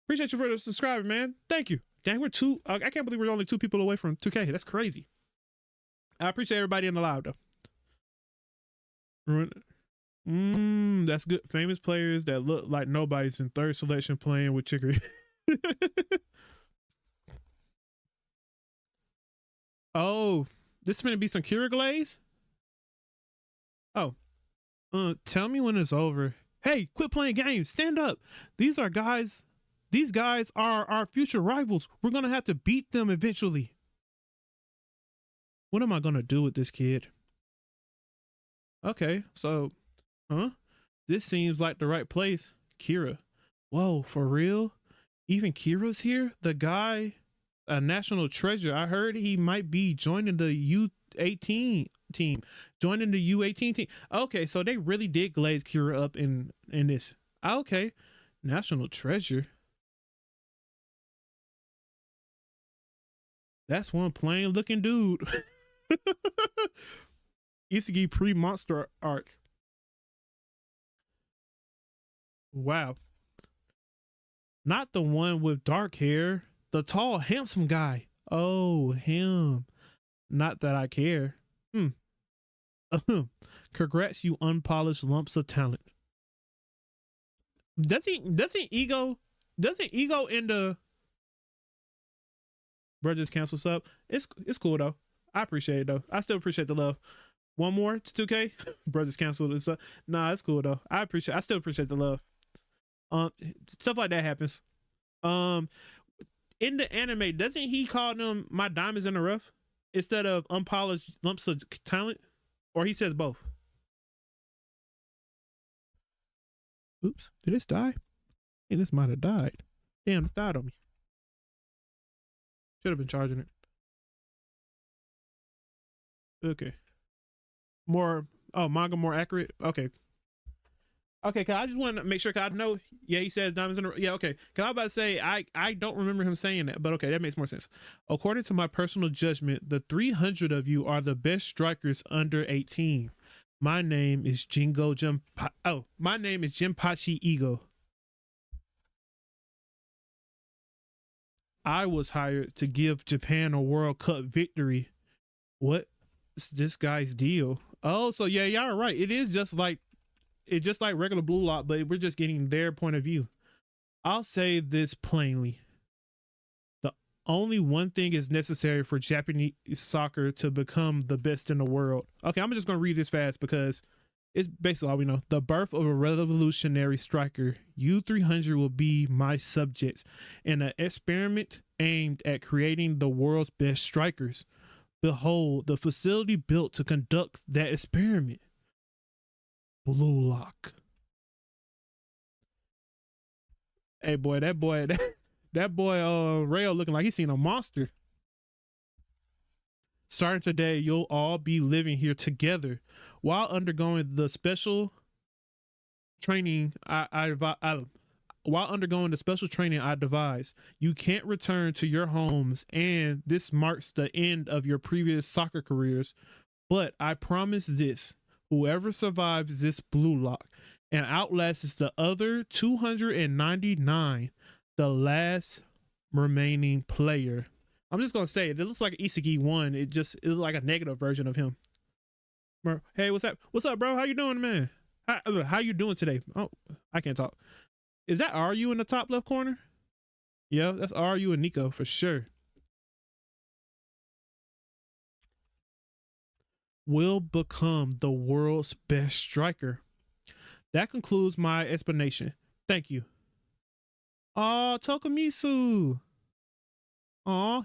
Appreciate you for subscribing, man. Thank you. Dang, I can't believe we're only 2 people away from 2K. That's crazy. I appreciate everybody in the live though. That's good. Famous players that look like nobody's in 3rd selection playing with Chicory. Oh, this is gonna be some Kira glaze. Oh, tell me when it's over. Hey, quit playing games. Stand up. These guys are our future rivals. We're gonna have to beat them eventually. What am I gonna do with this kid? Okay, so, this seems like the right place. Kira. Whoa, for real? Even Kira's here? The guy, a national treasure. I heard he might be joining the U18 team. Joining the U18 team. Okay, so they really did glaze Kira up in this. Okay, national treasure. That's one plain looking dude. Isagi pre-monster arc. Wow. Not the one with dark hair. The tall, handsome guy. Oh, him. Not that I care. Hmm. Congrats, you unpolished lumps of talent. Doesn't ego in the bro just cancel sub? It's cool though. I appreciate it though. I still appreciate the love. One more to 2K. Bro just canceled this. Nah, it's cool though. I still appreciate the love. Um, Stuff like that happens. Um, in the anime, doesn't he call them my diamonds in the rough instead of unpolished lumps of talent? Or he says both. Oops, did this die? And this might have died. Damn, this died on me. Should have been charging it. Okay. More manga more accurate. Okay. Okay, cause I just want to make sure. Cause I know, yeah, he says diamonds in the yeah. Okay, cause I was about to say I don't remember him saying that, but okay, that makes more sense. According to my personal judgment, the 300 of you are the best strikers under 18. My name is my name is Jinpachi Ego. I was hired to give Japan a World Cup victory. What's this guy's deal? Oh, so yeah, y'all are right. It's just like regular Blue Lock, but we're just getting their point of view. I'll say this plainly. The only one thing is necessary for Japanese soccer to become the best in the world. Okay, I'm just going to read this fast because it's basically all we know. The birth of a revolutionary striker. U300 will be my subjects in an experiment aimed at creating the world's best strikers. Behold, the facility built to conduct that experiment. Blue Lock. Hey boy, that boy Rayo looking like he's seen a monster. Starting today, you'll all be living here together while undergoing the special training while undergoing the special training I devised. You can't return to your homes, and this marks the end of your previous soccer careers. But I promise this: whoever survives this Blue Lock and outlasts the other 299, the last remaining player. I'm just gonna say it looks like Isagi won. It looks like a negative version of him. Hey, what's up? What's up, bro? How you doing, man? How you doing today? Oh, I can't talk. Is that RU in the top left corner? Yeah, that's RU and Nico for sure. Will become the world's best striker. That concludes my explanation. Thank you. Oh, Tokumitsu. Oh,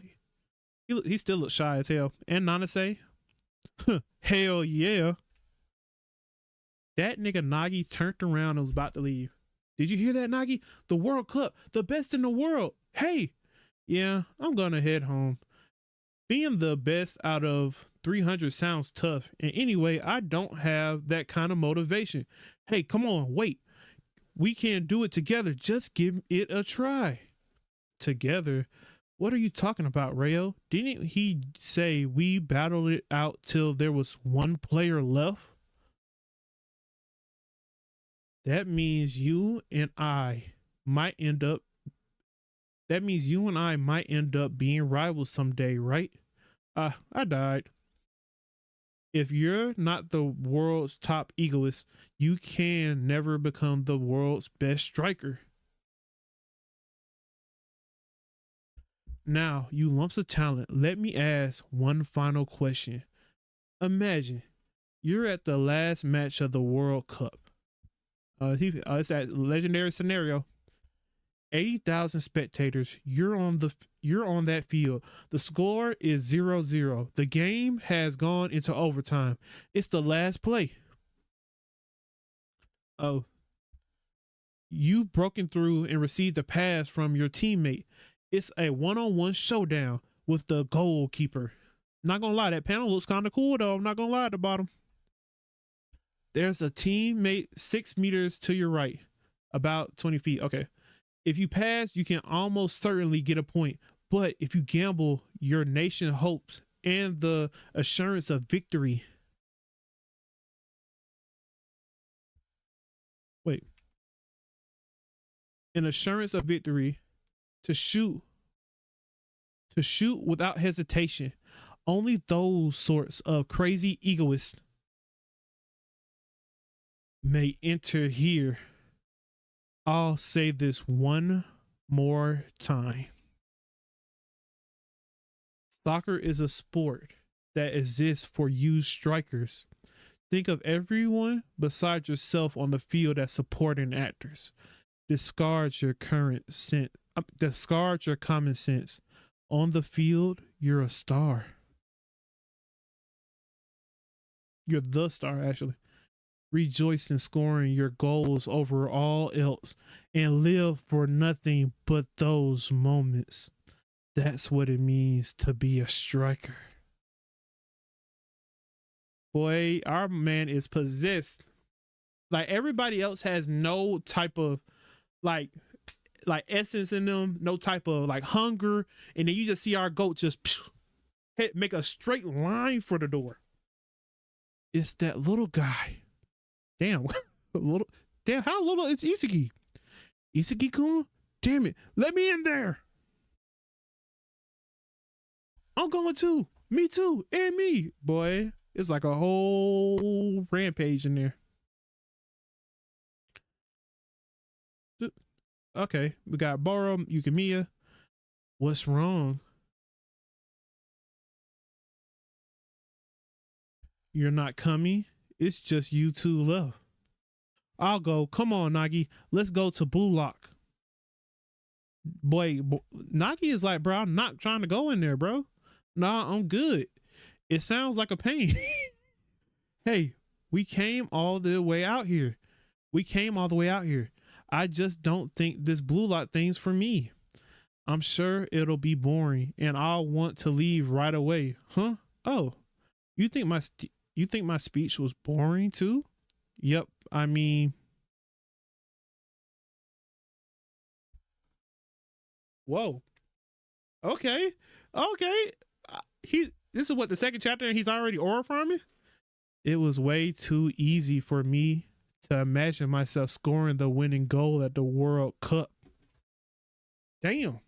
he still looks shy as hell. And Nanase. Hell yeah. That nigga Nagi turned around and was about to leave. Did you hear that, Nagi? The World Cup, the best in the world. Hey, yeah, I'm gonna head home. Being the best out of 300 sounds tough. And anyway, I don't have that kind of motivation. Hey, come on, wait. We can't do it together. Just give it a try. Together? What are you talking about, Rayo? Didn't he say we battled it out till there was one player left? That means you and I might end up being rivals someday, right? I died. If you're not the world's top egoist, you can never become the world's best striker. Now, you lumps of talent, let me ask one final question. Imagine you're at the last match of the World Cup. It's that legendary scenario. 80,000 spectators. You're on that field. The score is 0-0. The game has gone into overtime. It's the last play. Oh, you've broken through and received a pass from your teammate. It's a one-on-one showdown with the goalkeeper. Not gonna lie, that panel looks kind of cool though. I'm not gonna lie at the bottom. There's a teammate 6 meters to your right, about 20 feet. Okay. If you pass, you can almost certainly get a point. But if you gamble your nation hopes and the assurance of victory, Wait. An assurance of victory, to shoot, to shoot without hesitation. Only those sorts of crazy egoists may enter here. I'll say this one more time. Soccer is a sport that exists for you strikers. Think of everyone besides yourself on the field as supporting actors. Discard your current sense. Discard your common sense. On the field, you're a star. You're the star, actually. Rejoice in scoring your goals over all else and live for nothing but those moments. That's what it means to be a striker. Boy, our man is possessed. Like everybody else has no type of like essence in them, no type of like hunger, and then you just see our goat just make a straight line for the door. It's that little guy. Damn, little. Damn, how little is Isagi? Isagi-kun? Damn it, let me in there. I'm going too. Me too, and me, boy. It's like a whole rampage in there. Okay, we got Boro, Yukimiya. What's wrong? You're not coming? It's just you two left. I'll go. Come on, Nagi. Let's go to Blue Lock. Boy, Nagi is like, bro, I'm not trying to go in there, bro. Nah, I'm good. It sounds like a pain. Hey, we came all the way out here. We came all the way out here. I just don't think this Blue Lock thing's for me. I'm sure it'll be boring and I'll want to leave right away. Huh? Oh, you think my speech was boring too? Yep. I mean, whoa. Okay. Okay. This is what, the second chapter and he's already oral farming? It was way too easy for me to imagine myself scoring the winning goal at the World Cup. Damn.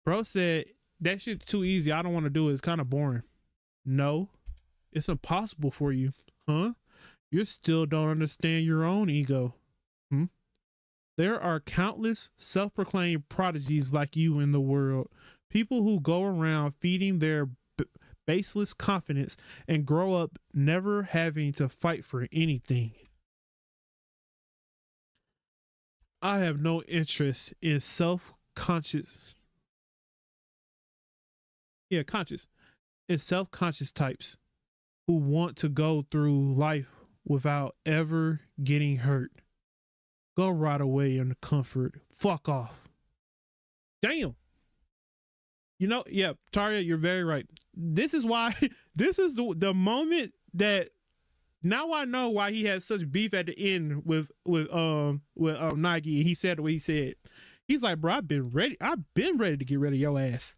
Bro said that shit's too easy. I don't want to do it. It's kind of boring. No, it's impossible for you. Huh? You still don't understand your own ego. Hmm? There are countless self-proclaimed prodigies like you in the world. People who go around feeding their baseless confidence and grow up never having to fight for anything. I have no interest in self-conscious. Yeah, conscious. In self-conscious types who want to go through life without ever getting hurt. Go right away in the comfort. Fuck off. Damn. You know, yeah, Taria, you're very right. This is why, this is the moment that now I know why he had such beef at the end with Nagi, and he said what he said. He's like, bro, I've been ready to get rid of your ass.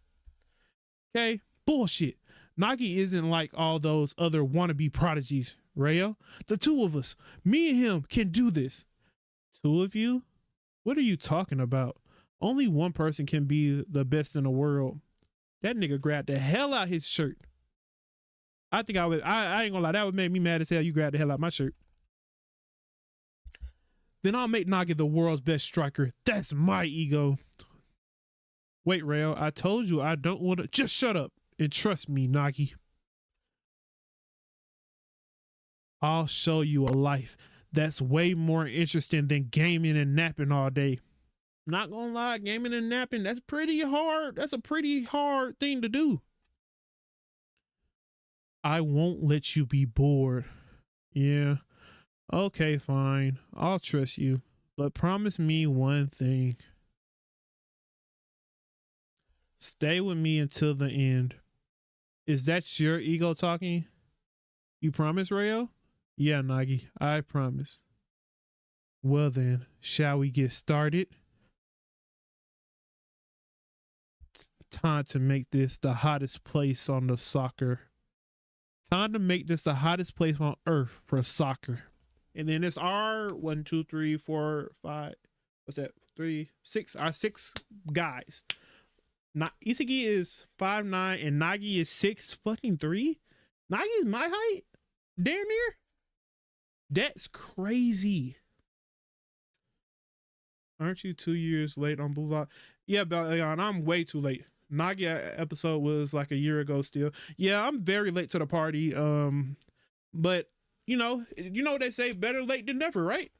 Okay? Bullshit. Nagi isn't like all those other wannabe prodigies, Rayo. The two of us, me and him, can do this. Two of you? What are you talking about? Only one person can be the best in the world. That nigga grabbed the hell out his shirt. I think I ain't gonna lie, that would make me mad as hell. You grabbed the hell out my shirt. Then I'll make Nagi the world's best striker. That's my ego. Wait, Rayo, I told you I don't want to. Just shut up and trust me, Nagi. I'll show you a life that's way more interesting than gaming and napping all day. Not gonna lie, gaming and napping, that's pretty hard. That's a pretty hard thing to do. I won't let you be bored. Yeah. Okay, fine. I'll trust you. But promise me one thing. Stay with me until the end. Is that your ego talking? You promise, Rayo? Yeah, Nagi, I promise. Well then, shall we get started? Time to make this the hottest place on the soccer. Time to make this the hottest place on earth for soccer. and then it's our 1, 2, 3, 4, 5. What's that? 3, 6. Our 6 guys. Not Isagi is 5'9" and Nagi is 6'3". Nagi is my height, damn near. That's crazy. Aren't you 2 years late on Bulldog? Yeah, but I'm way too late. Nagi episode was like a year ago still. Yeah, I'm very late to the party. But you know what they say, better late than never, right?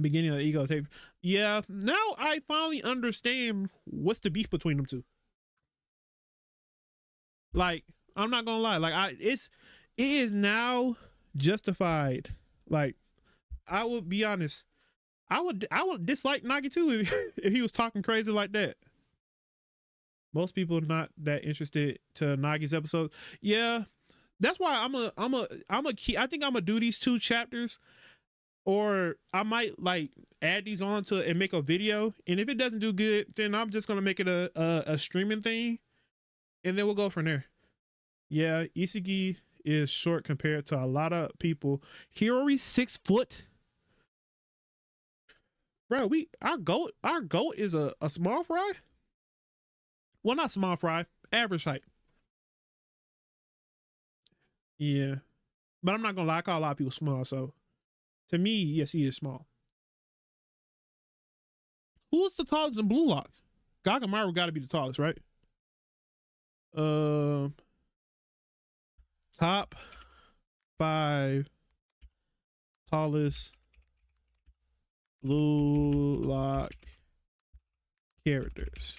Beginning of the ego tape. Yeah, now I finally understand what's the beef between them two. Like, I'm not gonna lie, like it is now justified. Like, I would be honest, I would dislike Nagi too if he was talking crazy like that. Most people are not that interested to Nagi's episode. Yeah, that's why I'm a key. I think I'm gonna do these 2 chapters, or I might like add these on to and make a video. And if it doesn't do good, then I'm just gonna make it a streaming thing, and then we'll go from there. Yeah, Isagi is short compared to a lot of people. Hirori's 6 foot. Bro, our goat is a small fry. Well, not small fry, average height. Yeah, but I'm not gonna lie, I call a lot of people small. So to me, yes, he is small. Who's the tallest in Blue Lock? Gagamaru got to be the tallest, right? Top 5 tallest Blue Lock characters.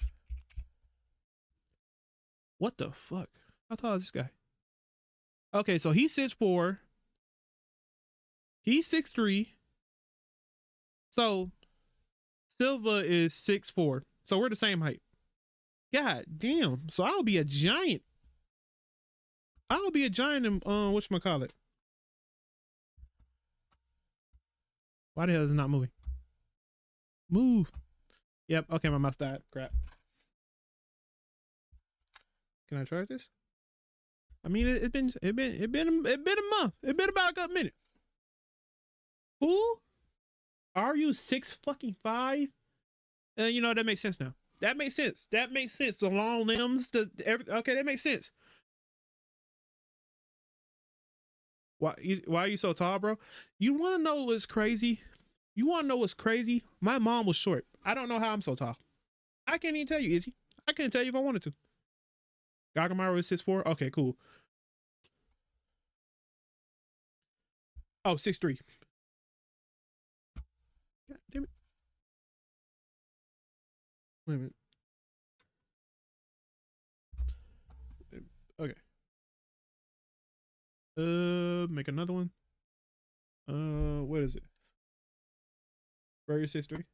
What the fuck? How tall is this guy? Okay, so he's 6'4". He's 6'3". So Silva is 6'4". So we're the same height. God damn. So I'll be a giant. I'll be a giant in whatchamacallit. Why the hell is it not moving? Move. Yep. Okay, my mouse died. Crap. Can I try this? I mean, it's been a month. It's been about a couple minutes. Who are you? 6'5"? You know, that makes sense now. That makes sense. That makes sense. The long limbs, okay, that makes sense. Why are you so tall, bro? You want to know what's crazy? You want to know what's crazy? My mom was short. I don't know how I'm so tall. I can't even tell you, Izzy. I can't tell you if I wanted to. Gagamaru is 6'4". Okay, cool. Oh, 6'3". God damn it. Wait a minute. Okay. Make another one. What is it? Burger 6'3".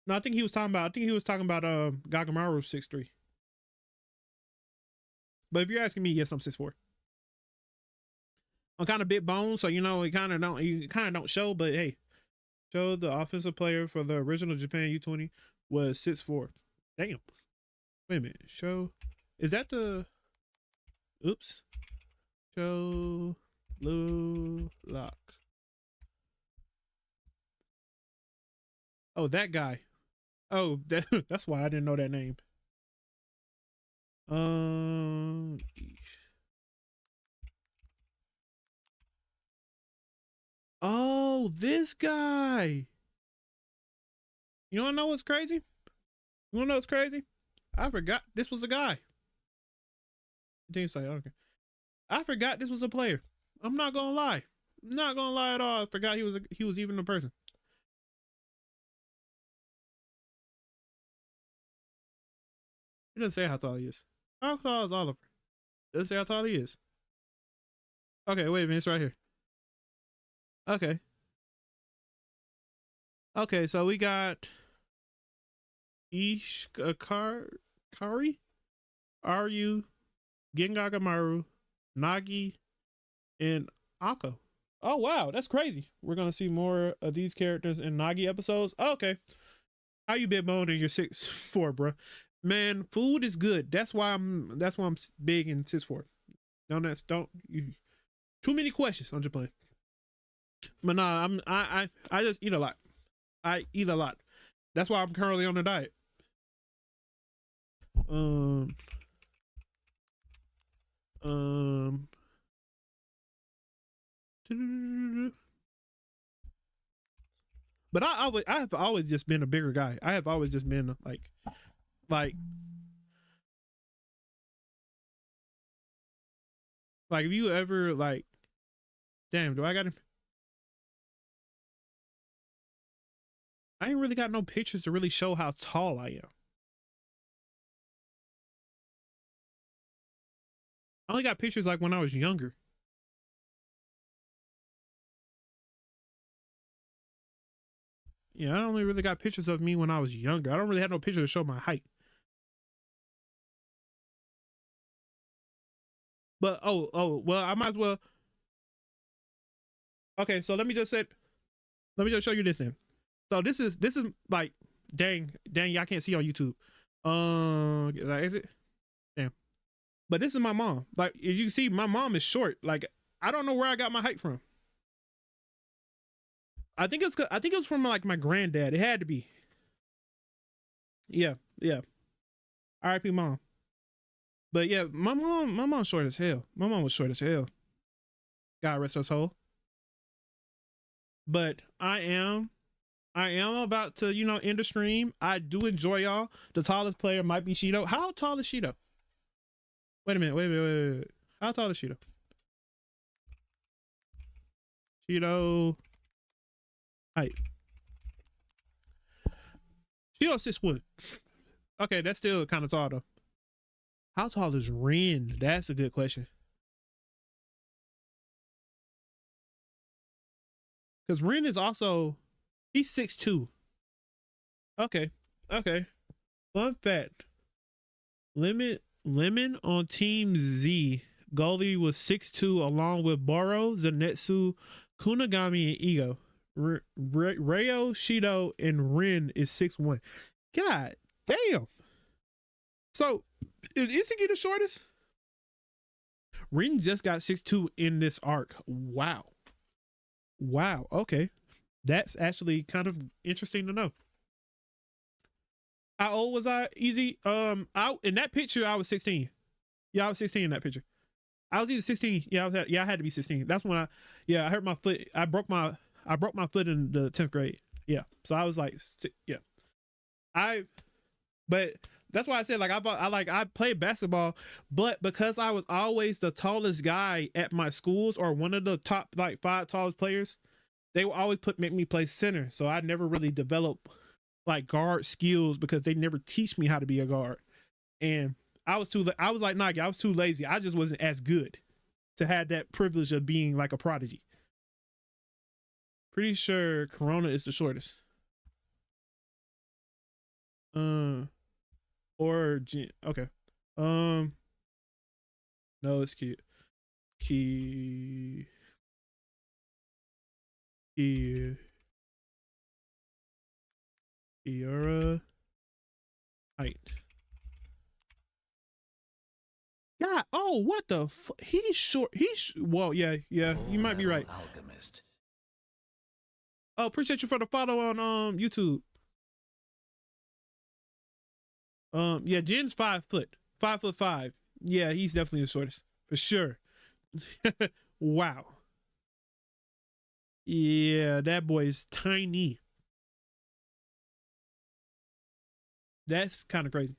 No, I think he was talking about Gagamaru 6'3". But if you're asking me, yes, I'm 6'4". I'm kind of big bone, so you know, you kind of don't show, but hey, show the offensive player for the original Japan U20 was 6'4". Damn. Wait a minute. Show, is that the, oops. Show Blue Lock. Oh, that guy. Oh, that's why I didn't know that name. Oh, this guy. You wanna know what's crazy? You wanna know what's crazy? I forgot this was a guy. Okay. I forgot this was a player. I'm not gonna lie. I'm not gonna lie at all. I forgot he was even a person. It doesn't say how tall he is. How tall is Oliver? It doesn't say how tall he is. Okay, wait a minute. It's right here. Okay. Okay, so we got Kari, Ryu, Gengagamaru, Nagi, and Akko. Oh wow, that's crazy. We're gonna see more of these characters in Nagi episodes. Oh, okay. How you been moaning? You're 6'4", bro. Man, food is good. That's why I'm big in 6'4". Don't Too many questions. I'm just playing. But nah, I just eat a lot. I eat a lot. That's why I'm currently on the diet. Um, um, but I have always just been a bigger guy. I have always just been like if you ever like, damn, do I got him? I ain't really got no pictures to really show how tall I am. I only got pictures like when I was younger. Yeah, I only really got pictures of me when I was younger. I don't really have no picture to show my height. But well, I might as well. Okay, so let me just show you this then. So this is like, dang, I can't see on YouTube. Is it? Damn. But this is my mom. Like, as you can see, my mom is short. Like, I don't know where I got my height from. I think it was from like my granddad. It had to be. Yeah. R.I.P. mom. But yeah, my mom's short as hell. My mom was short as hell. God rest her soul. But I am about to, end the stream. I do enjoy y'all. The tallest player might be Shido. How tall is Shido? Wait a minute. Wait. How tall is Shido? Shido height. Shido 6'1". Okay, that's still kind of tall though. How tall is Ren? That's a good question. Because Ren is also, he's 6'2". Okay. Fun fact. Lemon on Team Z. Goalie was 6'2", along with Boro, Zenetsu, Kunagami, and Ego. Rayo, Shido, and Ren is 6'1". God damn. So, is Isagi the shortest? Ren just got 6'2" in this arc. Wow. Okay. That's actually kind of interesting to know. How old was I? Easy. In that picture, I was 16. Yeah, I was 16 in that picture. I was either 16. Yeah, I had to be 16. That's when I hurt my foot. I broke my foot in the 10th grade. Yeah. So I was like, yeah. But that's why I said, like, I played basketball, but because I was always the tallest guy at my schools, or one of the top like 5 tallest players, they would always make me play center. So I never really developed like guard skills because they never teach me how to be a guard. And I was like Nagi, I was too lazy. I just wasn't as good to have that privilege of being like a prodigy. Pretty sure Corona is the shortest. Or okay. No, it's cute. Kiara height. God, oh, what the he's short. Well, yeah, you might be right. Alchemist. Oh, appreciate you for the follow on YouTube. Yeah, Jin's 5 foot. 5'5". Yeah, he's definitely the shortest. For sure. Wow. Yeah, that boy is tiny. That's kind of crazy.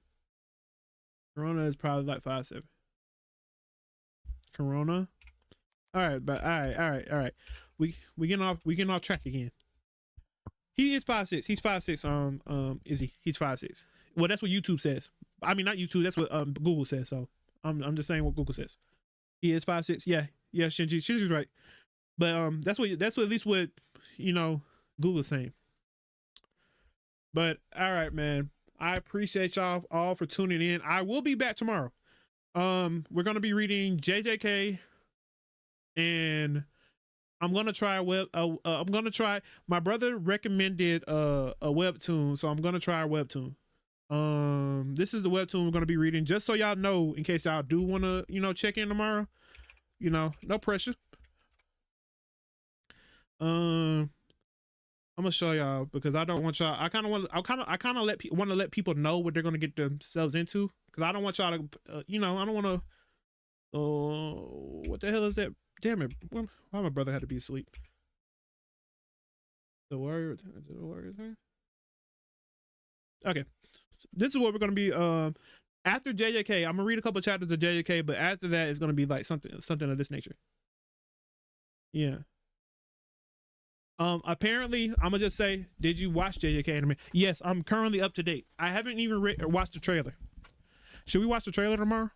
Corona is probably like 5'7". Corona. All right, but all right. We getting off track again. He is 5'6". He's 5'6". Is he? He's 5'6". Well, that's what YouTube says. I mean, not YouTube. That's what Google says. So I'm just saying what Google says. He is 5'6". Yeah, Shinji's right. But that's what at least what Google's saying. But all right, man. I appreciate y'all all for tuning in. I will be back tomorrow. We're gonna be reading JJK, and I'm gonna try I'm gonna try. My brother recommended a webtoon, so I'm gonna try a webtoon. This is the webtoon we're gonna be reading, just so y'all know, in case y'all do want to check in tomorrow. No pressure. I'm gonna show y'all because I don't want y'all. I kind of want. I kind of want to let people know what they're gonna get themselves into because I don't want y'all to. I don't want to. Oh, what the hell is that? Damn it! Why my brother had to be asleep? The warrior. The warrior thing. Okay, this is what we're gonna be. After JJK, I'm gonna read a couple chapters of JJK, but after that, it's gonna be like something of this nature. Yeah. Apparently, I'm gonna just say, did you watch JJK anime? Yes, I'm currently up to date. I haven't even watched the trailer. Should we watch the trailer tomorrow?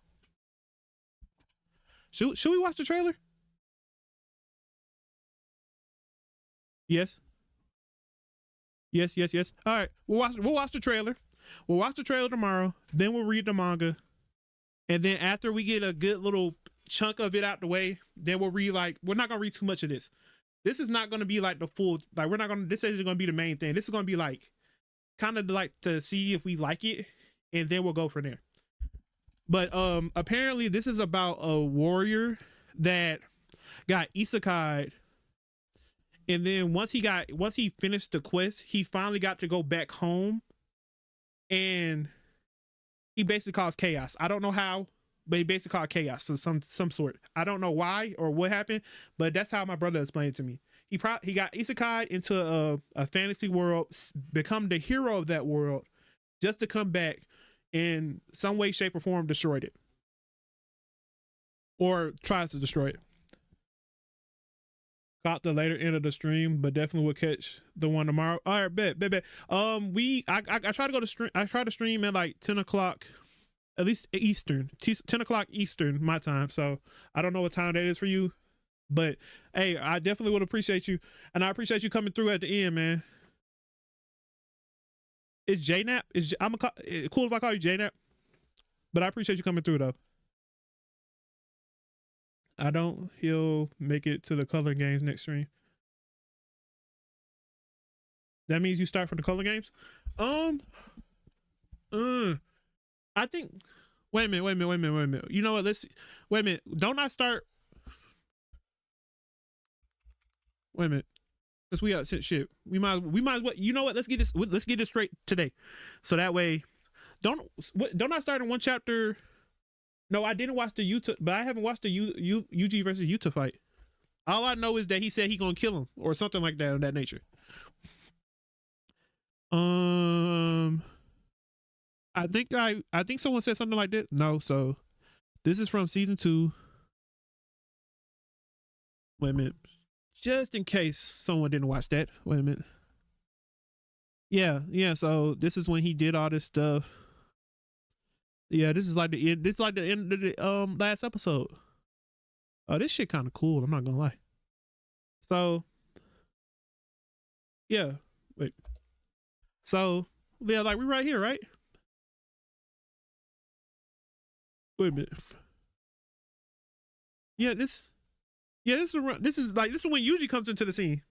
Should we watch the trailer? Yes. Yes, yes, yes. All right, we'll watch the trailer. We'll watch the trailer tomorrow. Then we'll read the manga, and then after we get a good little chunk of it out the way, then we'll read like we're not gonna read too much of this. This is not gonna be like the full like we're not gonna. This isn't gonna be the main thing. This is gonna be like kind of like to see if we like it, and then we'll go from there. But apparently this is about a warrior that got isekai, and then once he finished the quest, he finally got to go back home, and he basically caused chaos. I don't know how, but he basically caused chaos. So some sort. I don't know why or what happened, but that's how my brother explained it to me. He got isekai into a fantasy world, become the hero of that world, just to come back in some way, shape, or form destroyed it, or tries to destroy it. Caught the later end of the stream, but definitely will catch the one tomorrow. All right, bet. I try to go to stream. I try to stream at like 10 o'clock, at least Eastern, 10 o'clock Eastern my time. So I don't know what time that is for you, but hey, I definitely would appreciate you, and I appreciate you coming through at the end, man. It's JNap. Cool if I call you JNap, but I appreciate you coming through though. I don't. He'll make it to the color games next stream. That means you start for the color games. I think. Wait a minute. You know what? Let's. Wait a minute. Don't I start? Wait a minute. Because we got shit. We might as well. You know what? Let's get this straight today, so that way, don't I start in one chapter? No, I didn't watch the Utah, but I haven't watched the UG versus Utah fight. All I know is that he said he gonna kill him or something like that of that nature. I think someone said something like that. No, so this is from season 2. Wait a minute. Just in case someone didn't watch that. Wait a minute. Yeah. So this is when he did all this stuff. Yeah, this is like the end. This is like the end of the last episode. Oh, this shit kind of cool. I'm not gonna lie. So, yeah. Wait. So, yeah, like we right here, right? Wait a minute. Yeah, this is when Yuji comes into the scene.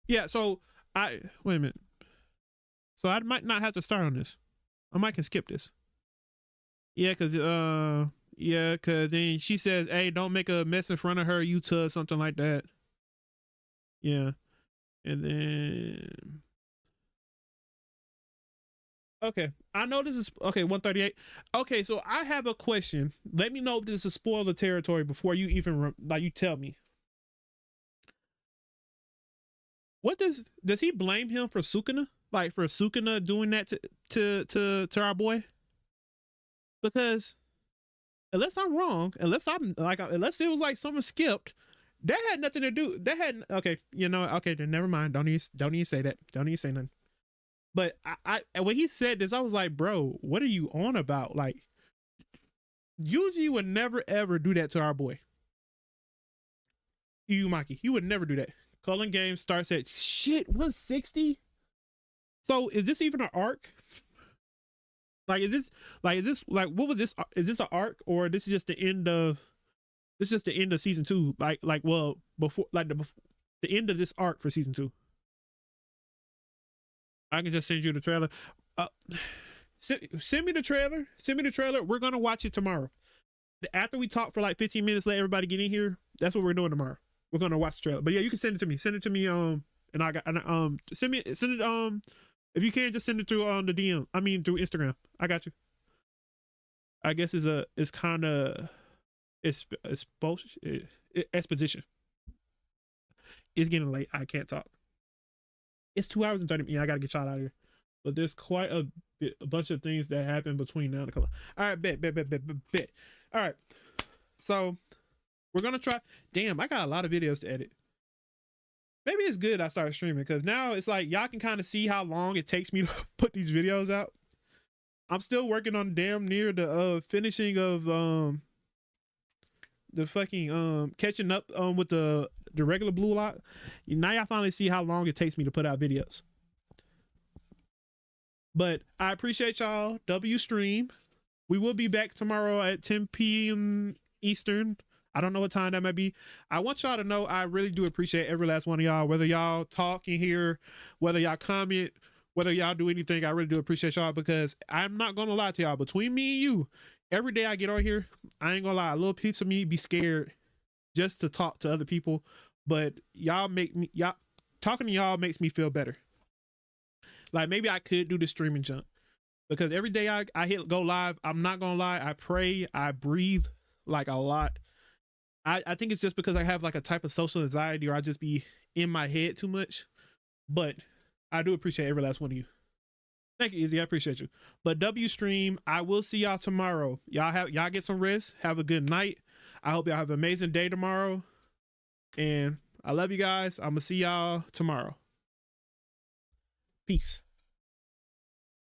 Yeah, so wait a minute. So I might not have to start on this. I might can skip this. Yeah, cause then she says, "Hey, don't make a mess in front of her, Utah," something like that. Yeah, and then okay, I know this is okay. 138. Okay, so I have a question. Let me know if this is spoiler territory before you even you tell me. What does he blame him for Sukuna? Like for Sukuna doing that to our boy? Because unless I'm wrong, unless it was like someone skipped, that had nothing to do. That had okay, okay, then never mind. Don't even say that. Don't even say nothing. But I when he said this, I was like, bro, what are you on about? Like, Yuji would never ever do that to our boy. Yumaki, he would never do that. Culling game starts at shit 160. So is this even an arc? Like is this what was this? Is this an arc or this is just the end of season 2? Well before the end of this arc for season 2. I can just send you the trailer. Send me the trailer. Send me the trailer. We're gonna watch it tomorrow. After we talk for like 15 minutes, let everybody get in here. That's what we're doing tomorrow. we're gonna watch the trailer. But yeah, you can send it to me. Send it to me. And I got send it. If you can, just send it through the DM. I mean through Instagram. I got you. I guess it's kind of it's bullshit. Exposition. It's getting late. I can't talk. It's 2 hours and 30 minutes. Yeah, I gotta get y'all out of here. But there's quite a bunch of things that happen between now and the color. All right, bet. All right, so we're gonna try. Damn, I got a lot of videos to edit. Maybe it's good I started streaming because now it's like y'all can kind of see how long it takes me to put these videos out. I'm still working on damn near the finishing of the fucking catching up with the regular blue lock. Now y'all finally see how long it takes me to put out videos. But I appreciate y'all. W stream. We will be back tomorrow at 10 p.m. Eastern. I don't know what time that might be. I want y'all to know I really do appreciate every last one of y'all. Whether y'all talk in here, whether y'all comment, whether y'all do anything, I really do appreciate y'all because I'm not gonna lie to y'all. Between me and you, every day I get on here, I ain't gonna lie, a little piece of me be scared just to talk to other people. But y'all talking to y'all makes me feel better. Like maybe I could do the streaming junk because every day I hit go live, I'm not gonna lie, I pray, I breathe like a lot. I think it's just because I have like a type of social anxiety or I just be in my head too much. But I do appreciate every last one of you. Thank you, Izzy. I appreciate you. But W stream, I will see y'all tomorrow. Y'all get some rest. Have a good night. I hope y'all have an amazing day tomorrow. And I love you guys. I'm gonna see y'all tomorrow. Peace.